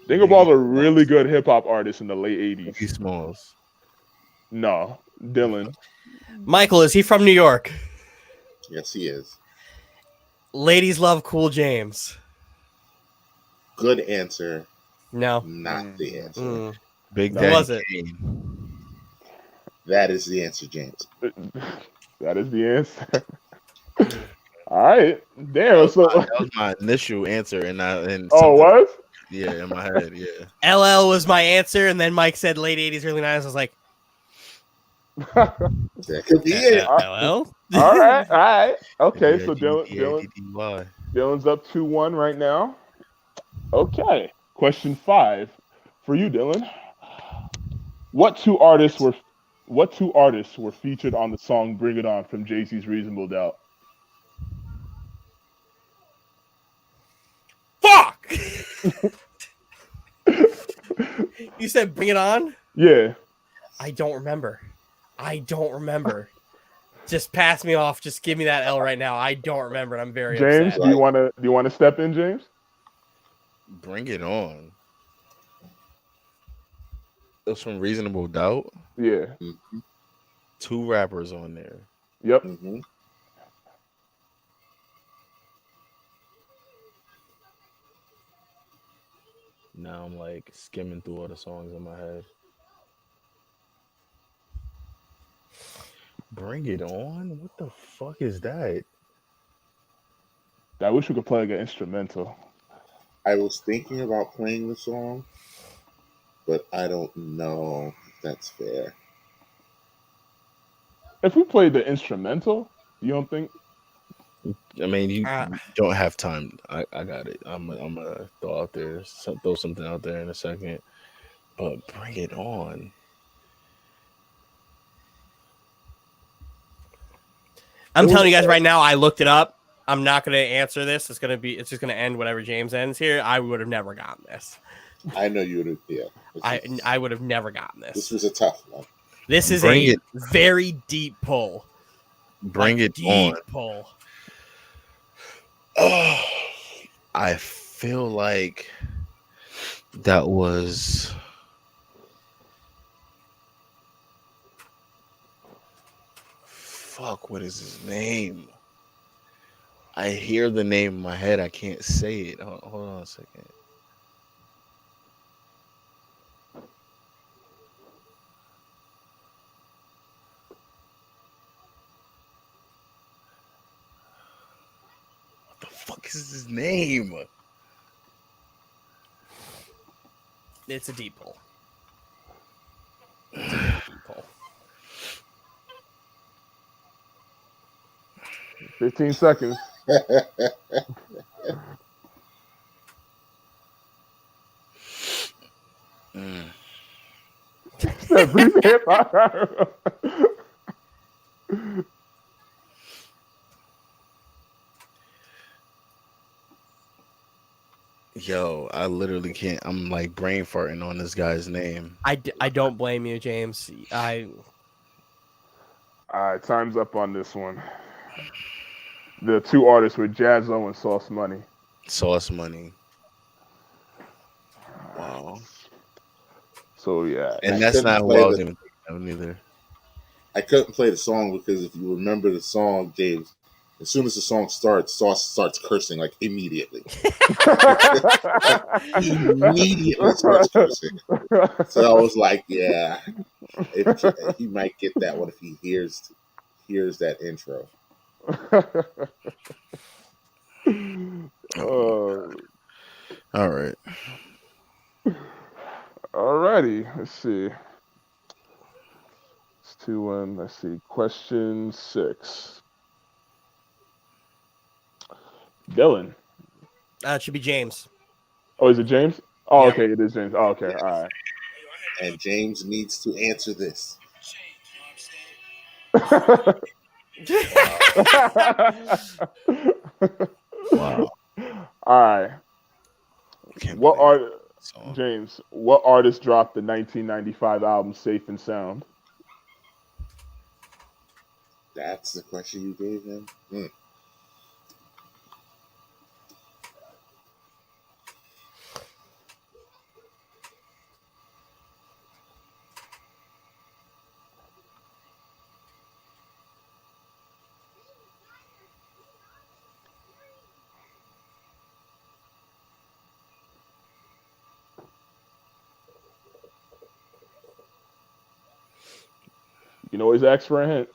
Think of all the really good hip hop artists in the late 80s. Biggie Smalls. No, Dylan. Michael, is he from New York? Yes, he is. Ladies love Cool James. Good answer. No. Not the answer. Big Who Daddy was it? Kane. That is the answer, James. That is the answer. All right. Damn. That was my initial answer, and what? Yeah, in my head, yeah. LL was my answer, and then Mike said late 80s, early 90s. I was like, That could be it. LL? All right. Okay, so Dylan's up 2-1 right now. Okay. Question 5 for you, Dylan. What two artists were featured on the song "Bring It On" from Jay-Z's Reasonable Doubt? You said "Bring It On." Yeah. I don't remember. Just pass me off. Just give me that L right now. I don't remember, and I'm very James, upset. do you want to step in, James? Bring it on. It was from Reasonable Doubt. Yeah. Mhm. 2 rappers on there. Yep. Mhm. Now I'm like skimming through all the songs in my head. Bring it on? What the fuck is that? I wish we could play like an instrumental. I was thinking about playing the song, but I don't know if that's fair. If we played the instrumental, you don't think? I mean, you Uh, don't have time. I got it. I'm gonna throw something out there in a second. But bring it on. I'm It was telling you guys right now. I looked it up. I'm not going to answer this. It's just going to end whenever James ends here. I would have never gotten this. I know you would have. Yeah, I would have never gotten this this. was a tough one. This is Bring a it. very deep pull. Bring Like, it deep on. pull. Oh, I feel like that was. Fuck, what is his name? I hear the name in my head. I can't say it. Hold on a second. What the fuck is his name? It's a deep pull. It's a very deep pull. 15 seconds. Mm. Yo, I literally can't. I'm like brain farting on this guy's name. I don't blame you, James. All right, time's up on this one. The 2 artists were Jazzo and Sauce Money. Sauce Money. Wow. So yeah, And I that's couldn't not who play I was the- even thinking of either. I couldn't play the song because if you remember the song, James, as soon as the song starts, Sauce starts cursing like immediately. Immediately starts cursing. So I was like, yeah, he might get that one if he hears that intro. Oh, All right. alrighty, let's see. It's 2-1. Let's see. Question 6. Dylan. it should be James. Oh, is it James? Oh, Yep. okay, it is James. Oh, okay, all right. And James needs to answer this. Wow. All right. Can't What believe art, song. James? What artist dropped the 1995 album "Safe and Sound"? That's the question you gave him. You can always ask for a hint.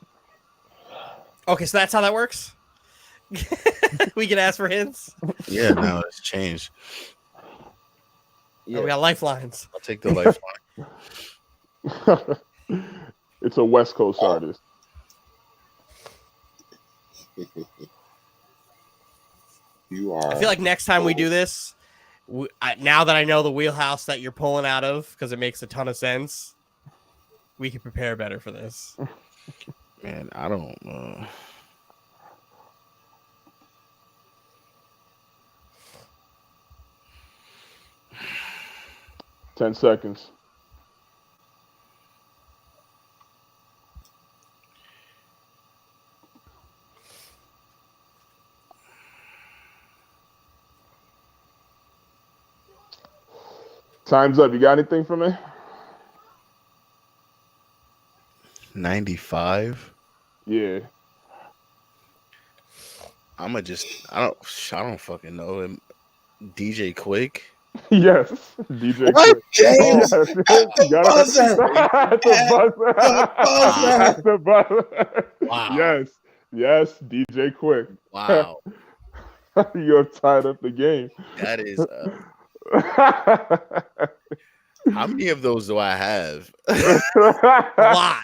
Okay, so that's how that works. We can ask for hints. Yeah, now it's changed. Oh, we got lifelines. I'll take the lifeline. It's a West Coast artist. You are. I feel like next time we do this, now that I know the wheelhouse that you're pulling out of, because it makes a ton of sense, we can prepare better for this. Man, I don't. 10 seconds. Time's up. You got anything for me? 95. Yeah. I don't fucking know. DJ Quick. Yes, DJ What, Quick. James? Yes, At you the got buzzer. it. At the buzzer. The buzzer. At the buzzer. Wow. Yes, DJ Quick. Wow. You have tied up the game. That is how many of those do I have? A lot.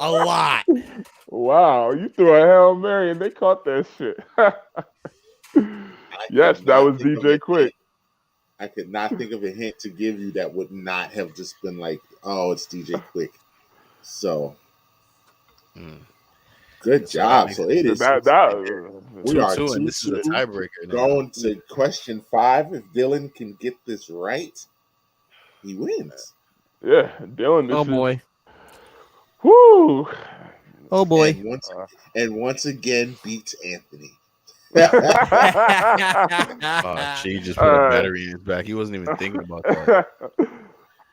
A lot. Wow, you threw a Hail Mary and they caught that shit. Yes, that was DJ Quick. I could not think of a hint to give you that would not have just been like, oh, it's DJ Quick. So, good job. So it is. We are 2-2, and this is a tiebreaker now. Going to question 5. If Dylan can get this right, he wins. Yeah, Dylan. Oh boy. Whoo. Oh boy. And once again beats Anthony. She just put a battery in his back. He wasn't even thinking about that.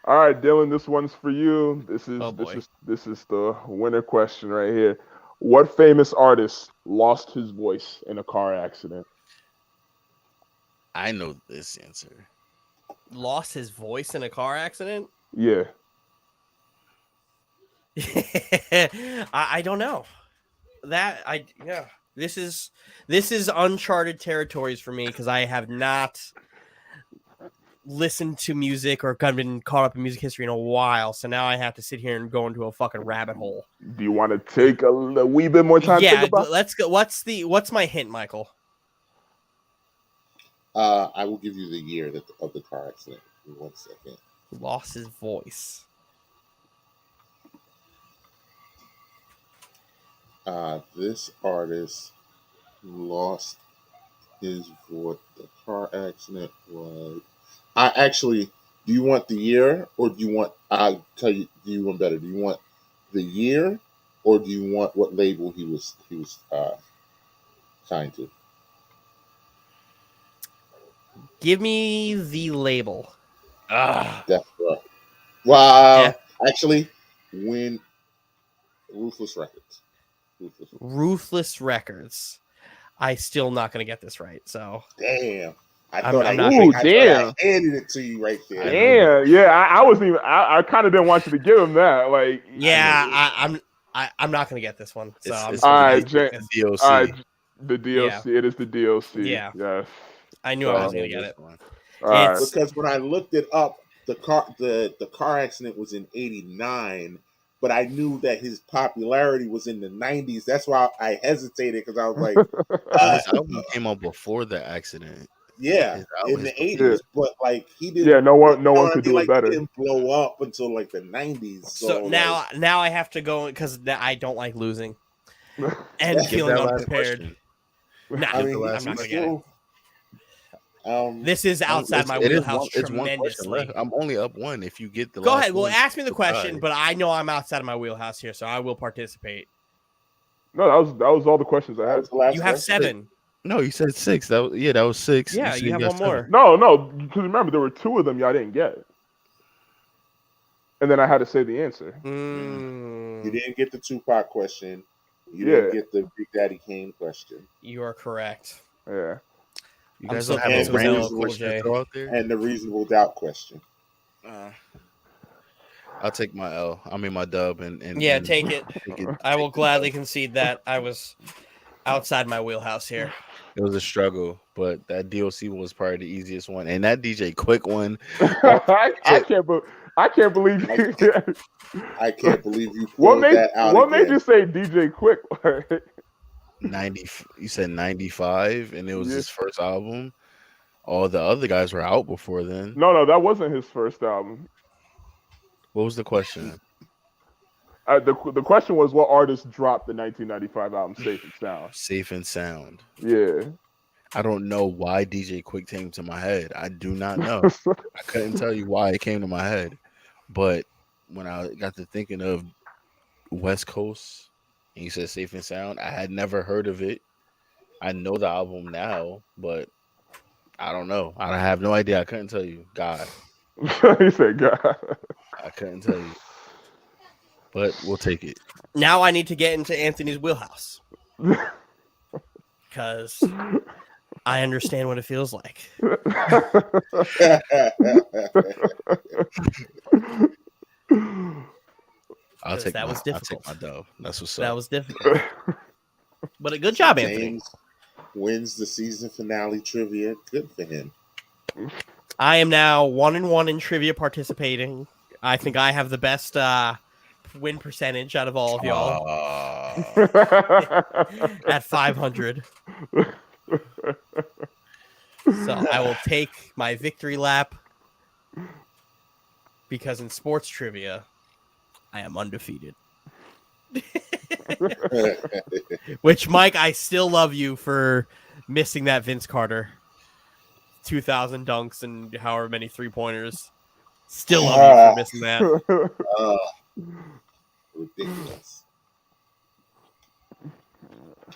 All right, Dylan, this one's for you. This is Oh, boy. this is the winner question right here. What famous artist lost his voice in a car accident? I know this answer. Lost his voice in a car accident? Yeah. I don't know. This is uncharted territories for me because I have not listened to music or been caught up in music history in a while. So now I have to sit here and go into a fucking rabbit hole. Do you want to take a wee bit more time? Yeah, let's go. What's my hint, Michael? I will give you the year of the car accident. In 1 second. Lost his voice. This artist lost his voice. The car accident was. Do you want the year or do you want? I'll tell you. Do you want better? Do you want the year or do you want what label he was signed to? Give me the label. Death Row. Wow. Yeah. Actually, when Ruthless Records. Ruthless Records. I still not gonna get this right. So Damn. I I'm thought not I damn. handed it to you right there. Damn. Yeah, I wasn't even. I kind of didn't want you to give him that. Like. yeah, I'm not gonna get this one. So It's all right, the DOC. All right, the DLC. Yeah. It is the DLC. Yeah. Yes. I knew I was gonna get it. All right. It's- Because when I looked it up, the car accident was in '89, but I knew that his popularity was in the '90s. That's why I hesitated because I was like, His album came out before the accident. yeah, His in the album- '80s, Yeah. but like he didn't. Yeah, no one could he, do it better. Didn't blow up until like the '90s. So now I have to go because I don't like losing and Give feeling that last unprepared. question. Nah, I mean, I'm not gonna get it. This is outside my It is wheelhouse it's one question tremendously. left. I'm only up one. If you get the Go last ahead. Well, one, ask me the question, tie. but I know I'm outside of my wheelhouse here, so I will participate. No, that was all the questions I that had. was the last You have question. 7. No, you said 6. That was 6. Yeah, said you have got one 7. more. No, because remember there were 2 of them y'all didn't get, and then I had to say the answer. You didn't get the Tupac question. You Yeah. didn't get the Big Daddy Kane question. You are correct. Yeah. You I'm guys so don't have pissed a with random LL Cool question J. to throw out there? And the reasonable doubt question. I'll take my L. I mean my dub and Yeah, and take it. take it. I will gladly concede that I was outside my wheelhouse here. It was a struggle, but that DOC was probably the easiest one, and that DJ Quick one. I can't believe you. I can't believe you What pulled made that out What again. made you say DJ Quick? 90. You said 95, and it was Yeah. his first album. All the other guys were out before then. No, that wasn't his first album. What was the question? The question was what artist dropped the 1995 album Safe and Sound? Safe and Sound. Yeah. I don't know why DJ Quick came to my head. I do not know. I couldn't tell you why it came to my head. But when I got to thinking of West Coast and you said Safe and Sound, I had never heard of it. I know the album now, but I don't know. I have no idea. I couldn't tell you. God, He said, "God." I couldn't tell you. But we'll take it. Now I need to get into Anthony's wheelhouse because I understand what it feels like. I'll take that my, was difficult. I'll take my dove. That's what's That up. was difficult. But a good job, Anthony. James wins the season finale trivia. Good for him. I am now 1-1 in trivia participating. I think I have the best win percentage out of all of y'all at 500. So I will take my victory lap because in sports trivia, I am undefeated. Which, Mike, I still love you for missing that Vince Carter 2,000 dunks and however many 3-pointers. Still love you for missing that. Ridiculous.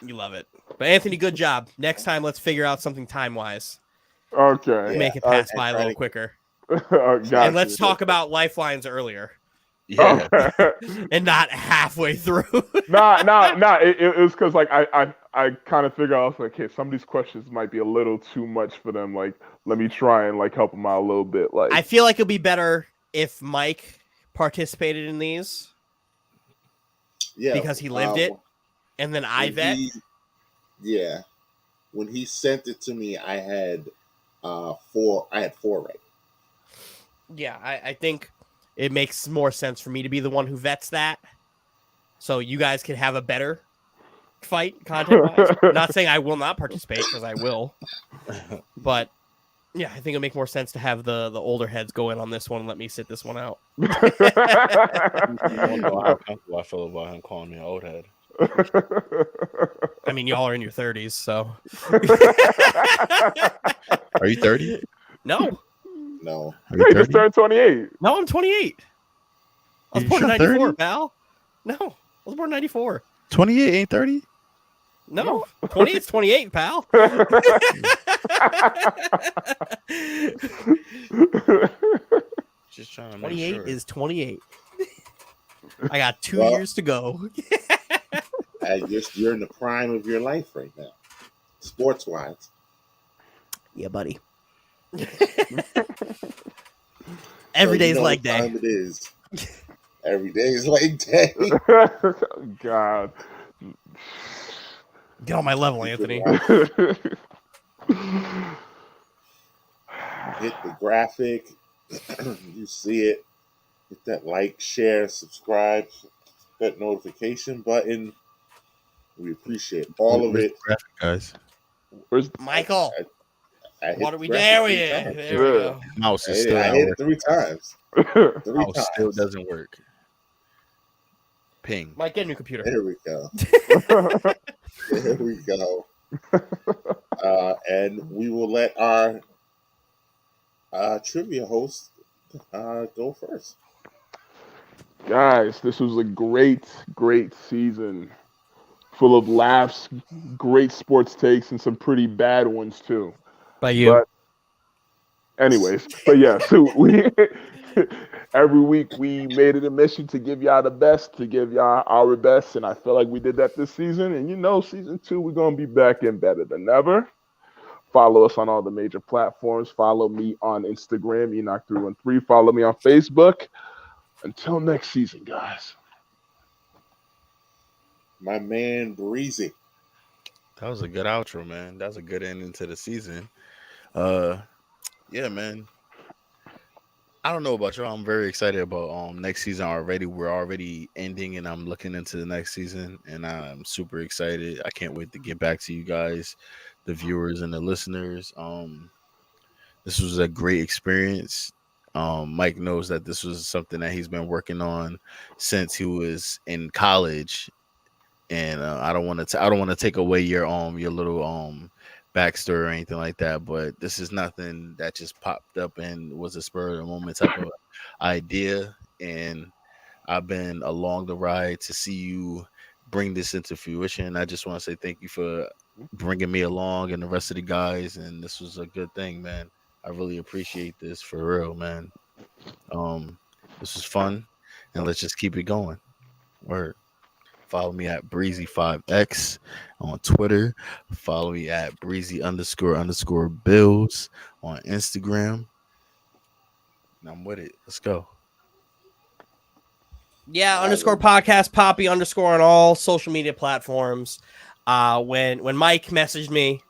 You love it. But Anthony, good job. Next time, let's figure out something time-wise. Okay. Make it pass by a little quicker. And let's talk about lifelines earlier. Yeah. Okay. And not halfway through. Nah. It was because like I kind of figured I was like, hey, some of these questions might be a little too much for them. Like, let me try and like help them out a little bit. Like, I feel like it'd be better if Mike participated in these. Yeah, because he lived it, and then I vet. Yeah, when he sent it to me, I had 4. I had 4 right. Yeah, I think it makes more sense for me to be the one who vets that, so you guys can have a better fight content-wise. Not saying I will not participate because I will, but yeah, I think it'll make more sense to have the older heads go in on this one and let me sit this one out. I don't know how comfortable I feel about him calling me an old head. I mean, y'all are in your 30s, so. Are you 30? No. No. Are you He just 30? turned 28. No, I'm 28. I was You born in sure 94, 30? pal. No, I was born in 94. 28 ain't 30? No, 28 is 28, pal. Just trying to make 28 sure. is 28. I got 2 Well, years to go. You're in the prime of your life right now, sports wise. Yeah, buddy. Every day's leg day. Time it is. Every day is leg day. God. Get on my level, Anthony. Hit the graphic. You see it. Hit that like, share, subscribe, that notification button. We appreciate all of it. Graphic, guys. Where's Michael, I hit what are we the graphic doing? 3 times. There we go. Mouse is I still not hit it working. 3 times. 3 Mouse times. still doesn't work. Ping. Mike, get a new computer. There we go. There we go. And we will let our trivia host go first. Guys, this was a great season. Full of laughs, great sports takes, and some pretty bad ones too. By you. But anyways, yeah, so we every week we made it a mission to give y'all the best, to give y'all our best, and I feel like we did that this season. And season 2, we're gonna be back in better than ever. Follow us on all the major platforms. Follow me on Instagram, Enoch313. Follow me on Facebook. Until next season, guys. My man Breezy. That was a good outro, man. That's a good ending to the season. Yeah, man. I don't know about y'all. I'm very excited about next season already. We're already ending, and I'm looking into the next season, and I'm super excited. I can't wait to get back to you guys, the viewers and the listeners. This was a great experience. Mike knows that this was something that he's been working on since he was in college, and I don't want to take away your little backstory or anything like that. But this is nothing that just popped up and was a spur of the moment type of idea. And I've been along the ride to see you bring this into fruition. I just want to say thank you for bringing me along and the rest of the guys. And this was a good thing, man. I really appreciate this for real, man. Um, this was fun, and let's just keep it going. Word. Follow me at Breezy5X on Twitter. Follow me at Breezy__Bills on Instagram. And I'm with it. Let's go. Yeah, underscore podcast Poppy underscore on all social media platforms. When Mike messaged me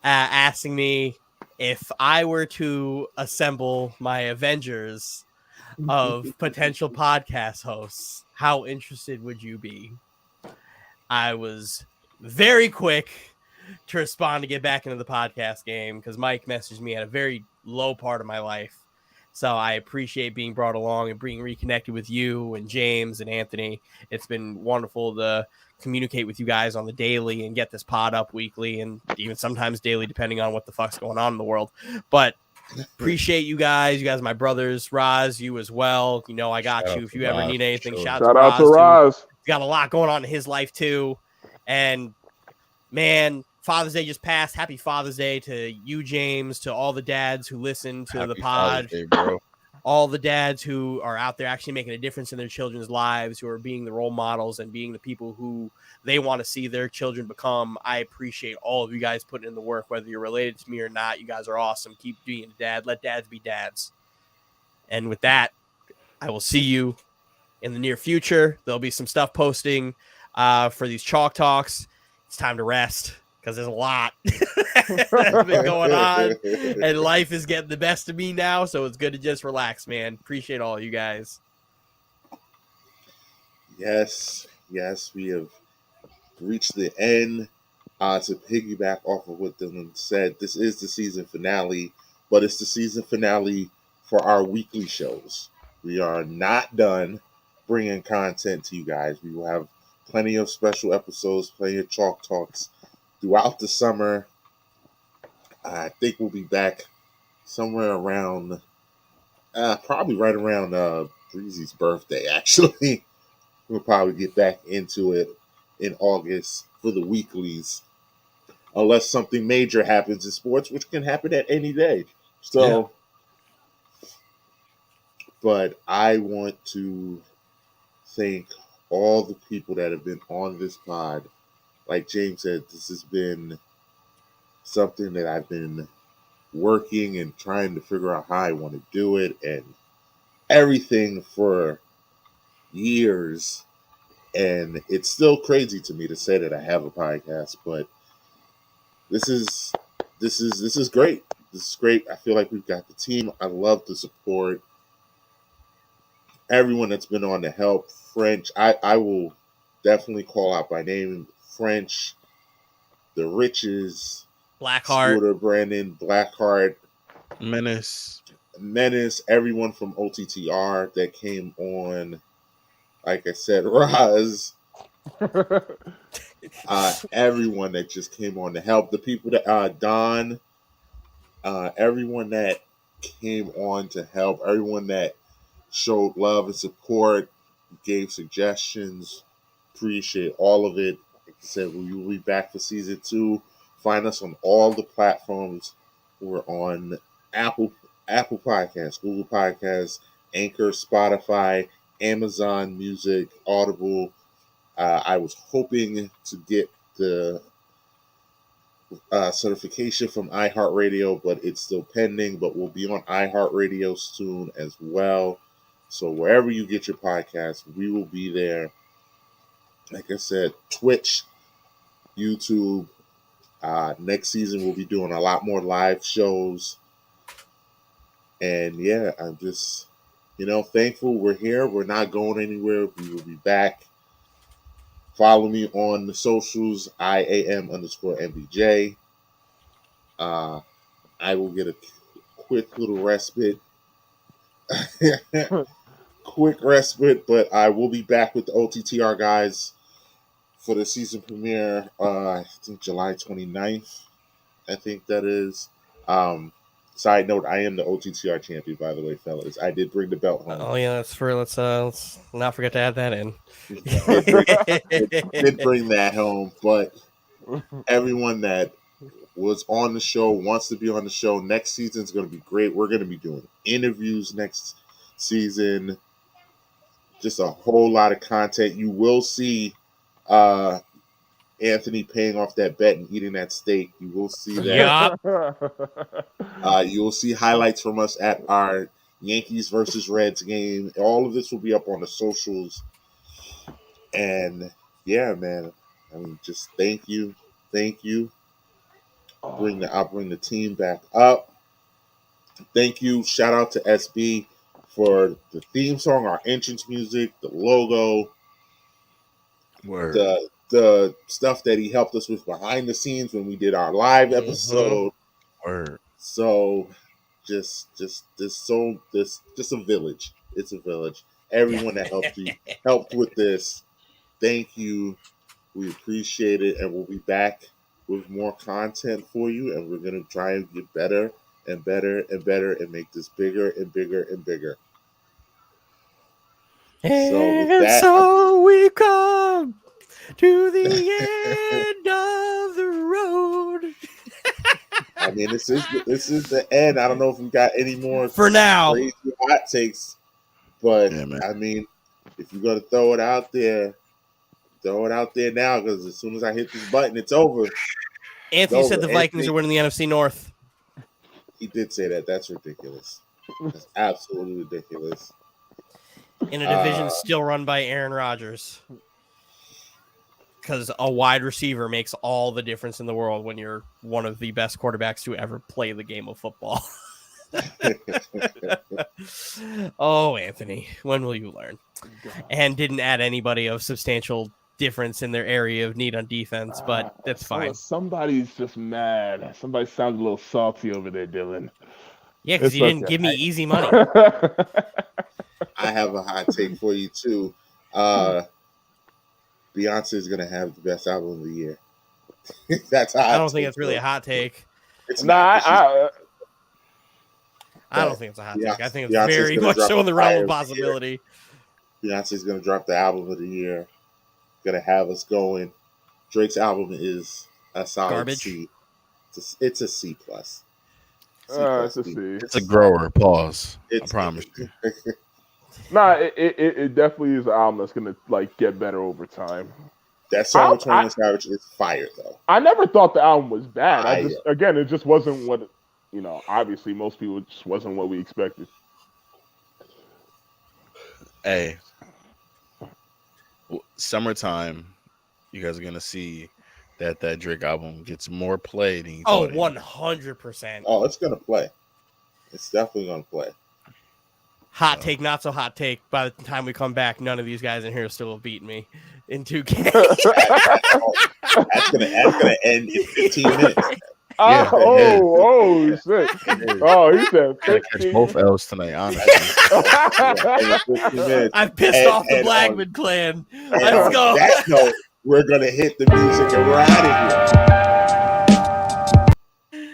asking me if I were to assemble my Avengers of potential podcast hosts, how interested would you be? I was very quick to respond to get back into the podcast game because Mike messaged me at a very low part of my life. So I appreciate being brought along and being reconnected with you and James and Anthony. It's been wonderful to communicate with you guys on the daily and get this pod up weekly and even sometimes daily, depending on what the fuck's going on in the world. But appreciate you guys. You guys are my brothers. Roz, you as well. You know, I got Shout you. out If to you ever Roz, need anything, sure. shout Shout out out to to Roz, too. Roz. He's got a lot going on in his life, too. And man, Father's Day just passed. Happy Father's Day to you, James, to all the dads who listen to the Happy Father's pod, Day, bro. all the dads who are out there actually making a difference in their children's lives, who are being the role models and being the people who they want to see their children become. I appreciate all of you guys putting in the work, whether you're related to me or not. You guys are awesome. Keep being a dad. Let dads be dads. And with that, I will see you in the near future. There'll be some stuff posting for these chalk talks. It's time to rest because there's a lot that's been going on, and life is getting the best of me now. So it's good to just relax, man. Appreciate all you guys. Yes, we have reached the end. To piggyback off of what Dylan said, this is the season finale, but it's the season finale for our weekly shows. We are not done bringing content to you guys. We will have plenty of special episodes, plenty of chalk talks throughout the summer. I think we'll be back somewhere around, probably right around Breezy's birthday, actually. We'll probably get back into it in August for the weeklies, unless something major happens in sports, which can happen at any day. So, but I want to thank all the people that have been on this pod. Like James said, this has been something that I've been working and trying to figure out how I want to do it and everything for years. And it's still crazy to me to say that I have a podcast, but this is great. This is great. I feel like we've got the team. I love the support. Everyone that's been on to help. French, I will definitely call out by name. French, the Riches, Blackheart, Scooter, Brandon, Blackheart, Menace. everyone from OTTR that came on. Like I said, Roz, everyone that just came on to help. The people that Don, everyone that came on to help, everyone that showed love and support, gave suggestions. Appreciate all of it. Like I said, we will be back for season 2. Find us on all the platforms. We're on Apple Podcasts, Google Podcasts, Anchor, Spotify, Amazon Music, Audible. I was hoping to get the certification from iHeartRadio, but it's still pending. But we'll be on iHeartRadio soon as well. So wherever you get your podcasts, we will be there. Like I said, Twitch, YouTube. Next season, we'll be doing a lot more live shows. And yeah, I'm just, thankful we're here. We're not going anywhere. We will be back. Follow me on the socials, IAM_MBJ. I will get a quick little respite. Quick respite, but I will be back with the OTTR guys for the season premiere, I think July 29th. I think that is. Side note: I am the OTTR champion, by the way, fellas. I did bring the belt home. Oh yeah, let's not forget to add that in. Did bring that home, but everyone that was on the show wants to be on the show. Next season is going to be great. We're going to be doing interviews next season. Just a whole lot of content. You will see Anthony paying off that bet and eating that steak. You will see that. Yeah. You will see highlights from us at our Yankees versus Reds game. All of this will be up on the socials. And yeah, man. I mean, just thank you. I'll bring the team back up. Thank you. Shout out to SB for the theme song, our entrance music, the logo, Word. the stuff that he helped us with behind the scenes when we did our live episode. Word. So just a village. It's a village. Everyone that helped with this, thank you. We appreciate it, and we'll be back with more content for you, and we're gonna try and get better and better and better and make this bigger and bigger and bigger. So we come to the end of the road. I mean, this is the end. I don't know if we got any more For now crazy hot takes, but Yeah, man. I mean, if you're gonna throw it out there now, because as soon as I hit this button, it's over. Anthony It's said over. the Vikings Anthony- are winning the NFC North. He did say that. That's ridiculous. That's absolutely ridiculous. In a division still run by Aaron Rodgers. Because a wide receiver makes all the difference in the world when you're one of the best quarterbacks to ever play the game of football. Oh, Anthony, when will you learn? And didn't add anybody of substantial difference in their area of need on defense, but that's fine. Somebody's just mad. Somebody sounds a little salty over there, Dylan. Yeah, because It's you didn't okay. give me easy money. I have a hot take for you too. Beyonce is gonna have the best album of the year. That's how I don't think it's really a hot take. It's Nah, not, I don't think it's a hot take. I think it's Beyonce's very gonna much drop so in the a realm fire of of the possibility. Beyonce's gonna drop the album of the year. Gonna have us going. Drake's album is a solid Garbage. C. It's a C plus. it's a C. It's a grower. Pause. I promise you. Nah, it definitely is an album that's gonna like get better over time. That song with 21 Savage is fire though. I never thought the album was bad. I It just wasn't what obviously most people, it just wasn't what we expected. Hey, summertime, you guys are gonna see that Drake album gets more play than you Oh, thought. 100%. Oh, it's gonna play. It's definitely gonna play. Hot take, not so hot take. By the time we come back, none of these guys in here still will beat me in 2K. That's gonna end in 15 minutes. Yeah, oh shit! Oh, he said Gotta catch 15. both L's tonight, honestly. In 15 minutes. I've pissed off the Blackman clan. Let's go. On that note, we're gonna hit the music and we're out of here.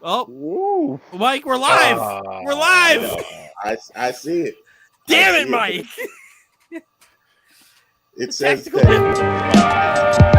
Oh, Woo. Mike, we're live. We're live. I see it. Damn it, Mike. It says Technical that.